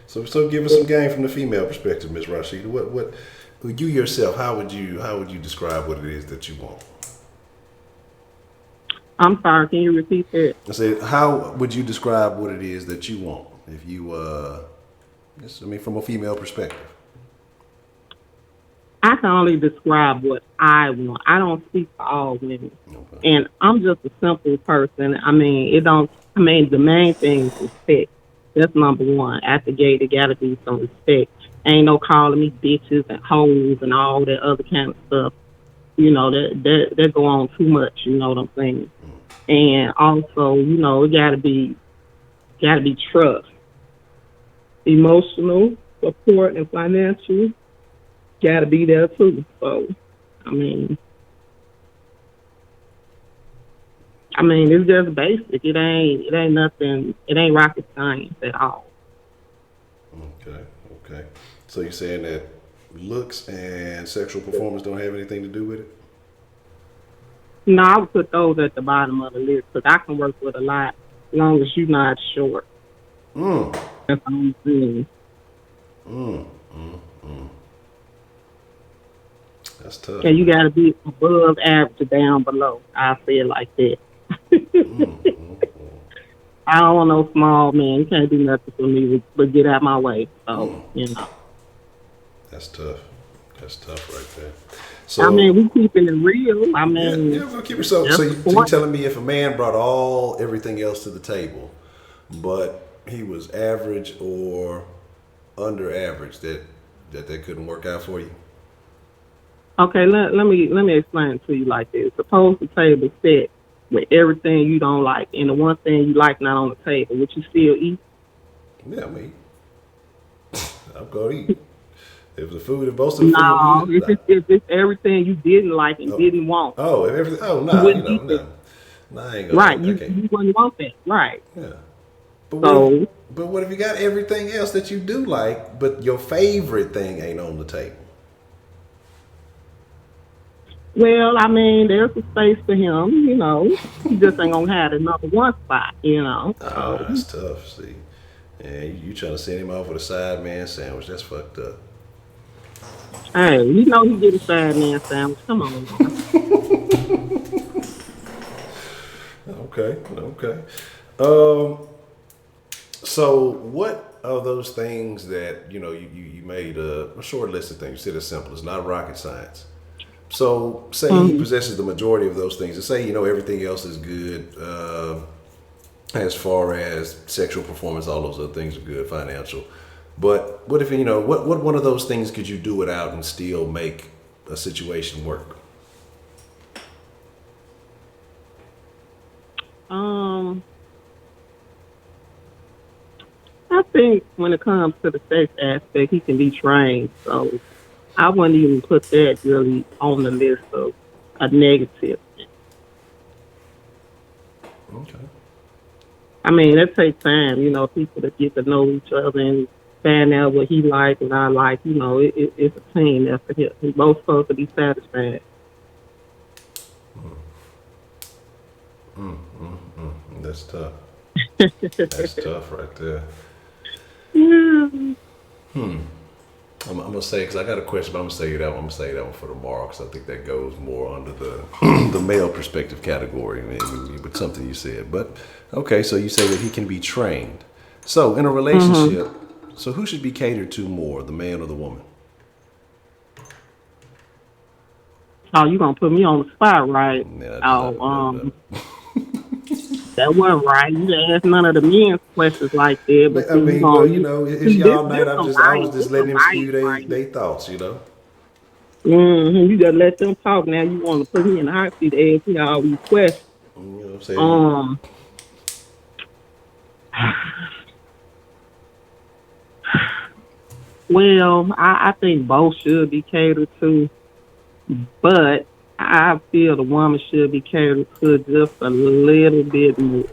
So give us some game from the female perspective, Miss Rashida. What you yourself, how would you describe what it is that you want? I'm sorry, can you repeat that? I said, how would you describe what it is that you want? If you from a female perspective. I can only describe what I want. I don't speak for all women. Okay. And I'm just a simple person. The main thing is respect. That's number one. At the gate, there got to be some respect. Ain't no calling me bitches and hoes and all that other kind of stuff. You know, that go on too much, you know what I'm saying? And also, you know, it gotta be trust. Emotional support and financial gotta be there too. So I mean it's just basic. It ain't nothing, it ain't rocket science at all. Okay. So you're saying that looks and sexual performance don't have anything to do with it? No, I would put those at the bottom of the list because I can work with a lot as long as you're not short. That's all I'm saying. That's tough. And you got to be above average or down below. I say it like that. I don't want no small man. You can't do nothing for me but get out my way. So, you know. That's tough. That's tough right there. So, we keeping it real. we're gonna keep it so you're telling me if a man brought everything else to the table, but he was average or under average, that couldn't work out for you? Okay, let me explain it to you like this. Suppose the table set with everything you don't like and the one thing you like not on the table, would you still eat? Yeah, me. I'm gonna eat. If most of the food if it's everything you didn't like and didn't want. Oh, if everything. Oh, no, I ain't gonna. Right, you wouldn't want that, right? Yeah. But what if you got everything else that you do like, but your favorite thing ain't on the table? Well, there's a space for him, you know. He just ain't gonna have the number one spot, you know. Oh, that's tough. See, and you trying to send him off with a side man sandwich? That's fucked up. Hey, you know he get a side man sandwich. Come on. Okay. Okay. So what are those things that you made a short list of things? You said it's simple. It's not rocket science. So say he possesses the majority of those things, and say everything else is good as far as sexual performance. All those other things are good, financial. But what if what one of those things could you do without and still make a situation work? I think when it comes to the sex aspect, he can be trained. So I wouldn't even put that really on the list of a negative. Okay. I mean, it takes time, people to get to know each other and find out what he like and I like. It's a team effort here. We both supposed to be satisfied. That's tough. That's tough right there. Yeah. I'm gonna say, because I got a question, but I'm gonna say that one. I'm gonna say that one for tomorrow, because I think that goes more under the the male perspective category, maybe with something you said. But okay, so you say that he can be trained. So in a relationship, so who should be catered to more, the man or the woman? Oh, you gonna put me on the spot, right? That wasn't right. You didn't ask none of the men's questions like that. But I mean, well, it's y'all night. I was just letting them spew right? they thoughts, You just let them talk. Now you want to put me in the hot seat to ask me all these questions. You know what I'm saying? Well, I think both should be catered to, but I feel the woman should be catered to just a little bit more.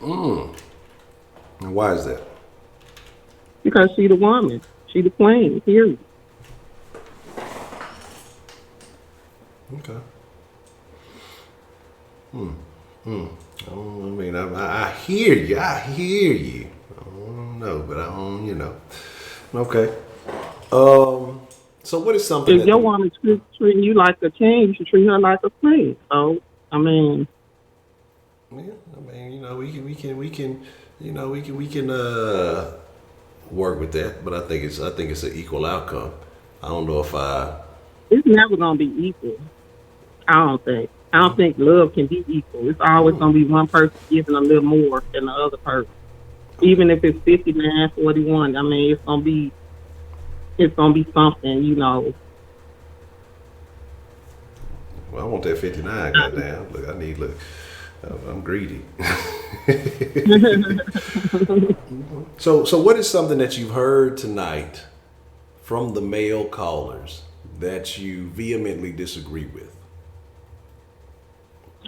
And why is that? Because she the woman. She the queen, period. Okay. I mean, I hear you. I hear you. I don't know, but I don't. Okay. So what is something if your woman treating you like a king, you should treat her like a queen. So, I mean. Yeah, I mean, we can work with that, but I think it's an equal outcome. I don't know if It's never gonna be equal. I don't think love can be equal. It's always gonna be one person giving a little more than the other person. Even if it's 59-41, I mean it's gonna be something, Well, I want that 59, goddamn. Look, I'm greedy. So what is something that you've heard tonight from the male callers that you vehemently disagree with?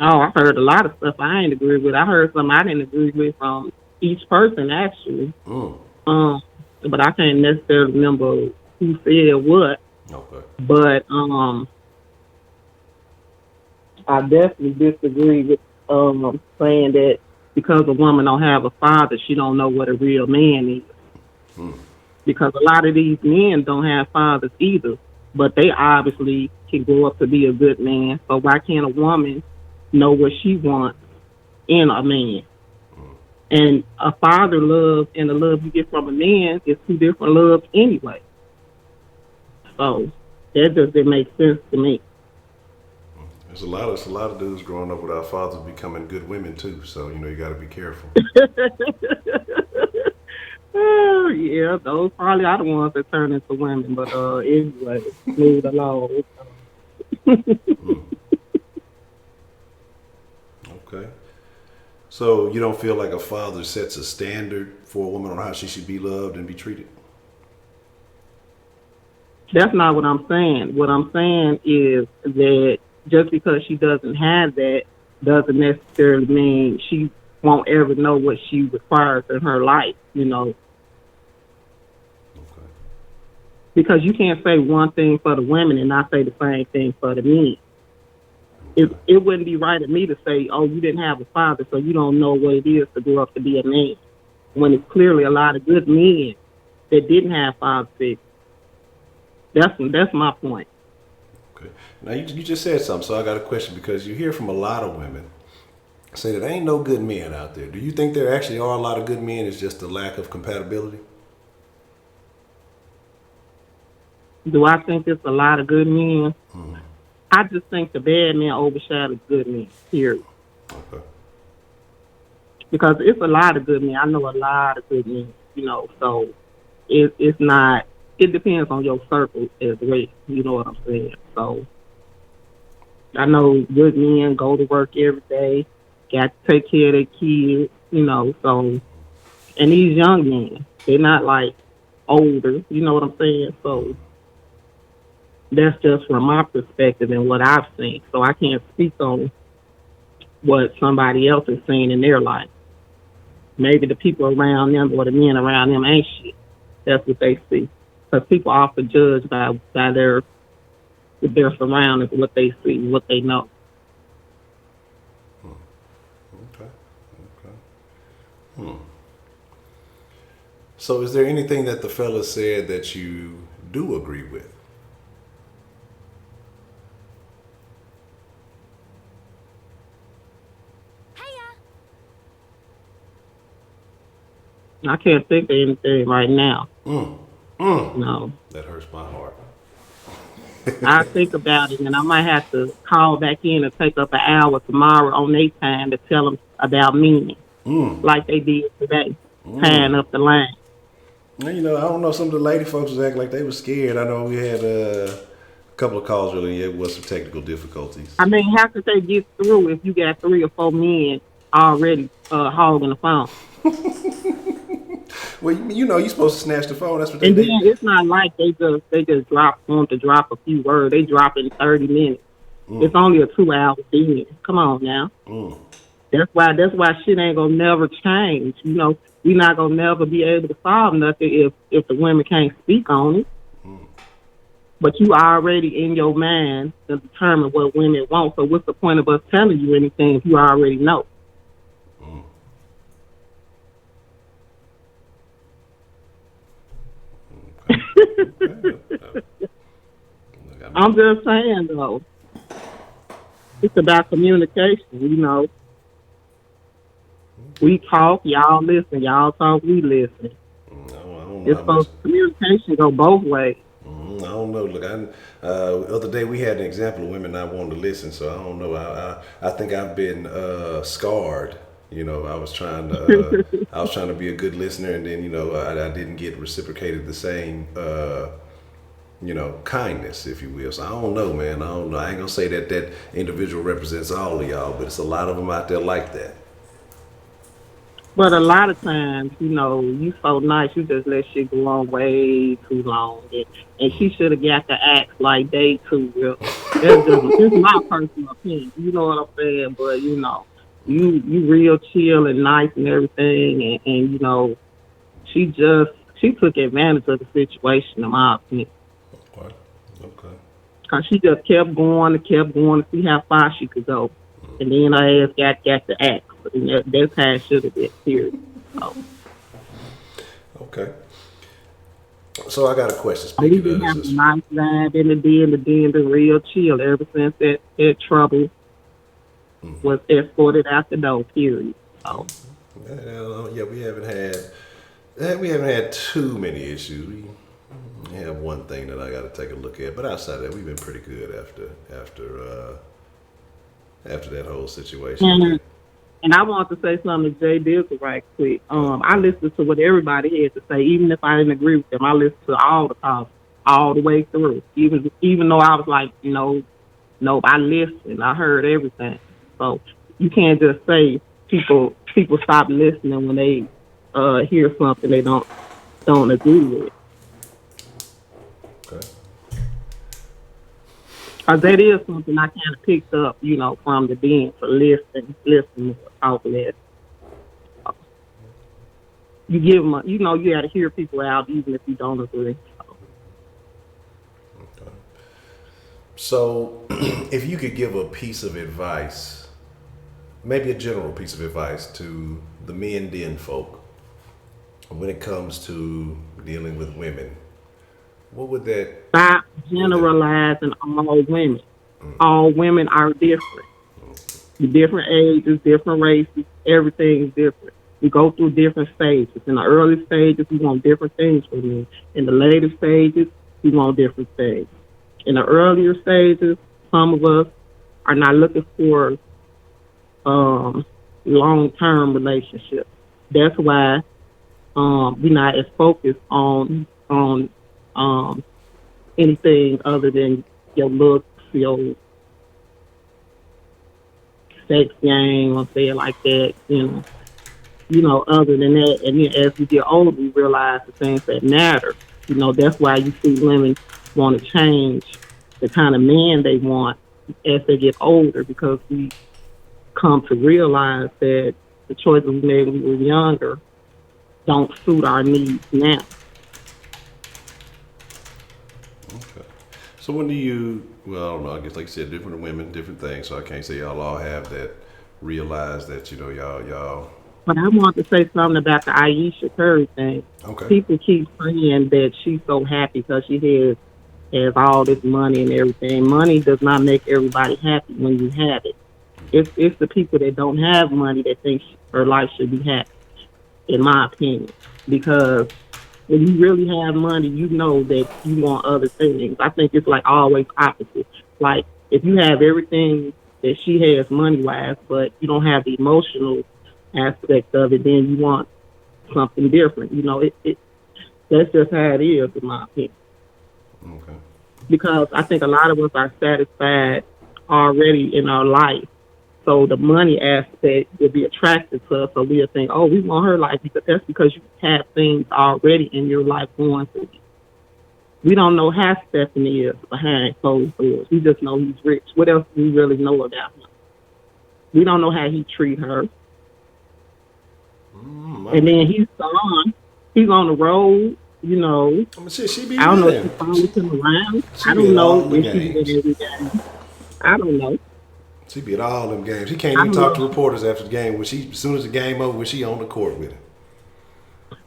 Oh, I heard a lot of stuff I ain't agree with. I heard some I didn't agree with from each person actually. But I can't necessarily remember who said what. Okay. But I definitely disagree with saying that because a woman don't have a father, she don't know what a real man is. Because a lot of these men don't have fathers either, but they obviously can grow up to be a good man. So why can't a woman know what she wants in a man? And a father love and the love you get from a man is two different loves anyway. So that just didn't make sense to me. There's a lot of dudes growing up without fathers becoming good women too. So you got to be careful. Yeah, those probably are the ones that turn into women. But anyway, move along. Okay. So you don't feel like a father sets a standard for a woman on how she should be loved and be treated? That's not what I'm saying. What I'm saying is that just because she doesn't have that doesn't necessarily mean she won't ever know what she requires in her life, Okay. Because you can't say one thing for the women and not say the same thing for the men. It wouldn't be right of me to say, oh, you didn't have a father, so you don't know what it is to grow up to be a man, when it's clearly a lot of good men that didn't have father figures. That's my point. Okay. Now you just said something, so I got a question, because you hear from a lot of women say that there ain't no good men out there. Do you think there actually are a lot of good men? It's just a lack of compatibility? Do I think there's a lot of good men? I just think the bad men overshadow good men, period. Okay. Because it's a lot of good men. I know a lot of good men, so it's not, it depends on your circle as well. You know what I'm saying? So I know good men go to work every day, got to take care of their kids, so, and these young men, they're not like older, you know what I'm saying? So that's just from my perspective and what I've seen. So I can't speak on what somebody else is seeing in their life. Maybe the people around them or the men around them ain't shit. That's what they see. Because people often judge by their surroundings, what they see, what they know. Okay. So is there anything that the fella said that you do agree with? I can't think of anything right now. No. That hurts my heart. I think about it, and I might have to call back in and take up an hour tomorrow on their time to tell them about me, like they did today, tying up the line. Well, I don't know. Some of the lady folks was acting like they were scared. I know we had a couple of calls really. It was some technical difficulties. I mean, how could they get through if you got 3 or 4 men already hogging the phone? Well, you're supposed to snatch the phone. That's what they And did. then it's not like they just want to drop a few words. They drop in 30 minutes. It's only a 2-hour thing. Come on now. That's why shit ain't gonna never change. We not gonna never be able to solve nothing if the women can't speak on it. But you already in your mind to determine what women want. So what's the point of us telling you anything if you already know? I'm just saying though, it's about communication. We talk, y'all listen. Y'all talk, we listen. It's supposed communication go both ways. I don't know. Look, other day we had an example of women not wanting to listen, so I don't know. I think I've been scarred. I was trying to be a good listener, and then I didn't get reciprocated the same kindness, if you will. So I don't know, man. I don't know. I ain't gonna say that individual represents all of y'all, but it's a lot of them out there like that. But a lot of times, you so nice, you just let shit go on way too long. And she should have got to act like they too real. It's my personal opinion. You know what I'm saying? But, you real chill and nice and everything. And she took advantage of the situation, in my opinion. Okay. Because she just kept going to see how far she could go. And then her ass got to act. And that's how it should have been, period. So. Okay. So I got a question. We been having a nice vibe in the den, been real chill ever since that trouble was escorted out the door, period. So. Yeah, we haven't had too many issues. We have one thing that I got to take a look at, but outside of that, we've been pretty good after that whole situation. And I want to say something to Jay Dizzle right quick. I listened to what everybody had to say, even if I didn't agree with them. I listened to all the calls, all the way through. Even though I was like, nope, I listened. I heard everything. So you can't just say people stop listening when they hear something they don't agree with. Okay. Because that is something I kind of picked up, from the den for listening, talk less. You give them, you got to hear people out even if you don't agree. Okay. So, if you could give a piece of advice, maybe a general piece of advice to the men den folk when it comes to dealing with women, what would that? Stop generalizing all women. All women are different. Different ages, different races, everything is different. We go through different stages. In the early stages, we want different things from men. In the later stages, we want different things. In the earlier stages, some of us are not looking for long-term relationships. That's why we're not as focused on anything other than your looks, your sex game, or say it like that, other than that. And then as we get older, we realize the things that matter. That's why you see women want to change the kind of man they want as they get older, because we come to realize that the choices we made when we were younger don't suit our needs now. Okay. So when do you, well, I don't know, I guess like you said, different women, different things, so I can't say y'all all have that, realize that, y'all. But I want to say something about the Aisha Curry thing. Okay. People keep saying that she's so happy because she has all this money and everything. Money does not make everybody happy when you have it. It's the people that don't have money that think her life should be happy, in my opinion. Because when you really have money, you know that you want other things. I think it's like always opposite. Like if you have everything that she has money-wise, but you don't have the emotional aspect of it, then you want something different. That's just how it is, in my opinion. Okay. Because I think a lot of us are satisfied already in our life. So the money aspect will be attractive to us. So we'll think, oh, we want her life. But that's because you have things already in your life going through. We don't know how Stephanie is behind closed doors. We just know he's rich. What else do we really know about him? We don't know how he treat her. And then he's on the road, I mean, she be I don't know there. if she follows him around. She I be don't at know all if the she's games. in every game. I don't know. She be at all them games. She can't even talk to reporters after the game. As soon as the game over, when she on the court with him.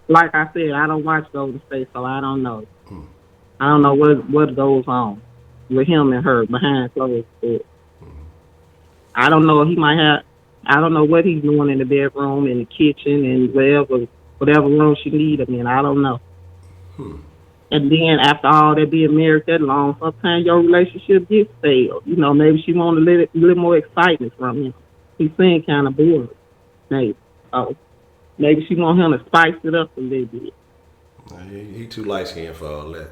Like I said, I don't watch Golden State, so I don't know. I don't know what goes on with him and her behind closed doors. I don't know if he might have. I don't know what he's doing in the bedroom, in the kitchen, and whatever room she need him in. I don't know. And then after all that, being married that long, sometimes your relationship gets stale. Maybe she want a little more excitement from him. He seems kind of bored, maybe. Oh, maybe she want him to spice it up a little bit. He too light skinned for all that.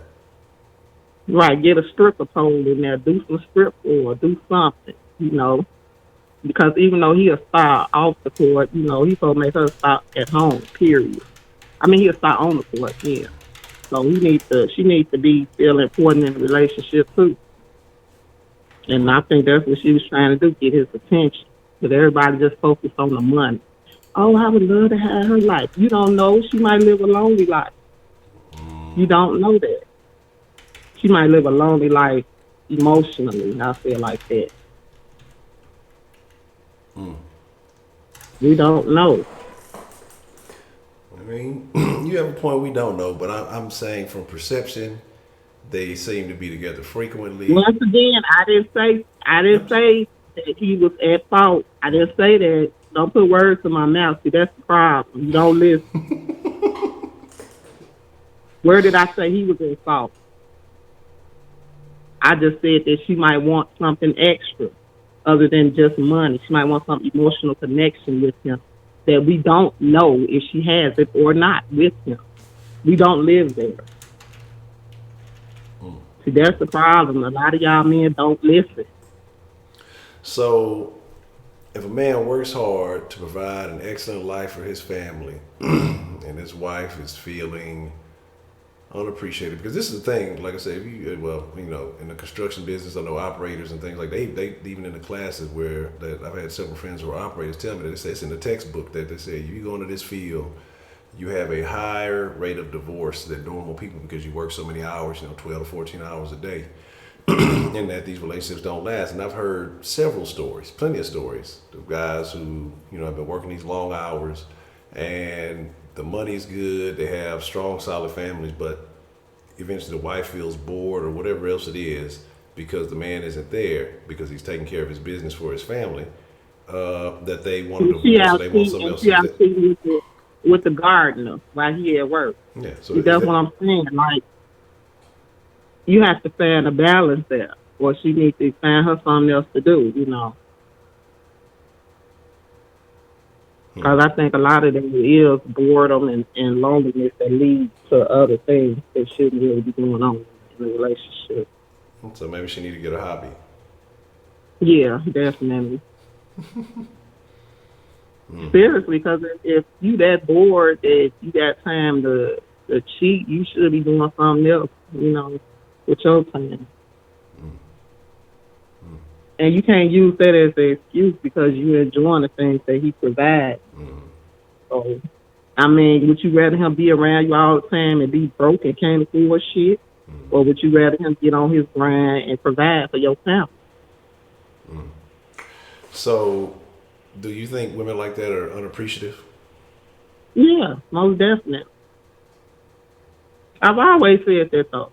Right, get a stripper pole in there, do some strip or do something, Because even though he a star off the court, he's supposed to make her star at home, period. I mean, he a star on the court, yeah. So she needs to be still important in the relationship too. And I think that's what she was trying to do, get his attention. But everybody just focused on the money. Oh, I would love to have her life. You don't know, she might live a lonely life. You don't know that. She might live a lonely life emotionally, I feel like that. We don't know. I mean, you have a point, we don't know, but I'm saying from perception, they seem to be together frequently. Once again, I didn't say that he was at fault. I didn't say that. Don't put words in my mouth. See, that's the problem. You don't listen. Where did I say he was at fault? I just said that she might want something extra other than just money. She might want some emotional connection with him that we don't know if she has it or not with him. We don't live there. See, that's the problem. A lot of y'all men don't listen. So, if a man works hard to provide an excellent life for his family, and his wife is feeling unappreciated, because this is the thing, like I said, in the construction business, I know operators and things like they even in the classes where that I've had several friends who are operators tell me that it's in the textbook that they say if you go into this field, you have a higher rate of divorce than normal people because you work so many hours, 12 to 14 hours a day, and that these relationships don't last. And I've heard several stories, plenty of stories of guys who have been working these long hours and the money's good, they have strong, solid families, but eventually the wife feels bored or whatever else it is because the man isn't there because he's taking care of his business for his family. that they want a She divorce or out they want cheating, something and else. she Is out that? cheating with the gardener while he at work. Yeah. So See, is that's what that? I'm saying. Like, you have to find a balance there, or she needs to find her something else to do. Because I think a lot of them is boredom and loneliness that leads to other things that shouldn't really be going on in a relationship. So maybe she need to get a hobby. Yeah, definitely. Seriously, because if you that bored that you got time to cheat, you should be doing something else, with your time. And you can't use that as an excuse because you're enjoying the things that he provides. So, I mean, would you rather him be around you all the time and be broke and can't afford shit? Or would you rather him get on his grind and provide for your family? So, do you think women like that are unappreciative? Yeah, most definitely. I've always said that, though.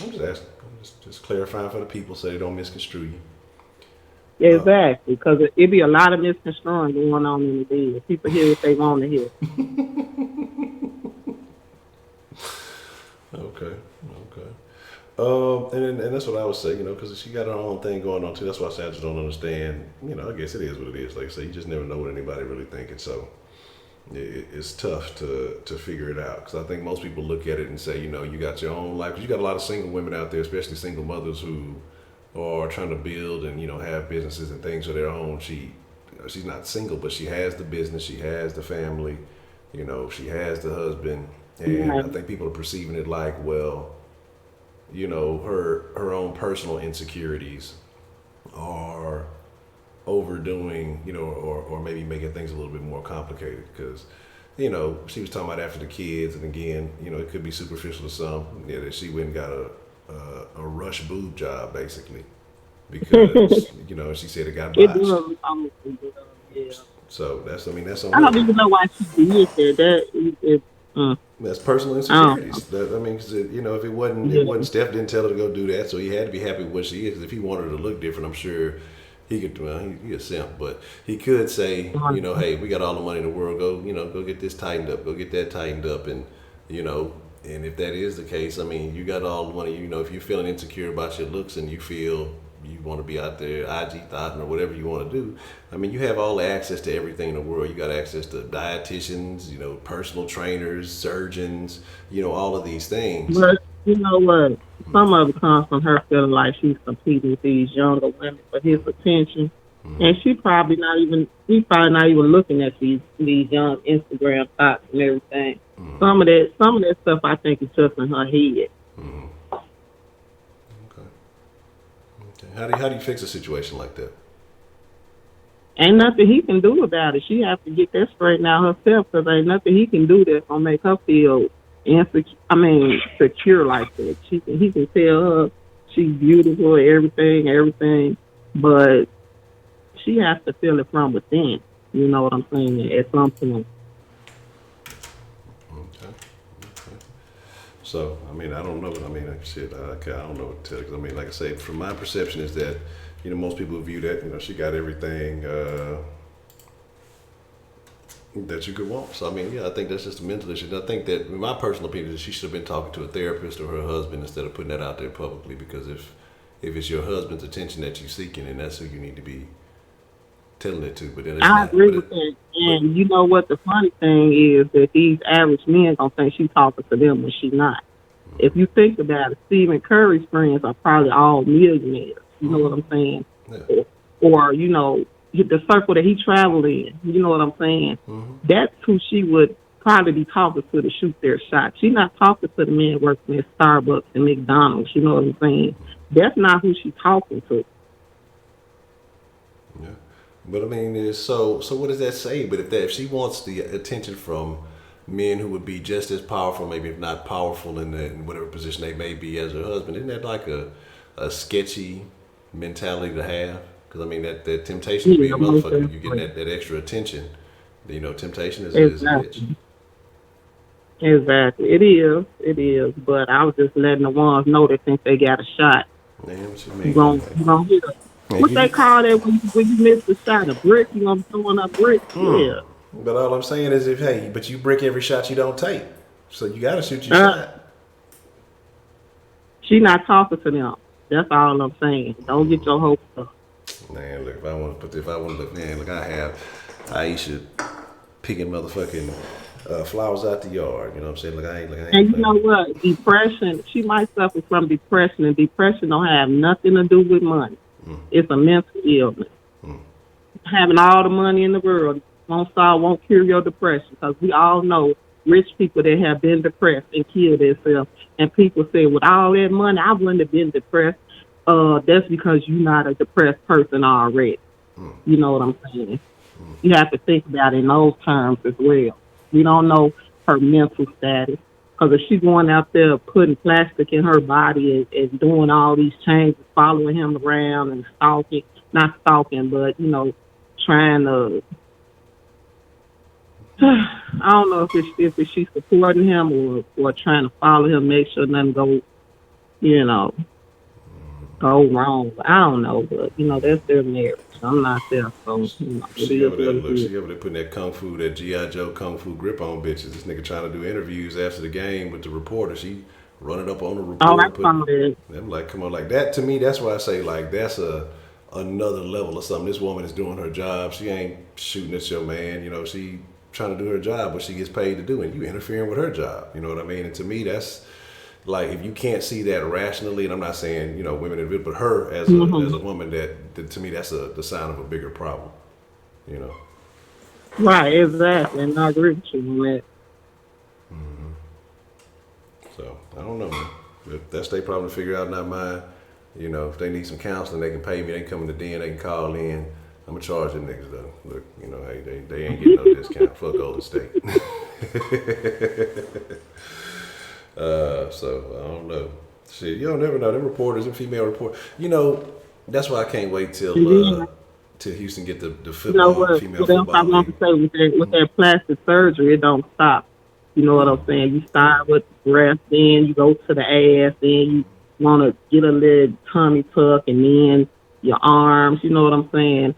I'm just asking. I'm just clarifying for the people so they don't misconstrue you. Exactly, because it be a lot of misconstruing going on in the bed. People hear what they want to hear. Okay. And that's what I would say, because she got her own thing going on too. That's why I say I just don't understand. I guess it is what it is. Like I say, you just never know what anybody really thinking. So it's tough to figure it out. Because I think most people look at it and say, you got your own life. 'Cause you got a lot of single women out there, especially single mothers who are trying to build and have businesses and things of their own. She's not single, but she has the business. She has the family. She has the husband. And I think people are perceiving it like, well, her own personal insecurities are overdoing, or maybe making things a little bit more complicated because, she was talking about after the kids, and again, it could be superficial to some, that she went and got a rush boob job basically because, she said it got botched. Yeah. So that's on I don't her. even know why she did that. That's personal Oh, insecurities. Cause if it wasn't, yeah. Steph didn't tell her to go do that, so he had to be happy with what she is. 'Cause if he wanted her to look different, I'm sure he could. Well, he a simp, but he could say, hey, we got all the money in the world. Go get this tightened up. Go get that tightened up, and and if that is the case, I mean, you got all the money. If you're feeling insecure about your looks and you feel you want to be out there IG thotting or whatever you want to do, I mean, you have all the access to everything in the world. You got access to dietitians, personal trainers, surgeons, all of these things. But you know what? Some of it comes from her feeling like she's competing with these younger women for his attention. And he's probably not even looking at these young Instagram thoughts and everything. Some of that stuff I think is just in her head. Okay. How do you fix a situation like that? Ain't nothing he can do about it. She has to get that straightened out herself because ain't nothing he can do that's gonna make her feel secure like that. He can tell her she's beautiful, everything, but she has to feel it from within. You know what I'm saying? At some point. Okay. So, I mean, I don't know. I mean, shit, I don't know what to tell you. 'Cause I mean, like I say, from my perception is that, most people view that, she got everything that you could want. So, I mean, yeah, I think that's just a mental issue. And I think that, in my personal opinion, is she should have been talking to a therapist or her husband instead of putting that out there publicly. Because if it's your husband's attention that you're seeking, then that's who you need to be telling it to. But then it's I not. agree with that. And you know what the funny thing is that these average men gonna think she's talking to them when she's not. If you think about it, Stephen Curry's friends are probably all millionaires. You know what I'm saying? Yeah. Or the circle that he traveled in. You know what I'm saying? That's who she would probably be talking to shoot their shot. She's not talking to the man working at Starbucks and McDonald's. You know what I'm saying? That's not who she's talking to. Yeah. But I mean, so what does that say? But if she wants the attention from men who would be just as powerful, maybe if not powerful in whatever position they may be as her husband, isn't that like a sketchy mentality to have? Because I mean, that temptation to be a motherfucker, you getting that extra attention. Temptation is a bitch. Exactly. It is. But I was just letting the ones know that think they got a shot. Man, what you You mean? gonna hit her. What they call that when you miss the shot? A brick? You gonna be throwing up bricks? Yeah. But all I'm saying is, but you brick every shot you don't take, so you gotta shoot your Uh, shot. she not talking to them. That's all I'm saying. Don't get your hopes up. Man, look, if I want to look, man, look, I have Aisha picking motherfucking flowers out the yard. You know what I'm saying? Look, I ain't. And you know what? Depression. She might suffer from depression, and depression don't have nothing to do with money. It's a mental illness. Having all the money in the world won't cure your depression, because we all know rich people that have been depressed and killed themselves. And people say, with all that money, I wouldn't have been depressed. That's because you're not a depressed person already. You know what I'm saying? You have to think about it in those terms as well. We don't know her mental status. Because if she's going out there putting plastic in her body and doing all these changes, following him around and stalking, not stalking, but, trying to, I don't know if she's supporting him or trying to follow him, make sure nothing go wrong. I don't know, but, that's their marriage. I'm not there, so, She over there putting that that G.I. Joe kung fu grip on bitches. This nigga trying to do interviews after the game with the reporter. She running up on the reporter. Oh, I found it. I'm like, come on, like that to me, that's why I say, like, that's another level of something. This woman is doing her job. She ain't shooting at your man. She trying to do her job, what she gets paid to do, and you interfering with her job. You know what I mean? And to me, that's like, if you can't see that rationally, and I'm not saying women individually, but her as a woman, that to me, that's the sign of a bigger problem. Right, exactly, and I agree with you on that. So I don't know, man. If that's their problem to figure out, not mine. If they need some counseling, they can pay me. They can come in the den, they can call in. I'm gonna charge them niggas though. Look, hey, they ain't getting no discount. Fuck Golden State. So I don't know. Shit, you don't never know. Them reporters, them female reporters. That's why I can't wait till Houston get the football, female football. I want to say with that plastic surgery, it don't stop. You know what I'm saying? You start with the breast, then you go to the ass, then you want to get a little tummy tuck, and then your arms. You know what I'm saying?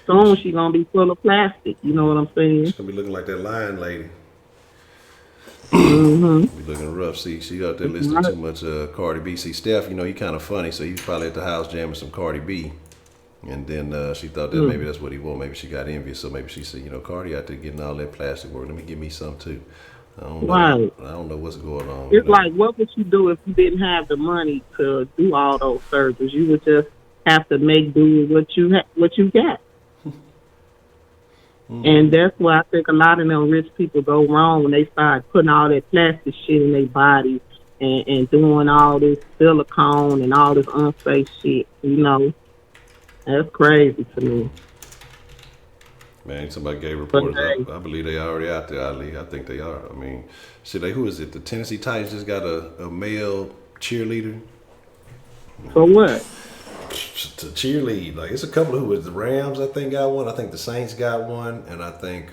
Soon she's gonna be full of plastic. You know what I'm saying? She's gonna be looking like that lion lady. Be looking rough. See, she out there listening too much Cardi B. See, Steph, he kind of funny, so he's probably at the house jamming some Cardi B. And then she thought that maybe that's what he wanted. Maybe she got envious, so maybe she said, Cardi out there getting all that plastic work. Let me give me some too. I don't know. Right. I don't know what's going on. It's like, what would you do if you didn't have the money to do all those surgeries? You would just have to make do with what you got. And that's why I think a lot of them rich people go wrong when they start putting all that plastic shit in their body and doing all this silicone and all this unsafe shit. That's crazy to me. Man, somebody gave reporters. I believe they already out there, Ali. I think they are. I mean, shit, who is it? The Tennessee Titans just got a male cheerleader. For what? To cheerlead. Like, it's a couple who was the Rams, I think, got one. I think the Saints got one, and I think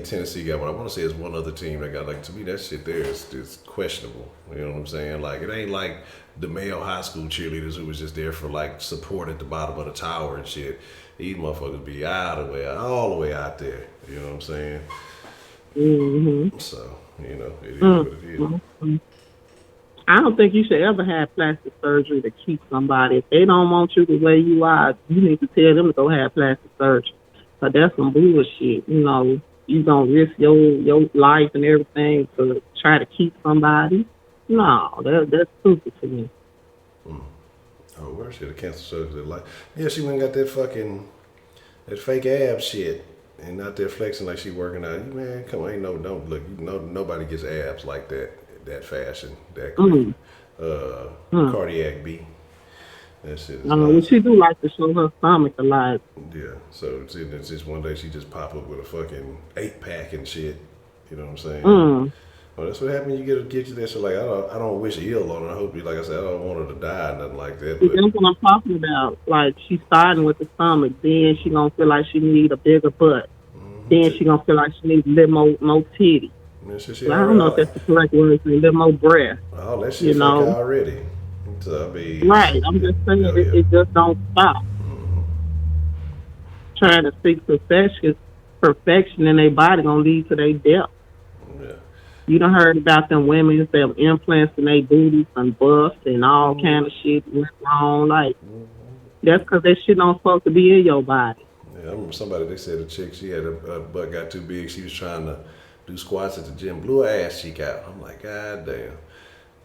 Tennessee got one. I want to say it's one other team that got, like, to me, that shit there is questionable. You know what I'm saying? Like, it ain't like the male high school cheerleaders who was just there for, like, support at the bottom of the tower and shit. These motherfuckers be all the way out there. You know what I'm saying? Mm-hmm. So, it is what it is. Mm-hmm. I don't think you should ever have plastic surgery to keep somebody. If they don't want you the way you are, you need to tell them to go have plastic surgery. But that's some bullshit. You going to risk your life and everything to try to keep somebody. No, that's stupid to me. Oh, where she had a cancer surgery? Like, yeah, she went and got that fake ab shit, and not there flexing like she working out. Man, come on, don't look. Nobody gets abs like that fashion, that quick. Cardiac B. That shit is well, she do like to show her stomach a lot. Yeah, so it's just one day she just pop up with a fucking 8-pack and shit. You know what I'm saying? Well, that's what happens. You get you there. So like, I don't wish ill on her. I hope you, like I said, I don't want her to die, nothing like that. But that's what I'm talking about. Like, she's starting with the stomach, then she gonna feel like she need a bigger butt. Then she gonna feel like she needs a little more titty. Man, I don't know if that's the correct word. A little more breast. Oh, that shit fake already. So, I mean, Right. I'm just saying yeah. it just don't stop. Trying to seek perfection in their body gonna lead to their death. Yeah. You done heard about them women that have implants in their booties and busts and all kind of shit went wrong. Like, that's because that shit don't supposed to be in your body. Yeah, I remember somebody, they said a chick, she had a butt got too big. She was trying to do squats at the gym, blew her ass cheek out. I'm like, God damn.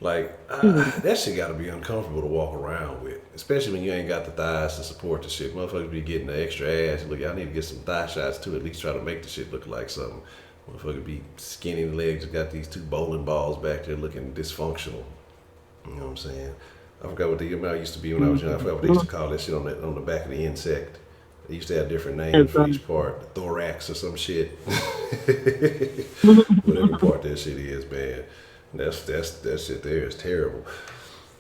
Like, that shit got to be uncomfortable to walk around with, especially when you ain't got the thighs to support the shit. Motherfuckers be getting the extra ass. Look, I need to get some thigh shots too, at least try to make the shit look like something. Motherfuckers be skinny legs, got these two bowling balls back there looking dysfunctional. You know what I'm saying? I forgot what the amount used to be when I was young. I forgot what they used to call that shit on the back of the insect. They used to have different names for each part, the thorax or some shit. Whatever part that shit is, man. That shit there is terrible.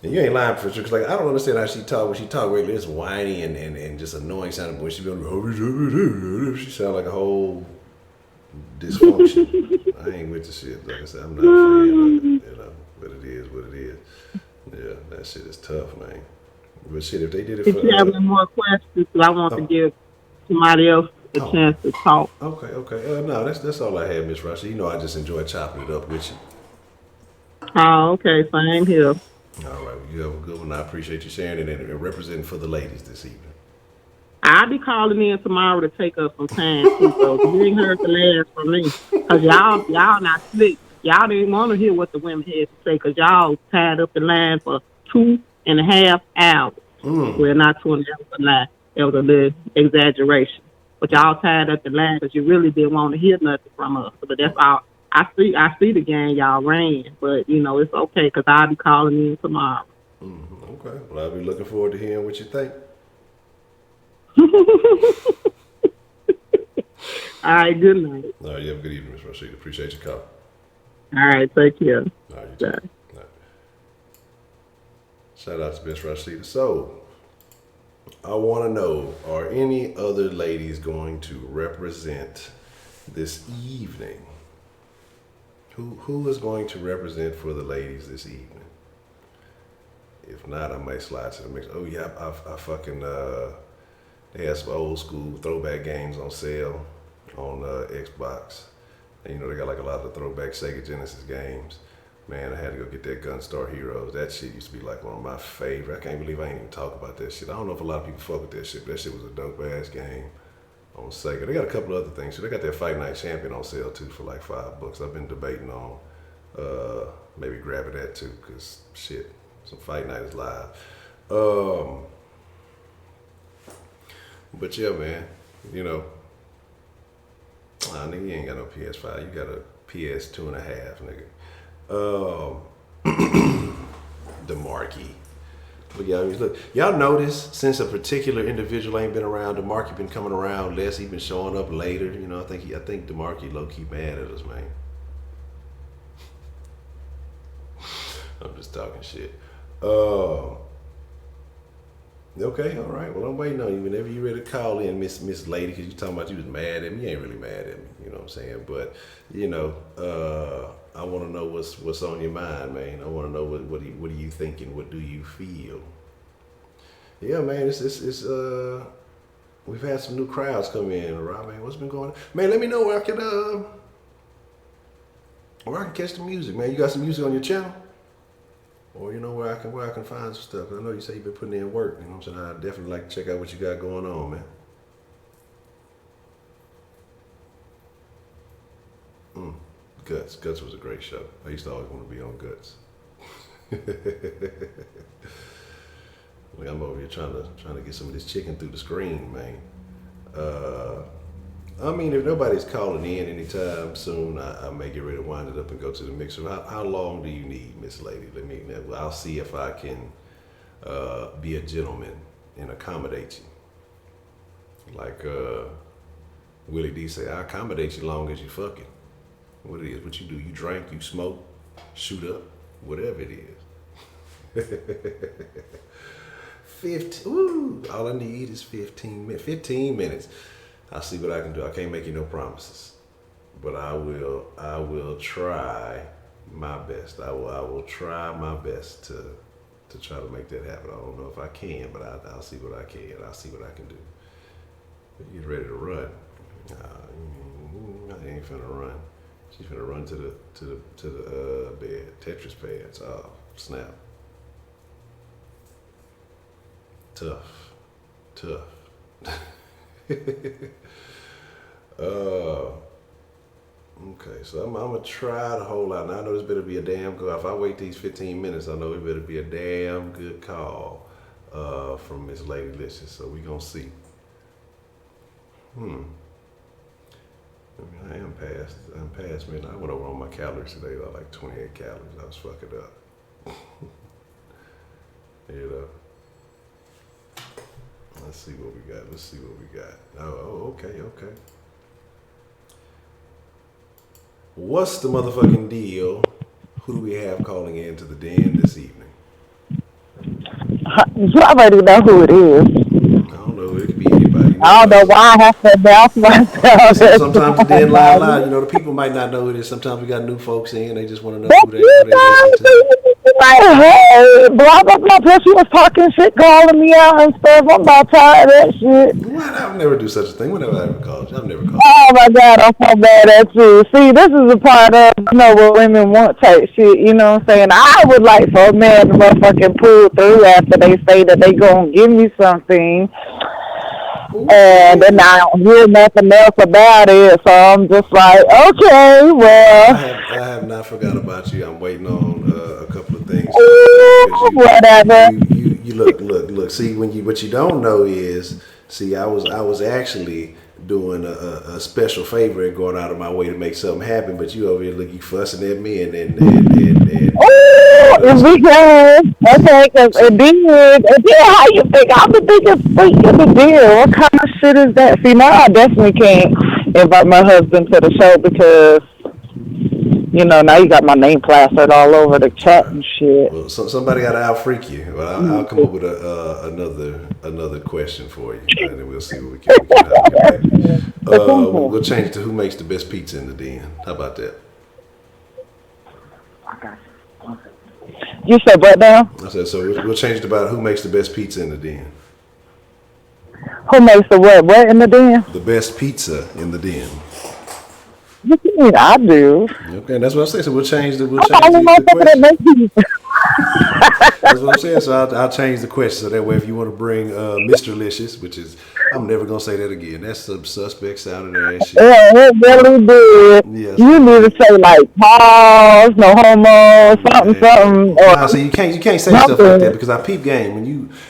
And you ain't lying for sure, cause like I don't understand how she talk. When she talk regularly, it's whiny and just annoying sounding. When she be on, she sound like a whole dysfunction. I ain't with the shit. Like I said, I'm not a fan of it, you know. But it is what it is. Yeah, that shit is tough, man. But shit, if they did it If for you have any more questions, I want to give somebody else a chance to talk. Okay. No, that's all I had, Miss Russia. You know, I just enjoy chopping it up with you. Oh, okay, same here. All right, well, you have a good one. I appreciate you sharing it and representing for the ladies this evening. I'll be calling in tomorrow to take up some time too. So if you ain't heard the last from me, cause y'all not slick. Y'all didn't want to hear what the women had to say, cause y'all tied up the line for 2.5 hours. Well, not 2.5 hours, but line. It was a little exaggeration. But y'all tied up the line because you really didn't want to hear nothing from us. But that's all. I see the game y'all ran, but you know it's okay because I'll be calling in tomorrow. Okay, well I'll be looking forward to hearing what you think. All right, good night. All right, you have a good evening, Miss Rashida. Appreciate your call. All right, take care. All right, you too. All right. Shout out to Miss Rashida. So, I want to know, are any other ladies going to represent this evening? Who is going to represent for the ladies this evening? If not, I might slide to the mix. Oh yeah, I fucking they had some old school throwback games on sale on Xbox. And you know they got like a lot of the throwback Sega Genesis games. Man, I had to go get that Gunstar Heroes. That shit used to be like one of my favorite. I can't believe I ain't even talk about that shit. I don't know if a lot of people fuck with that shit, but that shit was a dope ass game on Sega. They got a couple other things. So they got their Fight Night Champion on sale too for like $5. I've been debating on maybe grabbing that too, cause shit, some Fight Night is live. But yeah, man, you know, nigga, you ain't got no PS5. You got a PS2.5, nigga. DeMarkey. Look, y'all notice since a particular individual ain't been around, DeMarkey been coming around less. He been showing up later. You know, I think DeMarkey low key mad at us, man. I'm just talking shit. Okay, all right. Well, I'm waiting on you. Whenever you ready to call in, Miss Lady, because you talking about you was mad at me. You ain't really mad at me. You know what I'm saying? But you know, I want to know what's on your mind, man. I want to know what are you thinking? What do you feel? Yeah, man. It's we've had some new crowds come in, right, man? What's been going on? Man, let me know where I can catch the music, man. You got some music on your channel? Or you know where I can find some stuff. I know you say you've been putting in work. You know what I'm saying? I'd definitely like to check out what you got going on, man. Guts. Guts was a great show. I used to always want to be on Guts. Like I'm over here trying to get some of this chicken through the screen, man. I mean, if nobody's calling in anytime soon, I may get ready to wind it up and go to the mixer. How long do you need, Miss Lady? I'll see if I can be a gentleman and accommodate you. Like Willie D say, I accommodate you long as you fucking. What it is, what you do, you drink, you smoke, shoot up, whatever it is. 15, ooh, all I need is 15 minutes. 15 minutes. I'll see what I can do. I can't make you no promises, but I will try my best. I will try my best to to try to make that happen. I don't know if I can, but I'll see what I can. I'll see what I can do. Get ready to run. I ain't finna run. She's finna run to the bed. Tetris pads. Oh, snap. Tough. Okay, so I'm gonna try to hold out. Now I know this better be a damn good. If I wait these 15 minutes, I know it better be a damn good call from Miss Lady Licious. So we gonna see. I'm past midnight. I went over on my calories today. I like 28 calories. I was fucking up. You know. Let's see what we got. Oh, okay. What's the motherfucking deal? Who do we have calling in to the den this evening? You already know who it is. I don't know. It could be anybody. I don't know why I have to announce myself. Sometimes the den lie loud. You know, the people might not know who it is. Sometimes we got new folks in. They just want to know who they listen to. Like, hey, blah, blah, blah, blah. She was talking shit, calling me out and stuff. I'm about tired of that shit. What? I would never do such a thing. Whenever I ever called you, I've never called you. Oh, my God, I'm so mad at you. See, this is a part of, what women want type shit, you know what I'm saying? I would like for a man to motherfucking pull through after they say that they gonna give me something. And then I don't hear nothing else about it, so I'm just like, okay, well. I have not forgot about you. I'm waiting on a couple of things. Whatever. You look. See, what you don't know is, I was actually doing a special favor and going out of my way to make something happen, but you over here you fussing at me and it's because, okay, because and then how you think? I'm the biggest freak in the deal. What kind of shit is that? See, now I definitely can't invite my husband to the show because, now you got my name plastered all over the chat and shit. Well, somebody got to out-freak you. Well, I'll come up with another question for you, and then we'll see what we can we'll change it to who makes the best pizza in the den. How about that? You said what now? I said, so we'll change it about who makes the best pizza in the den. Who makes the what? What in the den? The best pizza in the den. What you mean I do? Okay, that's what I'm saying. So we'll change the question. That's what I'm saying. So I'll change the question so that way if you want to bring Mr. Licious, which is, I'm never going to say that again. That's some suspect sounding ass shit. Yeah, it really did. Yes. You need to say like pause, no homo, something. Nah, so you can't say stuff like that because I peep game.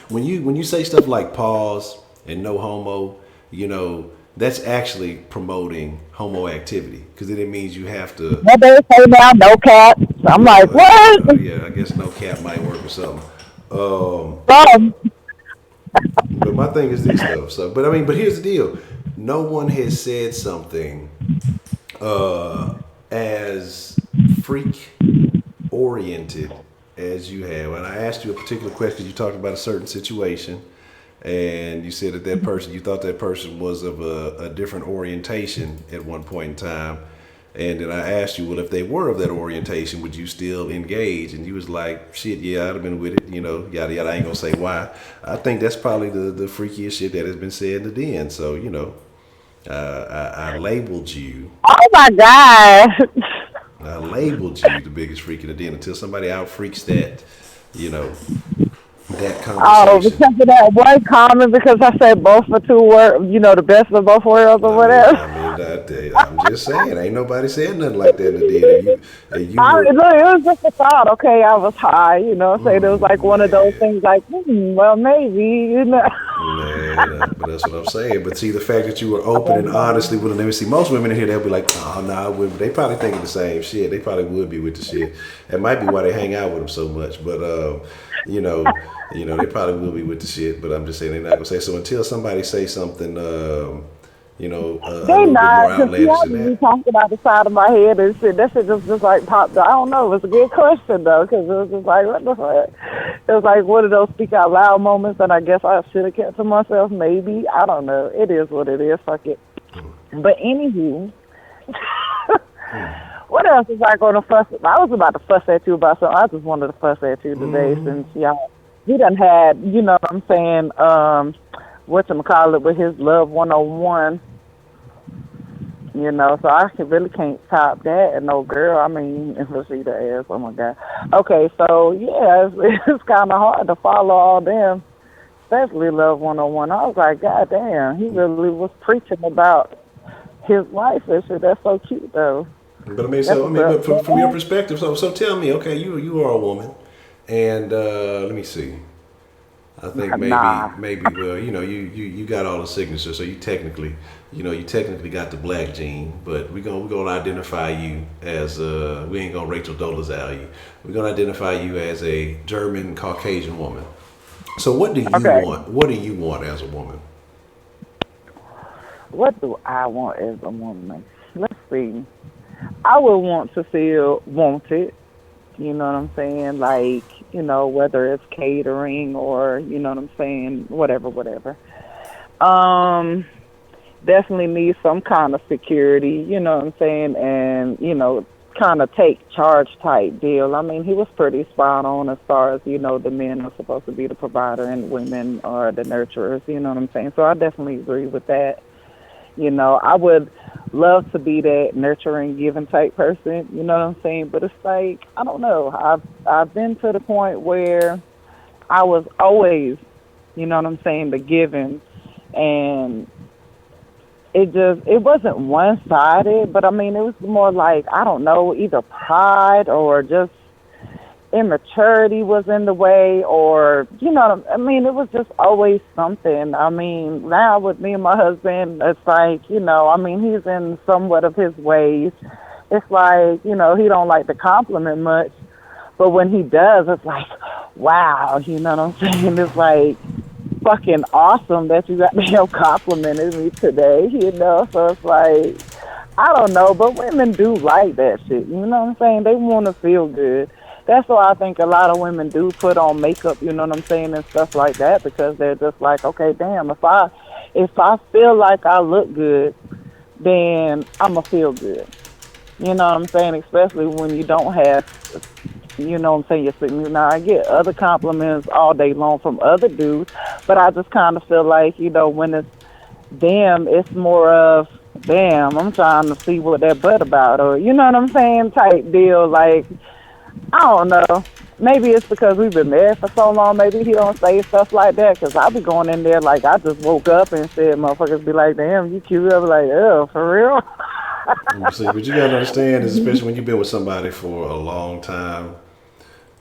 When you say stuff like pause and no homo, that's actually promoting homo activity because then it means you have to. What they say now, no cap. I'm like, what? Yeah, I guess no cap might work or something. But my thing is this though. So, but here's the deal. No one has said something as freak oriented as you have. And I asked you a particular question. You talked about a certain situation. And you said that you thought that person was of a different orientation at one point in time. And then I asked you, well, if they were of that orientation, would you still engage? And you was like, shit, yeah, I'd have been with it, yada, yada. I ain't going to say why. I think that's probably the freakiest shit that has been said in the den. So, I labeled you. Oh, my God. I labeled you the biggest freak in the den until somebody out freaks that, that conversation. Oh, because of that one comment, because I said both for two words, the best of both worlds or whatever. I'm just saying, ain't nobody said nothing like that in the den. It was just a thought. Okay, I was high, it was like one of those things like, well, maybe, Man, but that's what I'm saying. But see, the fact that you were open and honestly willing to see most women in here, they'll be like, oh, nah, they probably thinking the same shit. They probably would be with the shit. That might be why they hang out with them so much. But, they probably will be with the shit. But I'm just saying they're not going to say. So until somebody say something, a little bit more outlandish than that. Talking out the side of my head and shit. That shit just like popped. I don't know. It was a good question though, because it was just like, what the fuck? It was like one of those speak out loud moments, and I guess I should have kept to myself. Maybe, I don't know. It is what it is. Fuck it. But anywho, what else is I going to fuss? I was about to fuss at you about something. I just wanted to fuss at you today since y'all he done had, you know what I'm saying, whatchamacallit with his Love 101, you know, so I really can't top that. And no girl, I mean, if I see the ass, oh my God. Okay, so yeah, it's kind of hard to follow all them, especially Love 101. I was like, God damn, he really was preaching about his wife and shit. That's so cute, though. But I mean, That's so I what's mean, up. but from your perspective, so tell me, okay, you are a woman, and let me see. I think Nah. maybe well, you got all the signatures, so you technically got the black gene, but we're gonna identify you as we ain't gonna Rachel Dolezal you. We're gonna identify you as a German Caucasian woman. So what do you Okay. want? What do you want as a woman? What do I want as a woman? Let's see. I would want to feel wanted. You know what I'm saying? Like, you know, whether it's catering or, you know what I'm saying, whatever. Um, Definitely need some kind of security, you know what I'm saying, and, you know, kind of take charge type deal. I mean, he was pretty spot on as far as, you know, the men are supposed to be the provider and women are the nurturers, you know what I'm saying? So I definitely agree with that. You know, I would love to be that nurturing, giving type person. You know what I'm saying? But it's like I don't know. I've been to the point where I was always, you know what I'm saying, the giving, and it wasn't one sided. But I mean, it was more like I don't know, either pride or just immaturity was in the way, or you know, I mean, it was just always something. I mean, now with me and my husband, it's like, you know, I mean, he's in somewhat of his ways. It's like, you know, he don't like to compliment much, but when he does, it's like, wow, you know what I'm saying? It's like fucking awesome that you got me complimented me today, you know. So it's like I don't know, but women do like that shit. You know what I'm saying? They want to feel good. That's why I think a lot of women do put on makeup, you know what I'm saying, and stuff like that, because they're just like, okay, damn, if I feel like I look good, then I'ma feel good. You know what I'm saying? Especially when you don't have, you know what I'm saying, you know, I get other compliments all day long from other dudes, but I just kind of feel like, you know, when it's them, it's more of, damn, I'm trying to see what that butt about, or you know what I'm saying, type deal. Like, I don't know. Maybe it's because we've been married for so long. Maybe he don't say stuff like that. Cause I be going in there like I just woke up and said, motherfuckers be like, damn, you cute. I be like, oh, for real? See, but you gotta understand is especially when you've been with somebody for a long time.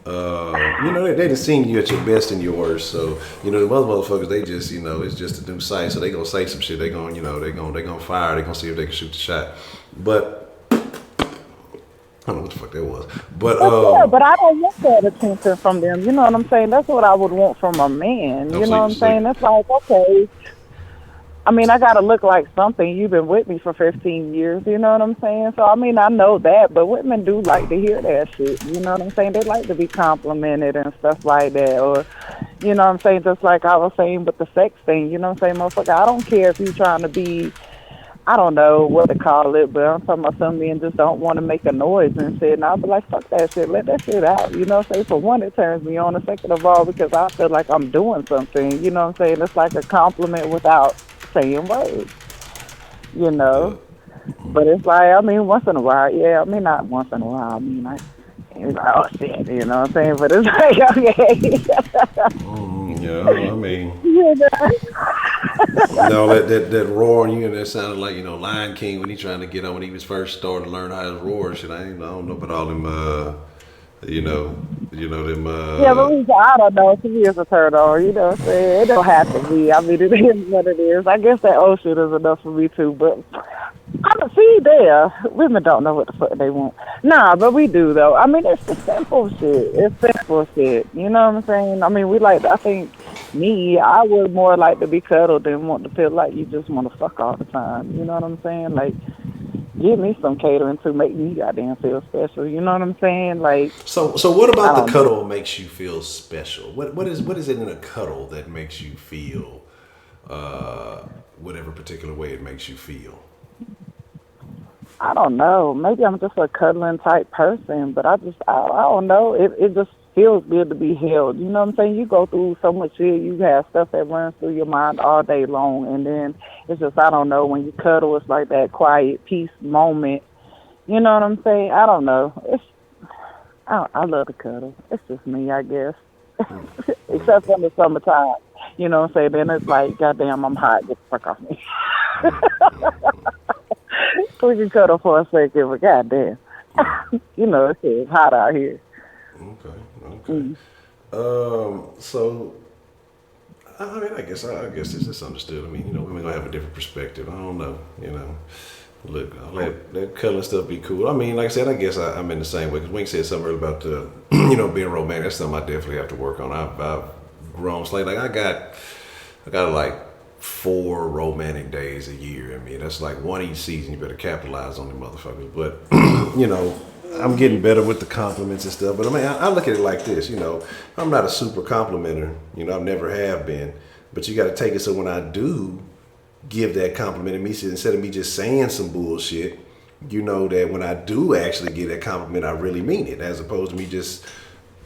They just seen you at your best and your worst. So, the other motherfuckers, they just, it's just a new site. So they gonna say some shit. They gonna, they gonna fire. They gonna see if they can shoot the shot. But I don't know what the fuck that was. But Yeah, but I don't want that attention from them. You know what I'm saying? That's what I would want from a man. You know what I'm saying? It's like, okay, I mean, I gotta look like something. You've been with me for 15 years. You know what I'm saying? So I mean, I know that, but women do like to hear that shit. You know what I'm saying? They like to be complimented and stuff like that, or you know what I'm saying? Just like I was saying with the sex thing. You know what I'm saying, motherfucker? I don't care if you're trying to be, I don't know what to call it, but I'm talking about some men just don't want to make a noise and shit. And I'll be like, fuck that shit, let that shit out. You know what I'm saying? For one, it turns me on. And second of all, because I feel like I'm doing something. You know what I'm saying? It's like a compliment without saying words, you know. But it's like, I mean, once in a while, yeah. I mean, not once in a while. I mean, it's like, oh shit, you know what I'm saying? But it's like, okay. I mean, You know? that roaring, that sounded like, Lion King when he trying to get on when he was first starting to learn how to roar. Shit, I don't know about all them, them. Yeah, but I don't know. To me, it's a turn on. You know what I'm saying? It don't have to be. I mean, it is what it is. I guess that old shit is enough for me too. But I don't see there. Women don't know what the fuck they want. Nah, but we do though. I mean, it's the simple shit. It's simple shit. You know what I'm saying? I mean, I think I would more like to be cuddled than want to feel like you just want to fuck all the time. You know what I'm saying? Like, give me some catering to make me goddamn feel special. You know what I'm saying? Like, so what about the cuddle makes you feel special? What is it in a cuddle that makes you feel whatever particular way it makes you feel? I don't know. Maybe I'm just a cuddling type person, but I don't know. It just feels good to be held. You know what I'm saying? You go through so much shit. You have stuff that runs through your mind all day long, and then it's just I don't know. When you cuddle, it's like that quiet peace moment. You know what I'm saying? I don't know. I love to cuddle. It's just me, I guess. Except for the summertime. You know what I'm saying? Then it's like, goddamn, I'm hot. Get the fuck off me. We can cuddle for a second, but goddamn. You know, it's hot out here. Okay. So, I mean, I guess it's just understood. I mean, you know, women gonna have a different perspective. I don't know, you know. Look, I'll let that color stuff be cool. I mean, like I said, I guess I'm in the same way. Because Wink said something earlier about, you know, being romantic. That's something I definitely have to work on. I've grown slightly. Like I got like 4 romantic days a year. I mean, that's like one each season. You better capitalize on them motherfuckers. But, you know, I'm getting better with the compliments and stuff. But I mean, I look at it like this, you know, I'm not a super complimenter. You know, I never have been. But you got to take it so when I do give that compliment to me, so instead of me just saying some bullshit, you know that when I do actually give that compliment, I really mean it, as opposed to me just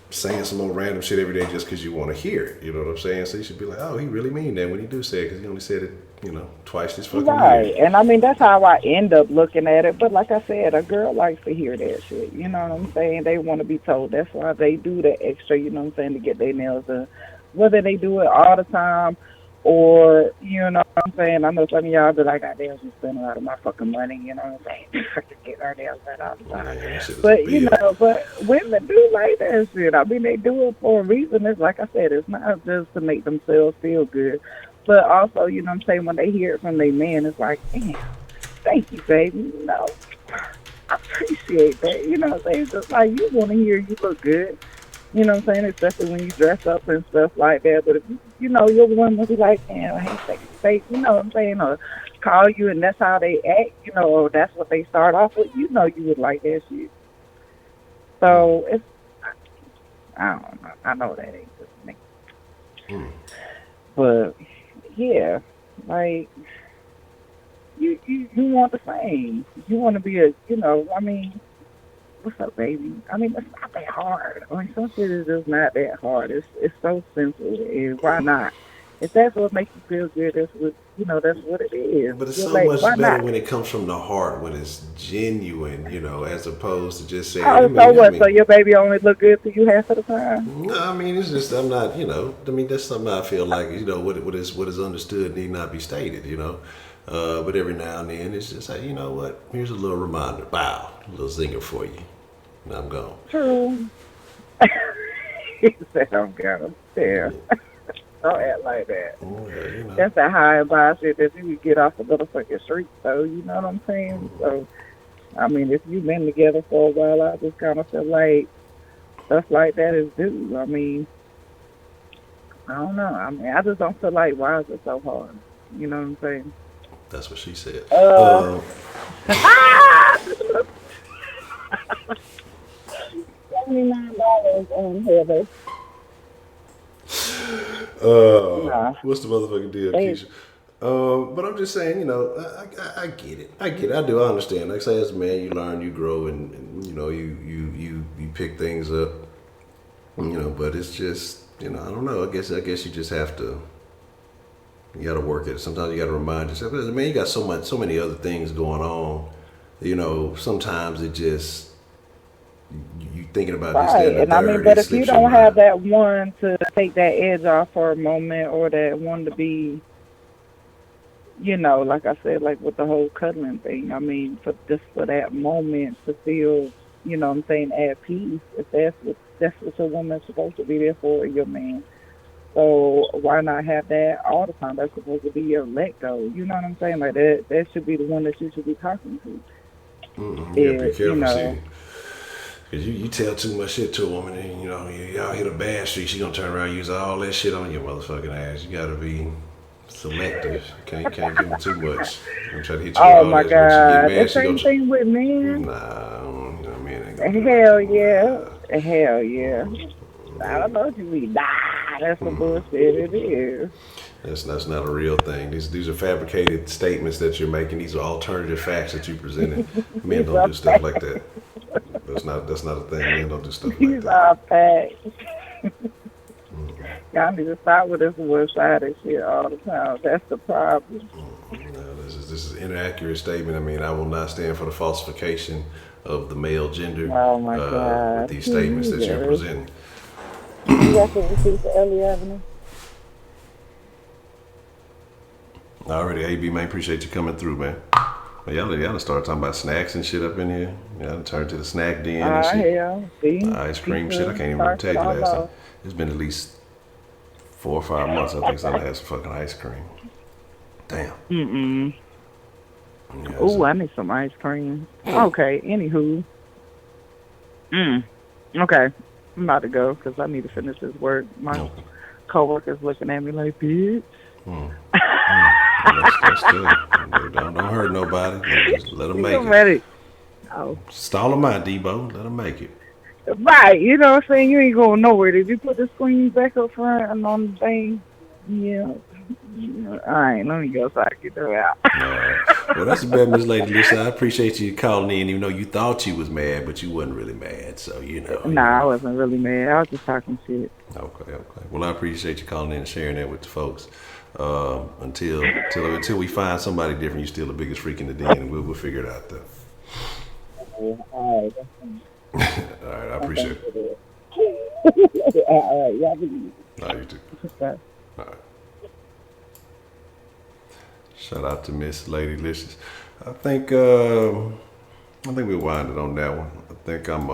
saying some more random shit every day just because you want to hear it. You know what I'm saying? So you should be like, oh, he really mean that when he do say it, because he only said it, you know, twice this fucking Right. year. And I mean, that's how I end up looking at it. But like I said, a girl likes to hear that shit. You know what I'm saying? They want to be told. That's why they do the extra, you know what I'm saying, to get their nails done. Whether they do it all the time or, you know what I'm saying, I know some of y'all be like, goddamn, she's spending a lot of my fucking money, you know what I'm saying, to get her nails done all the time. Man, that shit is a But, you bill. know, but women do like that shit. I mean, they do it for a reason. It's like I said, it's not just to make themselves feel good. But also, you know what I'm saying, when they hear it from their man, it's like, damn, thank you, baby. You know, I appreciate that. You know what I'm saying? It's just like you want to hear you look good. You know what I'm saying? Especially when you dress up and stuff like that. But if you know, you're the one to be like, damn, I hate sexy face. You know what I'm saying? Or call you and that's how they act, you know, or that's what they start off with. You know you would like that shit. So it's, I don't know. I know that ain't just me. But yeah, like you want the same. You want to be a, you know, I mean, what's up, baby? I mean, it's not that hard. I mean, some shit is just not that hard. It's so simple. And why not? If that's what makes you feel good, that's what, you know, that's what it is. But it's You're so like, much why better not? when it comes from the heart, when it's genuine, you know, as opposed to just saying, Oh, so what? So your baby only look good to you half of the time? no, I mean, it's just, I'm not, you know, I mean, that's something I feel like, you know, what is understood need not be stated, you know. But every now and then, it's just like, you know what, here's a little reminder, wow, a little zinger for you. And I'm gone. True. He said, I'm gonna tell. Don't act like that. Oh, yeah, you know. That's that high and by shit that you can get off the motherfucking street, though. You know what I'm saying? So, I mean, if you've been together for a while, I just kind of feel like stuff like that is due. I mean, I don't know. I mean, I just don't feel like why is it so hard? You know what I'm saying? That's what she said. $79 on Heather. What's the motherfucking deal, Keisha? But I'm just saying, you know, I get it. I do. I understand. Like I say, as a man, you learn, you grow, and you know, you pick things up. You know, but it's just, you know, I don't know. I guess you just have to. You got to work it. Sometimes you got to remind yourself. Because, man, you got so many other things going on. You know, sometimes it just you thinking about this, that, And I mean, but if you don't have that one to take that edge off for a moment, or that one to be, you know, like I said, like with the whole cuddling thing. I mean, for that moment to feel, you know what I'm saying, at peace. If that's what your woman's supposed to be there for, your man. So why not have that all the time? That's supposed to be your let go. You know what I'm saying? Like that should be the one that you should be talking to. You gotta be careful, you know. see. Cause you tell too much shit to a woman, and you know, y'all hit a bad streak, she gonna turn around and use all that shit on your motherfucking ass. You gotta be selective. Can't give them too much. I'm trying to hit you with all my that, God. but you get mad, The same thing with men. Nah, you know, man ain't gonna do Hell that. yeah. Hell yeah. I don't know what you mean. Nah, that's some bullshit. It is. That's not a real thing. These are fabricated statements that you're making. These are alternative facts that you presented. Men don't do stuff like that. That's not a thing. Men don't do stuff like These that. are facts. Y'all need to stop with this one-sided shit all the time. That's the problem. No, this is an inaccurate statement. I mean, I will not stand for the falsification of the male gender Oh my with God. these statements that you're presenting. You got the receipt for Ellie Avenue? Already, AB, man, appreciate you coming through, man. Well, y'all start talking about snacks and shit up in here. Y'all turned to the snack den and shit. Hell. See? Ice cream shit. I can't even remember tell you last time. It's been at least 4 or 5 months. I think I had some fucking ice cream. Damn. Yeah, Ooh, I need some ice cream. Okay, anywho. Okay, I'm about to go because I need to finish this work. My coworker's looking at me like, bitch. That's good. Don't hurt nobody. Just let them make it. Ready. Oh. Stall them out, Debo. Let them make it. Right, you know what I'm saying? You ain't going nowhere. Did you put the screen back up front and on the thing? Yeah. All right, let me go so I can get that out. All right. Well, that's the bad, Miss Lady. Listen, I appreciate you calling in, even though you thought you was mad, but you wasn't really mad. So, you know. Nah, I wasn't really mad. I was just talking shit. Okay. Well, I appreciate you calling in and sharing that with the folks. Until we find somebody different, you're still the biggest freak in the den, and we'll figure it out, though. All right, I appreciate it. All right, y'all believe. All right, you too. Okay. All right. Shout out to Miss Lady Licious. I think we'll wind it on that one. I think I'm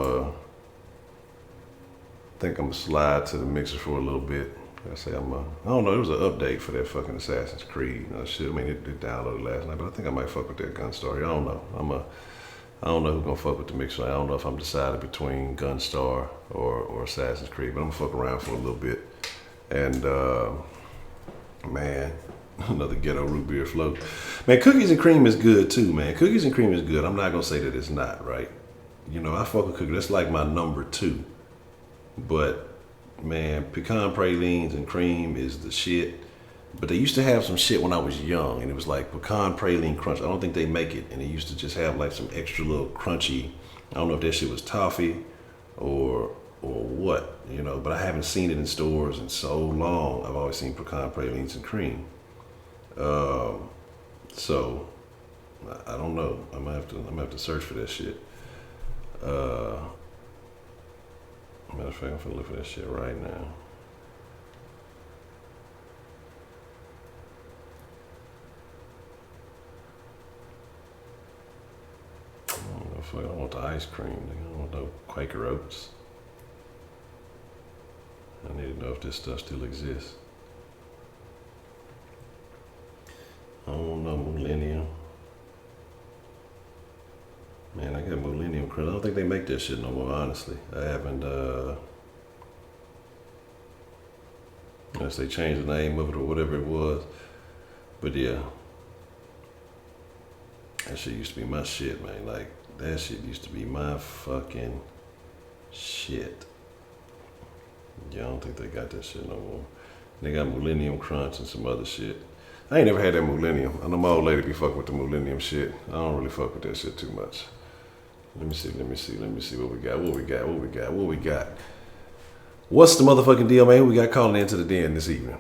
gonna slide to the mixer for a little bit. I don't know. There was an update for that fucking Assassin's Creed. It downloaded last night, but I think I might fuck with that gun story. I don't know. I don't know who's gonna fuck with the mixer. I don't know if I'm decided between Gunstar or Assassin's Creed, but I'm gonna fuck around for a little bit. And man, another ghetto root beer float. Man, cookies and cream is good too, man. Cookies and cream is good. I'm not gonna say that it's not, right? You know, I fuck with cookies. That's like my number 2. But man, pecan pralines and cream is the shit. But they used to have some shit when I was young, and it was like pecan praline crunch. I don't think they make it, and they used to just have like some extra little crunchy. I don't know if that shit was toffee or what, you know. But I haven't seen it in stores in so long. I've always seen pecan pralines and cream. So I don't know. I'm gonna have to search for that shit. Matter of fact, I'm gonna look for that shit right now. I don't want the ice cream. I don't want no Quaker Oats. I need to know if this stuff still exists. I don't want no Millennium. Man, I got Millennium Crunch. I don't think they make that shit no more, honestly. I haven't, unless they changed the name of it or whatever it was. But yeah. That shit used to be my shit, man. Like, that shit used to be my fucking shit. Yeah, I don't think they got that shit no more. They got Millennium Crunch and some other shit. I ain't never had that Millennium. I know my old lady be fucking with the Millennium shit. I don't really fuck with that shit too much. Let me see what we got. What's the motherfucking deal, man? Who we got calling into the den this evening?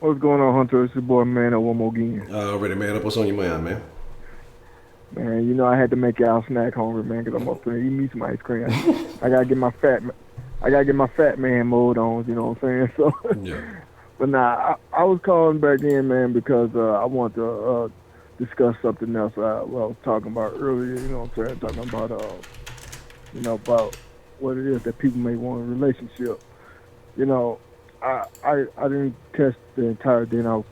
What's going on, Hunter? It's your boy, Man Up one more again. Already, man up. What's on your mind, man? Man, you know I had to make y'all snack hungry, man, because I'm up there eating me some ice cream. I gotta get my fat man mode on. You know what I'm saying? So, yeah. But nah, I was calling back in, man, because I want to discuss something else. What I was talking about earlier. You know what I'm saying? Talking about about what it is that people may want in a relationship. You know, I didn't catch the entire thing. I was,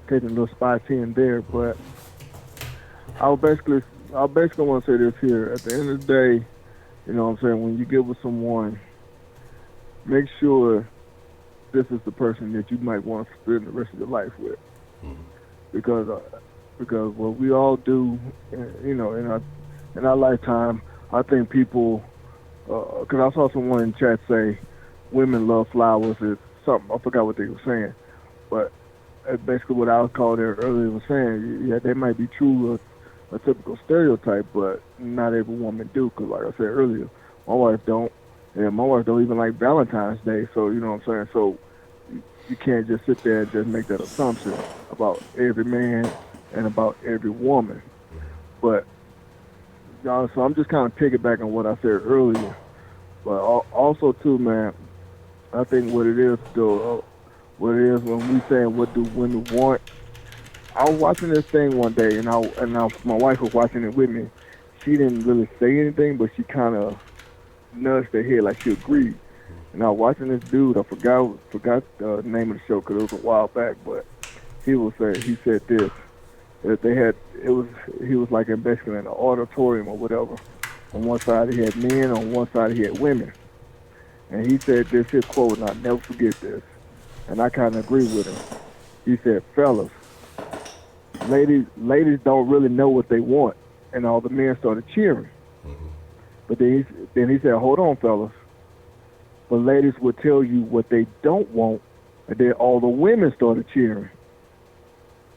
taking little spots here and there, but I basically want to say this here. At the end of the day, you know what I'm saying, when you get with someone, make sure this is the person that you might want to spend the rest of your life with. Mm-hmm. Because what we all do, in our lifetime, I think people, because I saw someone in chat say, women love flowers or something. I forgot what they were saying. But that's basically what I was called there earlier was saying. Yeah, they might be true, a typical stereotype, but not every woman do. Cause like I said earlier, my wife don't, and my wife don't even like Valentine's Day. So you know what I'm saying. So you can't just sit there and just make that assumption about every man and about every woman. But so I'm just kind of piggybacking on what I said earlier. But also too, man, I think what it is though, what it is when we saying what do women want. I was watching this thing one day, my wife was watching it with me. She didn't really say anything, but she kind of nudged her head like she agreed. And I was watching this dude. I forgot the name of the show because it was a while back, but he said this that they had it was he was like in basically in an auditorium or whatever. On one side he had men, on one side he had women, and he said this his quote, and I'll never forget this. And I kind of agree with him. He said, "Fellas, ladies don't really know what they want," and all the men started cheering. But then he said, "Hold on, fellas, but ladies will tell you what they don't want," and then all the women started cheering.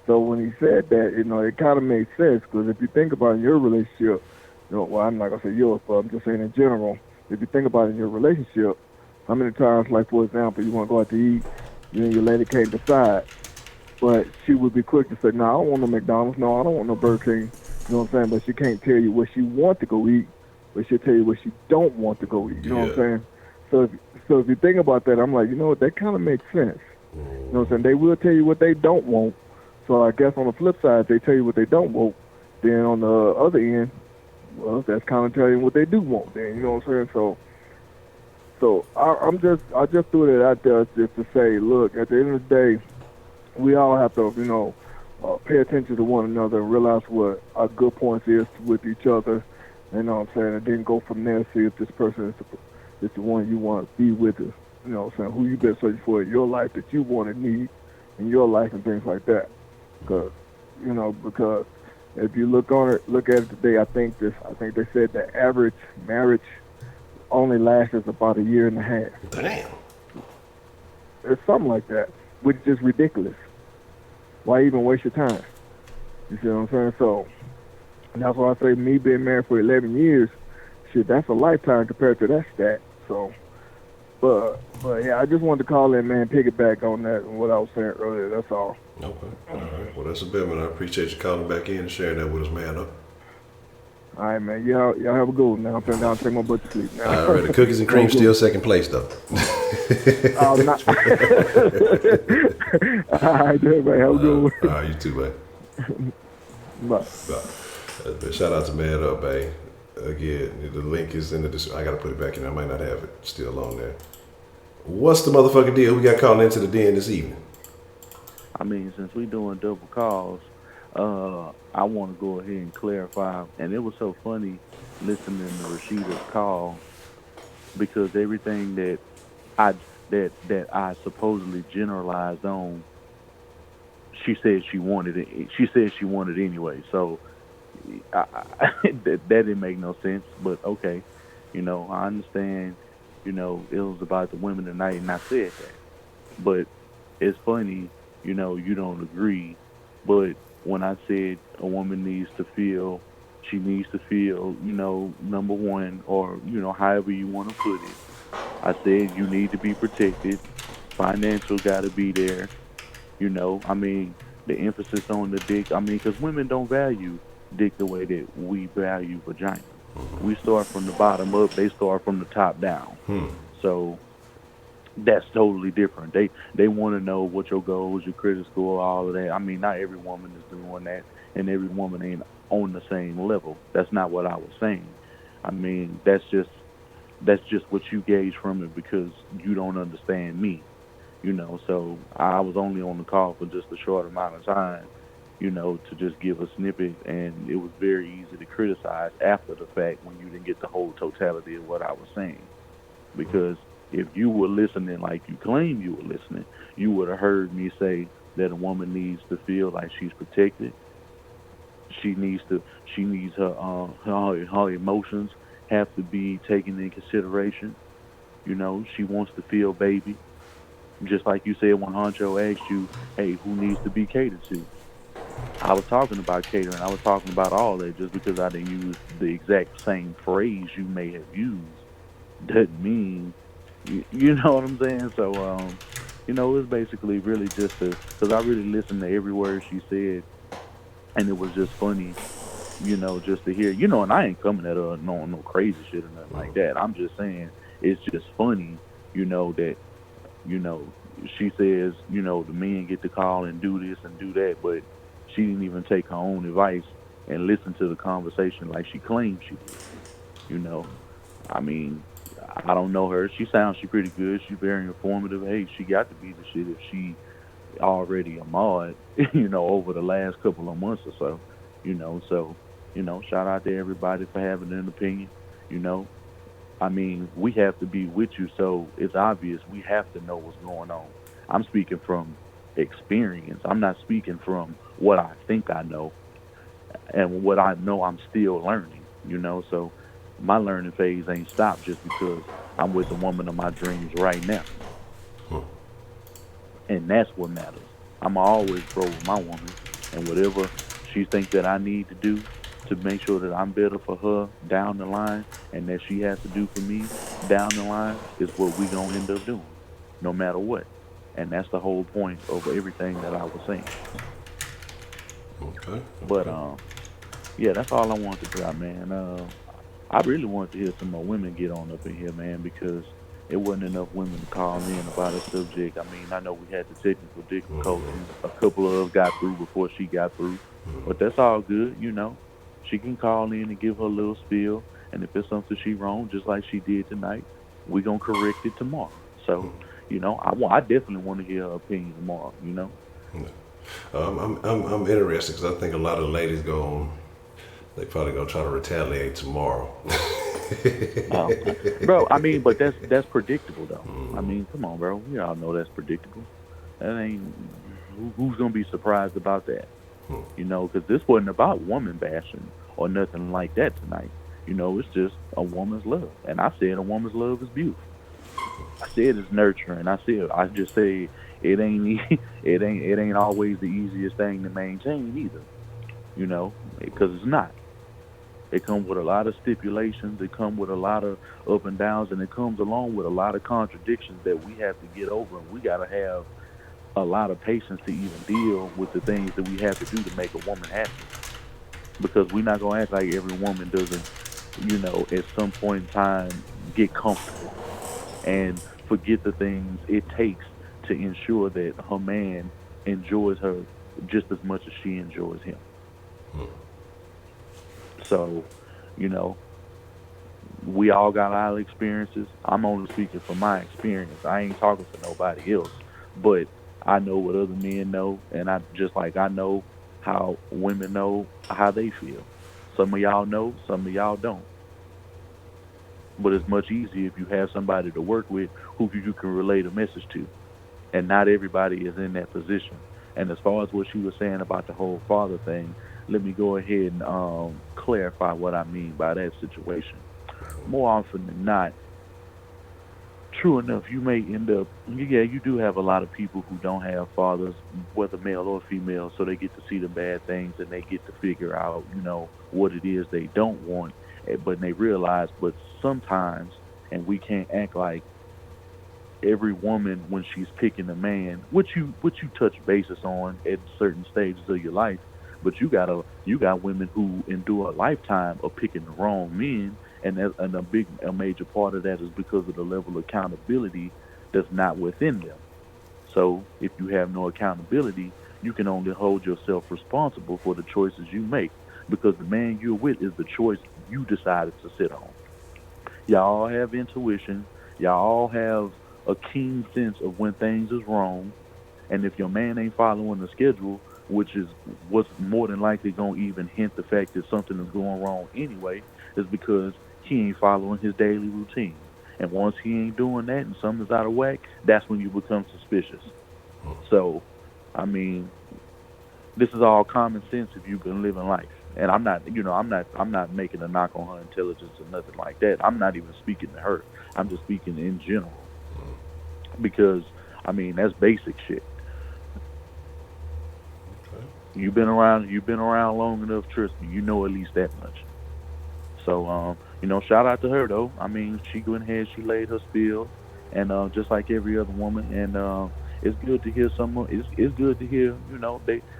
So when he said that, it kind of made sense because if you think about it in your relationship, well, I'm not gonna say yours, but I'm just saying in general. If you think about it in your relationship, how many times, like for example, you want to go out to eat, you and your lady can't decide, but she would be quick to say, "No, I don't want no McDonald's. No, I don't want no Burger King." You know what I'm saying? But she can't tell you what she wants to go eat, but she'll tell you what she don't want to go eat. You know what I'm saying? So if you think about that, I'm like, you know what? That kind of makes sense. You know what I'm saying? They will tell you what they don't want. So I guess on the flip side, they tell you what they don't want. Then on the other end, well, that's kind of telling you what they do want. Then you know what I'm saying? So I just threw that out there just to say, look, at the end of the day, we all have to, pay attention to one another and realize what our good points is with each other. You know what I'm saying? And then go from there, see if this person is the one you want to be with. You know what I'm saying? Who you been searching for in your life that you want to need in your life and things like that. Because if you look at it today, I think they said the average marriage only lasts about a year and a half. Damn. It's something like that, which is ridiculous. Why even waste your time? You see what I'm saying? So that's why I say me being married for 11 years, shit, that's a lifetime compared to that stat. So, but yeah, I just wanted to call in, man, piggyback on that and what I was saying earlier. That's all. Okay. All right. Well, that's a bit, man. I appreciate you calling back in and sharing that with us, man. All right, man. Y'all have a good one. Now I'm putting down to take my butt to sleep. Now. All right. The cookies and cream still second place, though. Oh, not. All right, man. Have a good one. All right, you too, man. Bye. Shout out to Man Up, babe. Again, the link is in the description. I got to put it back in. I might not have it still on there. What's the motherfucking deal? We got calling into the den this evening. I mean, since we doing double calls, I want to go ahead and clarify. And it was so funny listening to Rashida's call because everything that I supposedly generalized on, she said she wanted it. She said she wanted it anyway. So that didn't make no sense. But okay, I understand. It was about the women tonight, and I said that. But it's funny. You don't agree, but when I said a woman needs to feel, she needs to feel, number one, or, however you want to put it, I said you need to be protected, financial got to be there, the emphasis on the dick, because women don't value dick the way that we value vagina. We start from the bottom up, they start from the top down. So that's totally different. They want to know what your goals, your credit score, all of that. Not every woman is doing that, and every woman ain't on the same level. That's not what I was saying. That's just what you gauge from it because you don't understand me. So I was only on the call for just a short amount of time, to just give a snippet, and it was very easy to criticize after the fact when you didn't get the whole totality of what I was saying, because if you were listening like you claim you were listening, you would have heard me say that a woman needs to feel like she's protected. She needs her emotions have to be taken in consideration. She wants to feel baby. Just like you said when Honcho asked you, hey, who needs to be catered to? I was talking about catering. I was talking about all that. Just because I didn't use the exact same phrase you may have used doesn't mean, you know what I'm saying? So, it's basically really just because I really listened to every word she said, and it was just funny, just to hear, and I ain't coming at her no crazy shit or nothing like that. I'm just saying it's just funny, that, you know, she says, the men get to call and do this and do that, but she didn't even take her own advice and listen to the conversation like she claimed she did. You know, I mean, I don't know her. She pretty good. She's very informative. Hey, she got to be the shit if she already a mod, over the last couple of months or so. So, shout out to everybody for having an opinion. You know, I mean, we have to be with you, so it's obvious we have to know what's going on. I'm speaking from experience. I'm not speaking from what I think I know and what I know I'm still learning. So my learning phase ain't stopped just because I'm with the woman of my dreams right now. And that's what matters. I'm always grow with my woman, and whatever she think that I need to do to make sure that I'm better for her down the line, and that she has to do for me down the line, is what we gonna end up doing, no matter what. And that's the whole point of everything that I was saying. Okay. But Okay. yeah, that's all I wanted to drop, man. I really wanted to hear some more women get on up in here, man, because it wasn't enough women to call in about a subject. I mean, I know we had the technical difficulties. A couple of us got through before she got through, but that's all good. She can call in and give her little spiel, and if it's something she wrong, just like she did tonight, we gonna correct it tomorrow. So, I definitely want to hear her opinion tomorrow. I'm interested because I think a lot of the ladies they probably gonna try to retaliate tomorrow. Oh, bro, I mean, but that's predictable though. I mean, come on, bro. We all know that's predictable. That ain't who's gonna be surprised about that? Because this wasn't about woman bashing or nothing like that tonight. It's just a woman's love, and I said a woman's love is beautiful. I said it's nurturing. I just say it ain't it ain't always the easiest thing to maintain either. Because it's not. It comes with a lot of stipulations. It comes with a lot of up and downs, and it comes along with a lot of contradictions that we have to get over. And we got to have a lot of patience to even deal with the things that we have to do to make a woman happy. Because we're not gonna act like every woman doesn't, at some point in time get comfortable and forget the things it takes to ensure that her man enjoys her just as much as she enjoys him. So, you know, we all got our experiences. I'm only speaking from my experience. I ain't talking for nobody else. But I know what other men know, and I just like I know how women know how they feel. Some of y'all know, some of y'all don't. But it's much easier if you have somebody to work with who you can relate a message to. And not everybody is in that position. And as far as what she was saying about the whole father thing, let me go ahead and clarify what I mean by that situation. More often than not, true enough, you may end up, yeah, you do have a lot of people who don't have fathers, whether male or female, so they get to see the bad things and they get to figure out, what it is they don't want, but they realize, but sometimes, and we can't act like every woman when she's picking a man, which you touch basis on at certain stages of your life, but you got women who endure a lifetime of picking the wrong men, and a major part of that is because of the level of accountability that's not within them. So if you have no accountability, you can only hold yourself responsible for the choices you make, because the man you're with is the choice you decided to sit on. Y'all all have intuition. Y'all all have a keen sense of when things is wrong. And if your man ain't following the schedule, which is what's more than likely gonna even hint the fact that something is going wrong anyway, is because he ain't following his daily routine. And once he ain't doing that and something's out of whack, that's when you become suspicious. So, I mean, this is all common sense if you've been living life. And I'm not making a knock on her intelligence or nothing like that. I'm not even speaking to her. I'm just speaking in general. Because I mean, that's basic shit. Okay. You've been around long enough, trust me, you know at least that much. So, shout out to her though. I mean, she went ahead, she laid her spiel, and just like every other woman, and it's good to hear someone. It's good to hear,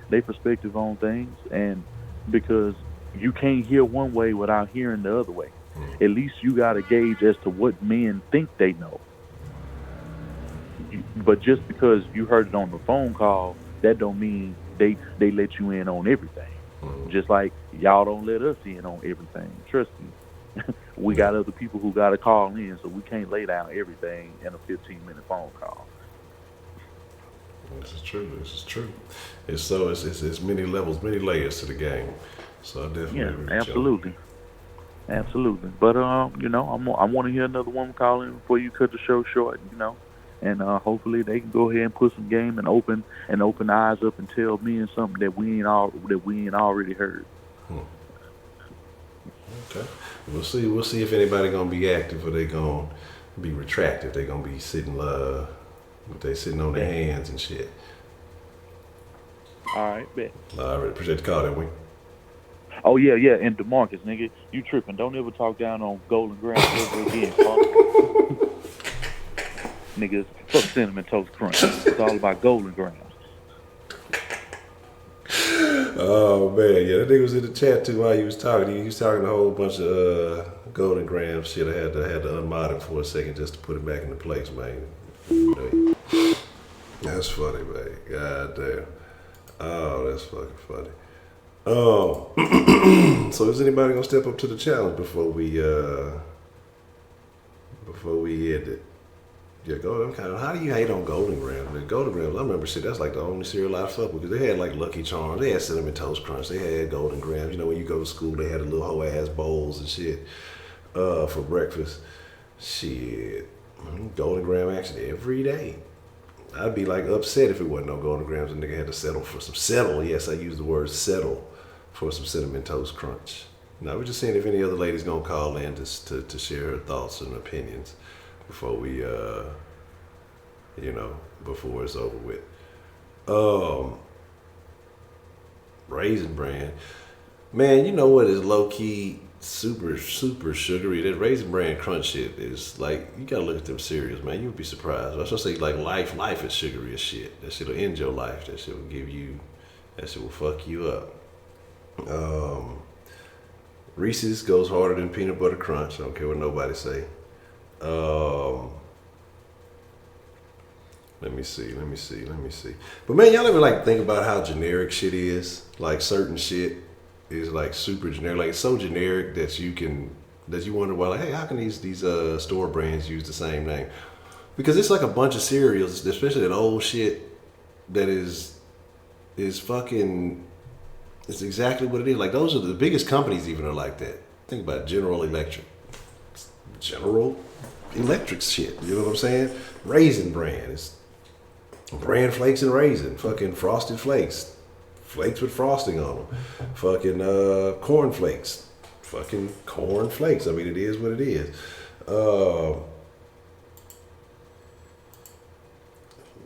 they perspective on things, and because you can't hear one way without hearing the other way. At least you got a gauge as to what men think they know. But just because you heard it on the phone call, that don't mean they let you in on everything. Just like y'all don't let us in on everything. Trust me. We got other people who got to call in, so we can't lay down everything in a 15-minute phone call. This is true. This is true. It's many levels, many layers to the game. So I definitely agree with absolutely. You. Absolutely. But I want to hear another woman call in before you cut the show short. And hopefully they can go ahead and put some game and open eyes up and tell men something that we ain't already heard. Okay, we'll see. We'll see if anybody gonna be active or they gonna be retracted. They gonna be sitting on their hands and shit. All right, bet. I really appreciate the call, that we. Oh yeah, and DeMarcus, nigga, you tripping? Don't ever talk down on Golden Grams ever again, punk. Niggas, fuck Cinnamon Toast Crunch. It's all about Golden Grams. Oh man, yeah, that nigga was in the chat too while he was talking. He was talking a whole bunch of Golden Grams shit. I had to unmod it for a second just to put it back into place, man. That's funny, man. God damn. Oh, that's fucking funny. Oh, so is anybody gonna step up to the challenge before we end it? Yeah, how do you hate on Golden Grams? The Golden Grams, I remember shit, that's like the only cereal I fuck with, because they had like Lucky Charms, they had Cinnamon Toast Crunch, they had Golden Grams. When you go to school, they had the little hoe ass bowls and shit for breakfast. Shit, Golden Gram action every day. I'd be like upset if it wasn't no Golden Grams and nigga had to settle. Yes, I use the word settle for some Cinnamon Toast Crunch. Now we're just seeing if any other lady's gonna call in to share her thoughts and opinions before we, before it's over with. Raisin Bran. Man, you know what is low-key super, super sugary? That Raisin Bran Crunch shit is like, you gotta look at them cereals, man. You'd be surprised. I was gonna say, like, life is sugary as shit. That shit will end your life. That shit will fuck you up. Reese's goes harder than peanut butter crunch. I don't care what nobody say. Let me see. But man, y'all ever like think about how generic shit is? Like certain shit is like super generic. Like it's so generic that you wonder why, like, hey, how can these store brands use the same name? Because it's like a bunch of cereals, especially that old shit that is fucking, it's exactly what it is. Like those are the biggest companies even are like that. Think about General Electric shit. You know what I'm saying? Raisin Bran. It's Bran Flakes and Raisin. Fucking Frosted Flakes. Flakes with frosting on them. Fucking Corn Flakes. Fucking Corn Flakes. I mean, it is what it is.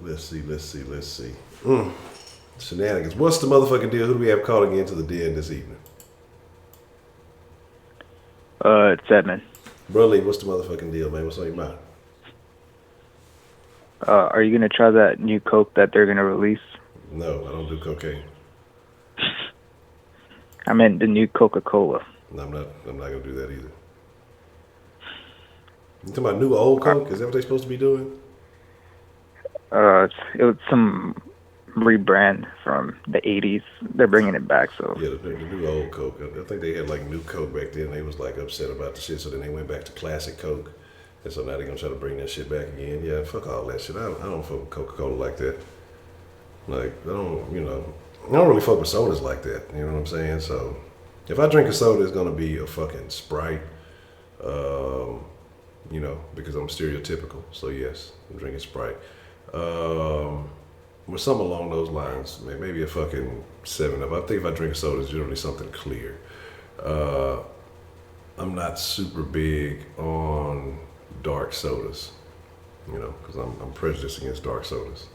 Let's see. Shenanigans. What's the motherfucking deal? Who do we have calling into the den this evening? It's Edmund. Brother, what's the motherfucking deal, man? What's on your mind? Are you gonna try that new Coke that they're gonna release? No, I don't do cocaine. I meant the new Coca-Cola. No, I'm not gonna do that either. You talking about new old Coke? Is that what they're supposed to be doing? It was some rebrand from the 80s. They're bringing it back, so. Yeah, the new old Coke. I think they had like new Coke back then. They was like upset about the shit, so then they went back to classic Coke. And so now they're gonna try to bring that shit back again. Yeah, fuck all that shit. I don't fuck with Coca-Cola like that. Like, I don't really fuck with sodas like that. You know what I'm saying? So, if I drink a soda, it's gonna be a fucking Sprite. Because I'm stereotypical. So yes, I'm drinking Sprite. With something along those lines, maybe a fucking 7-Up. I think if I drink a soda, it's generally something clear. I'm not super big on dark sodas. You know, because I'm prejudiced against dark sodas.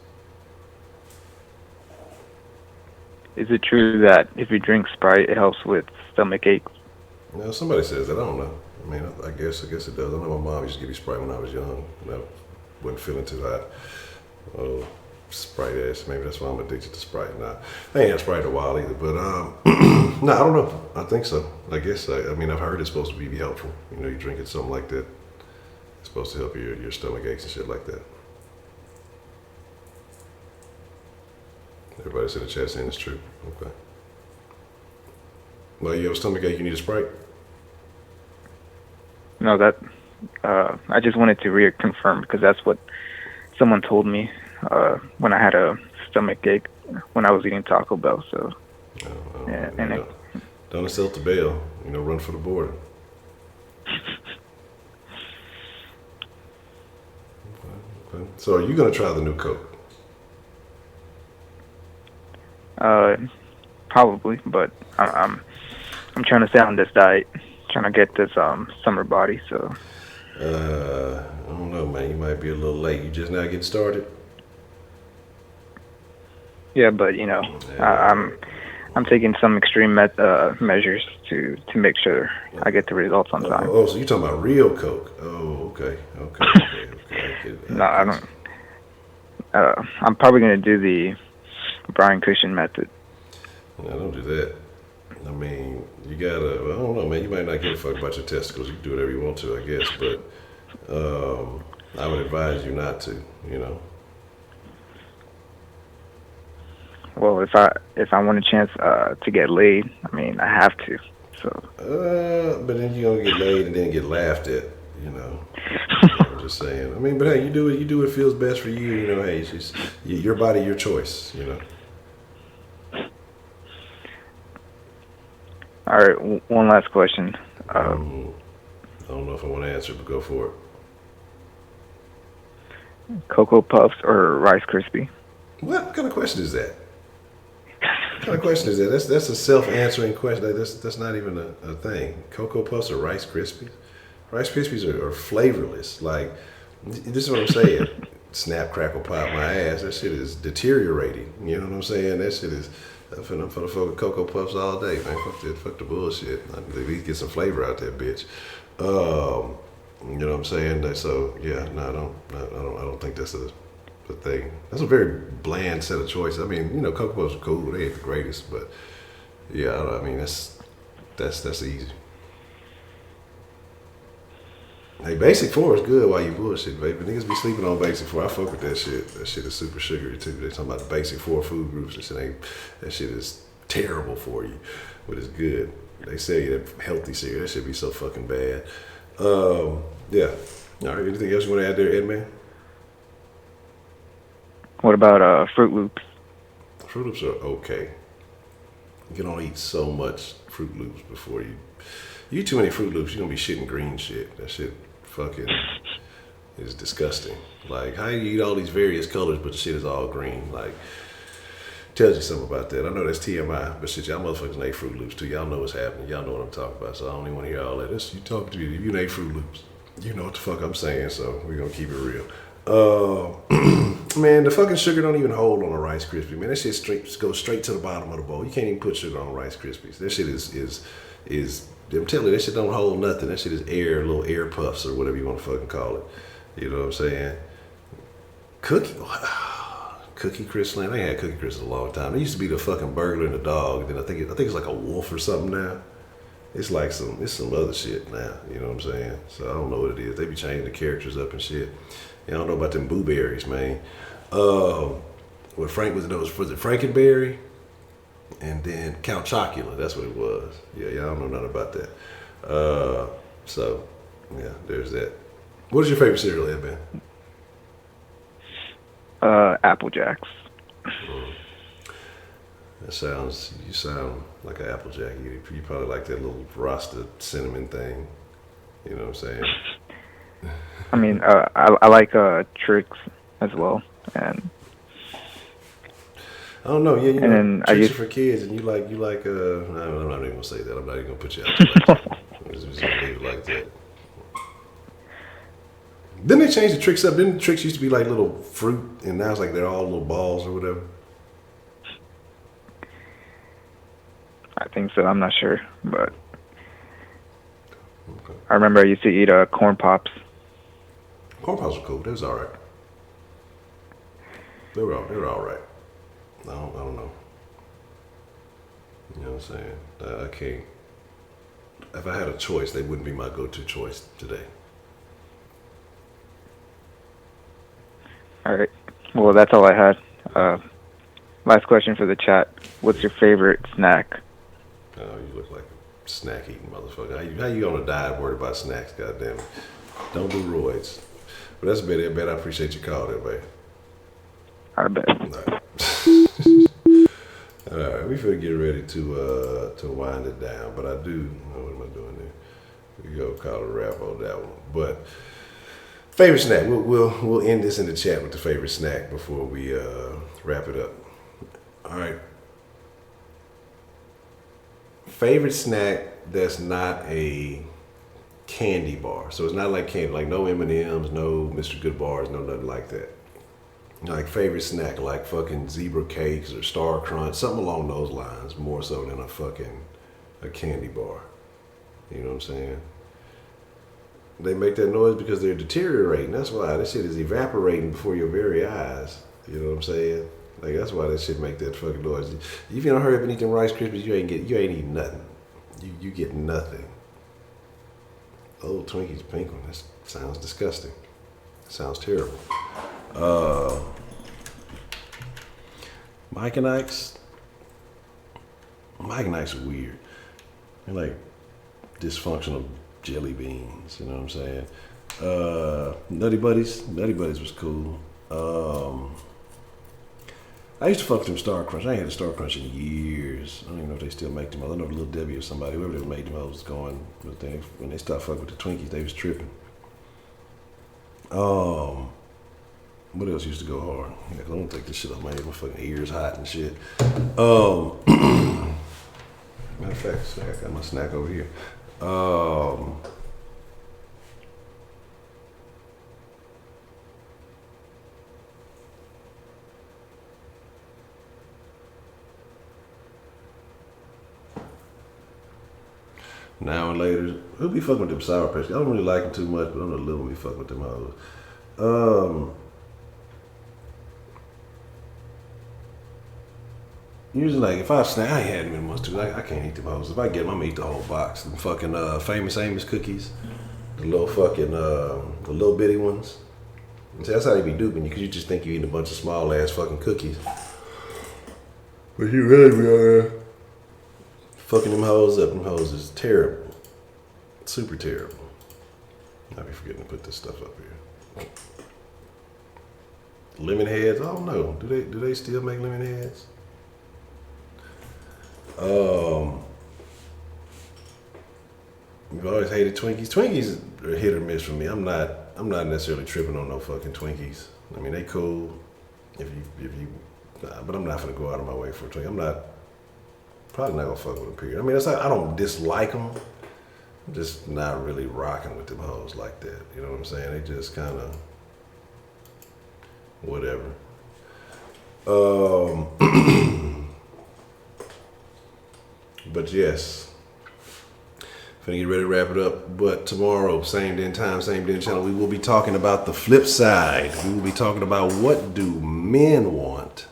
Is it true that if you drink Sprite, it helps with stomach aches? You know, somebody says that. I don't know. I mean, I guess it does. I know my mom used to give me Sprite when I was young, and I wasn't feeling too hot. Oh, Sprite ass. Maybe that's why I'm addicted to Sprite now. I ain't had Sprite in a while either, but no, I don't know. I think so. I guess. I mean, I've heard it's supposed to be helpful. You know, you drinking something like that, it's supposed to help your stomach aches and shit like that. Everybody's in the chat saying it's true. Okay. Well, you have a stomach ache, you need a Sprite? No, that I just wanted to reconfirm because that's what someone told me when I had a stomach ache when I was eating Taco Bell. So, yeah, and don't insult the bail. You know, run for the border. Okay. So, are you gonna try the new Coke? Probably, but I'm trying to stay on this diet, trying to get this summer body. So, I don't know, man. You might be a little late. You just now getting started. yeah, but you know, I'm taking some extreme measures to make sure I get the results on time. Oh, so you're talking about real Coke? Oh, okay. No, I don't. I'm probably gonna do the Brian Cushing method. No, don't do that. I mean, you gotta. I don't know, man. You might not give a fuck about your testicles. You can do whatever you want to, I guess. But I would advise you not to. You know. Well, if I want a chance to get laid, I mean, I have to. So. But then you're gonna get laid and then get laughed at. You know. I'm just saying. I mean, but hey, you do what feels best for you. You know, hey, it's just, your body, your choice. You know. All right, one last question. I don't know if I want to answer, but go for it. Cocoa Puffs or Rice Krispie? What kind of question is that? What kind of question is that? That's a self-answering question. That's not even a thing. Cocoa Puffs or Rice Krispies? Rice Krispies are flavorless. Like, this is what I'm saying. Snap, crackle, pop my ass. That shit is deteriorating. You know what I'm saying? That shit is... I'm finna fuck with Cocoa Puffs all day, man. Fuck the bullshit. I need to at least get some flavor out there, bitch. You know what I'm saying? So yeah, no, I don't think that's a thing. That's a very bland set of choices. I mean, you know, Cocoa Puffs are cool. They ain't the greatest, but yeah, I mean that's easy. Hey, Basic 4 is good while you bullshit, baby. Niggas be sleeping on Basic 4. I fuck with that shit. That shit is super sugary too. They talking about the Basic 4 food groups. That shit is terrible for you, but it's good. They say that healthy cereal. That should be so fucking bad. Yeah. All right. Anything else you want to add there, Ed Man? What about Fruit Loops? Fruit Loops are okay. You can only eat so much Fruit Loops before you eat too many Fruit Loops. You're gonna be shitting green shit. That shit fucking is disgusting. Like, how do you eat all these various colors but the shit is all green? Like, tells you something about that. I know that's TMI, but shit, y'all motherfuckers ate Fruit Loops too. Y'all know what's happening. Y'all know what I'm talking about. So I don't even want to hear all that. You talking to me. If you ate Fruit Loops, you know what the fuck I'm saying. So we're gonna keep it real. Man, the fucking sugar don't even hold on a Rice Krispie. Man, that shit goes straight to the bottom of the bowl. You can't even put sugar on Rice Krispies. That shit is I'm telling you, that shit don't hold nothing. That shit is air, little air puffs or whatever you want to fucking call it. You know what I'm saying? Cookie Crisp Slam. I ain't had Cookie Crisp in a long time. It used to be the fucking burglar and the dog. Then I think it's like a wolf or something now. It's like some other shit now. You know what I'm saying? So I don't know what it is. They be changing the characters up and shit. I don't know about them Boo Berries, man. What Frank was it Frankenberry? And then Count Chocula, that's what it was. Yeah, y'all don't know nothing about that. So, yeah, there's that. What is your favorite cereal, Ed Man? Apple Jacks. You sound like an Applejack. You probably like that little Rasta cinnamon thing. You know what I'm saying? I mean, I like Trix as well, and I don't know. Yeah, you know, Trix are for kids, and you like. I'm not even gonna say that. I'm not even gonna put you out there like that. I'm just gonna leave it like that. Didn't they change the tricks up? Didn't the tricks used to be like little fruit, and now it's like they're all little balls or whatever? I think so. I'm not sure, but I remember I used to eat corn pops. Corn pops were cool. They was all right. They were all right. I don't know. You know what I'm saying? I can't. If I had a choice, they wouldn't be my go-to choice today. All right. Well, that's all I had. Last question for the chat. What's your favorite snack? Oh, you look like a snack eating motherfucker. How you on a diet worried about snacks? Goddamn it! Don't do roids. But that's about it, man. I appreciate your call, there, man. I bet. All right, we finna get ready to wind it down, but I do. What am I doing there? We go call it a wrap on that one. But favorite snack. We'll end this in the chat with the favorite snack before we wrap it up. All right. Favorite snack that's not a candy bar. So it's not like candy, like no M&Ms, no Mr. Good bars, no nothing like that. Like favorite snack, like fucking zebra cakes or Star Crunch, something along those lines, more so than a candy bar. You know what I'm saying? They make that noise because they're deteriorating. That's why that shit is evaporating before your very eyes. You know what I'm saying? Like that's why that shit make that fucking noise. If you don't hurry up and eat them Rice Krispies, you ain't eating nothing. You get nothing. Oh, Twinkies pink one. That sounds disgusting. Sounds terrible. Mike and Ike's are weird. They're like dysfunctional jelly beans, you know what I'm saying? Nutty Buddies was cool. I used to fuck with them Star Crunch. I ain't had a Star Crunch in years. I don't even know if they still make them. I don't know if Little Debbie or somebody, whoever they made them, I was going. But when they stopped fucking with the Twinkies, they was tripping. What else used to go hard? Yeah, 'cause I don't take this shit off my head. My fucking ears hot and shit. Matter of fact, I got my snack over here. Now and later, who be fucking with them Sour Patch? I don't really like them too much, but I'm gonna live with me fucking with them hoes. Usually, like, if I snack, I ain't had them in months too. I can't eat them hoes. If I get them, I'm gonna eat the whole box. Them fucking Famous Amos cookies, the little fucking, the little bitty ones. And see, that's how they be duping you, because you just think you eating a bunch of small ass fucking cookies. But you really be fucking them hoes up. Them hoes is terrible. Super terrible. I be forgetting to put this stuff up here. Lemon heads? I don't know. Do they still make lemon heads? We've always hated Twinkies. Twinkies are hit or miss for me. I'm not necessarily tripping on no fucking Twinkies. I mean, they cool if you but I'm not gonna go out of my way for a Twinkie. Probably not gonna fuck with them, period. I mean, it's like, I don't dislike them. I'm just not really rocking with them hoes like that. You know what I'm saying? They just kind of whatever. But yes, finna get ready to wrap it up. But tomorrow, same day and time, same day and channel, we will be talking about the flip side. We will be talking about what do men want.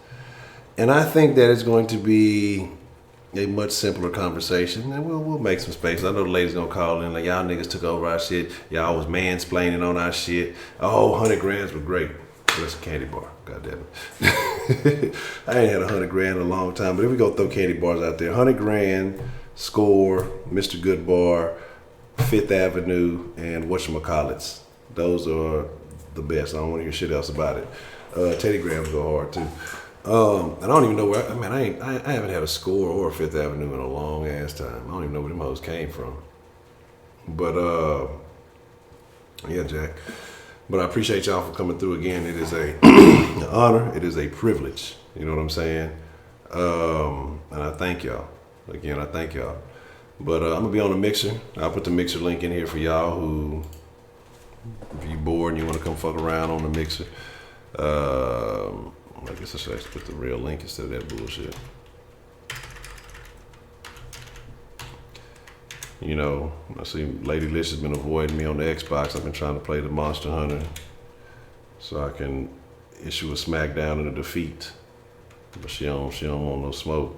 And I think that it's going to be a much simpler conversation, and we'll make some space. I know the ladies gonna call in like, y'all niggas took over our shit. Y'all was mansplaining on our shit. Oh, 100 grands were great. Well, that's a candy bar. God damn it. I ain't had 100 grand in a long time, but if we go throw candy bars out there, 100 grand, Score, Mr. Good Bar, Fifth Avenue, and whatchamacallits. Those are the best. I don't want to hear shit else about it. Teddy Grahams go hard too. And I don't even know where. I haven't had a Score or a Fifth Avenue in a long ass time. I don't even know where them hoes came from. But yeah, Jack. But I appreciate y'all for coming through again. It is an honor. It is a privilege. You know what I'm saying? And I thank y'all. Again, I thank y'all. But I'm gonna be on the mixer. I'll put the mixer link in here for y'all who If you bored and you want to come fuck around on the mixer, I guess I should actually put the real link instead of that bullshit. You know, I see Lady Lish has been avoiding me on the Xbox. I've been trying to play the Monster Hunter so I can issue a smackdown and a defeat. But she don't want no smoke.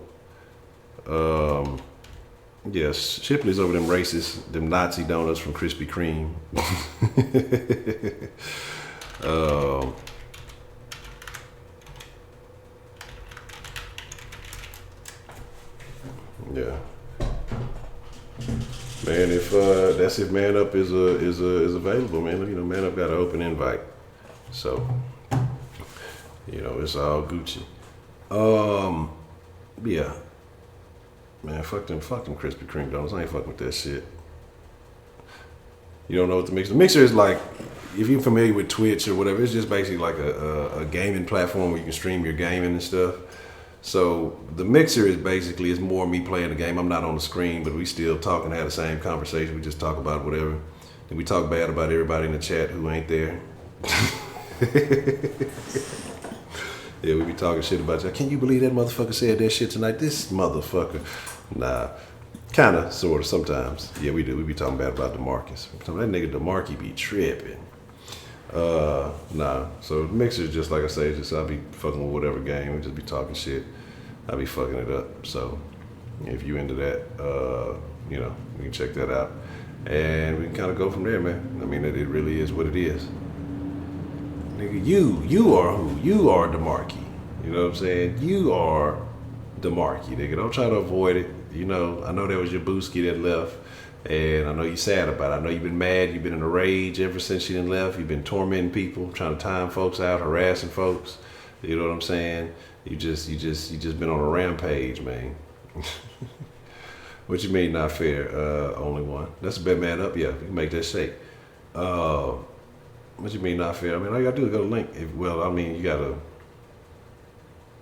Yes, Shipley's over them racist, them Nazi donuts from Krispy Kreme. Yeah. Man, if that's if Man Up is available, man. You know, Man Up got an open invite, so you know it's all Gucci. Yeah, man, fuck them Krispy Kreme donuts. I ain't fucking with that shit. You don't know what the mixer is like. If you're familiar with Twitch or whatever, it's just basically like a gaming platform where you can stream your gaming and stuff. So the mixer is basically is more me playing the game. I'm not on the screen, but we still talk and have the same conversation. We just talk about whatever. And we talk bad about everybody in the chat who ain't there. Yeah, we be talking shit about you. Can you believe that motherfucker said that shit tonight? This motherfucker. Nah. Kinda, sorta, sometimes. Yeah, we do. We be talking bad about DeMarcus. That nigga DeMarcus be tripping. Nah. So the mixer is just like I say, just I be fucking with whatever game. We just be talking shit. I be fucking it up. So if you into that, you know, we can check that out. And we can kinda go from there, man. I mean, it really is what it is. Nigga, you are who? You are DeMarcus. You know what I'm saying? You are DeMarcus, nigga. Don't try to avoid it. You know, I know that was your booski that left. And I know you're sad about it. I know you've been mad. You've been in a rage ever since she done left. You've been tormenting people, trying to time folks out, harassing folks. You know what I'm saying? You just been on a rampage, man. What you mean not fair? Only one. That's a bad Man Up. Yeah, you can make that shake. What you mean not fair? I mean, all you gotta do is go to link. Well, I mean, you gotta.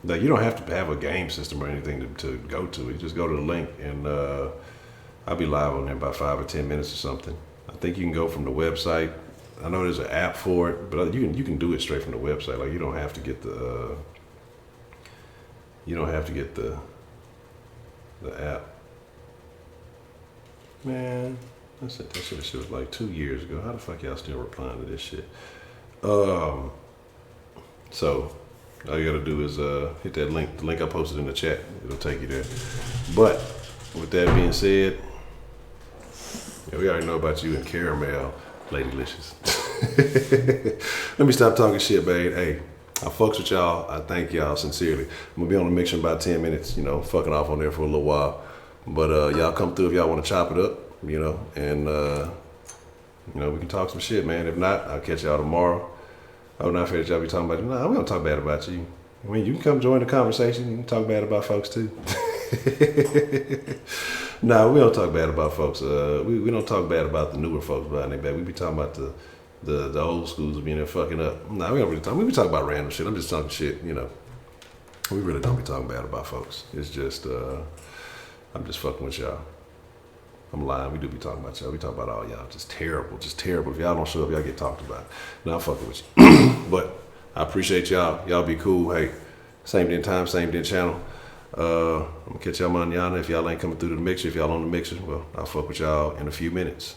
Like, you don't have to have a game system or anything to go to. You just go to the link and. I'll be live on there in about 5 or 10 minutes or something. I think you can go from the website. I know there's an app for it, but you can do it straight from the website. Like, you don't have to get the app. Man, that shit was like 2 years ago. How the fuck y'all still replying to this shit? So all you gotta do is hit that link. The link I posted in the chat. It'll take you there. But with that being said. Yeah, we already know about you and Caramel, Lady Licious. Let me stop talking shit, babe. Hey, I fucks with y'all. I thank y'all sincerely. I'm gonna be on the mixer in about 10 minutes, you know, fucking off on there for a little while. But y'all come through if y'all want to chop it up, you know, and you know, we can talk some shit, man. If not, I'll catch y'all tomorrow. I would not fair that y'all be talking about you. Nah, we don't talk bad about you. I mean, you can come join the conversation. You can talk bad about folks too. Nah, we don't talk bad about folks. We don't talk bad about the newer folks behind their back. We be talking about the old schools being there fucking up. Nah, we don't really talk. We be talking about random shit. I'm just talking shit, you know. We really don't be talking bad about folks. It's just, I'm just fucking with y'all. I'm lying. We do be talking about y'all. We talk about all y'all. Just terrible. Just terrible. If y'all don't show up, y'all get talked about. Nah, I'm fucking with you. But I appreciate y'all. Y'all be cool. Hey, same day time, same day channel. I'm gonna catch y'all manana. If y'all ain't coming through to the mixer, if y'all on the mixer, well, I'll fuck with y'all in a few minutes.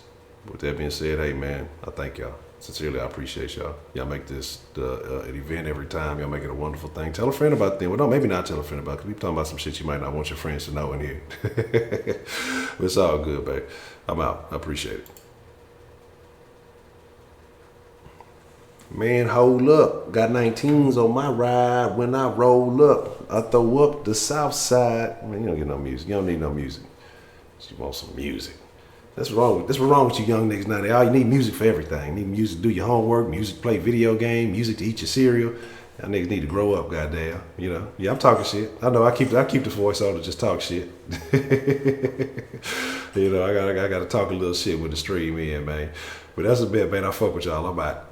With that being said, hey man, I thank y'all. Sincerely, I appreciate y'all. Y'all make this an event every time. Y'all make it a wonderful thing. Tell a friend about it. Well, no, maybe not tell a friend about it, because we talking about some shit you might not want your friends to know in here. But it's all good, babe. I'm out. I appreciate it. Man, hold up. Got 19s on my ride. When I roll up, I throw up the south side. Man, you don't get no music. You don't need no music. You want some music. That's what's wrong with you young niggas now. All you need music for everything. You need music to do your homework, music to play video game, music to eat your cereal. Y'all niggas need to grow up, goddamn. You know. Yeah, I'm talking shit. I know. I keep the voice on to just talk shit. You know, I gotta talk a little shit with the stream in, man. But that's a bit, man. I fuck with y'all. I'm out.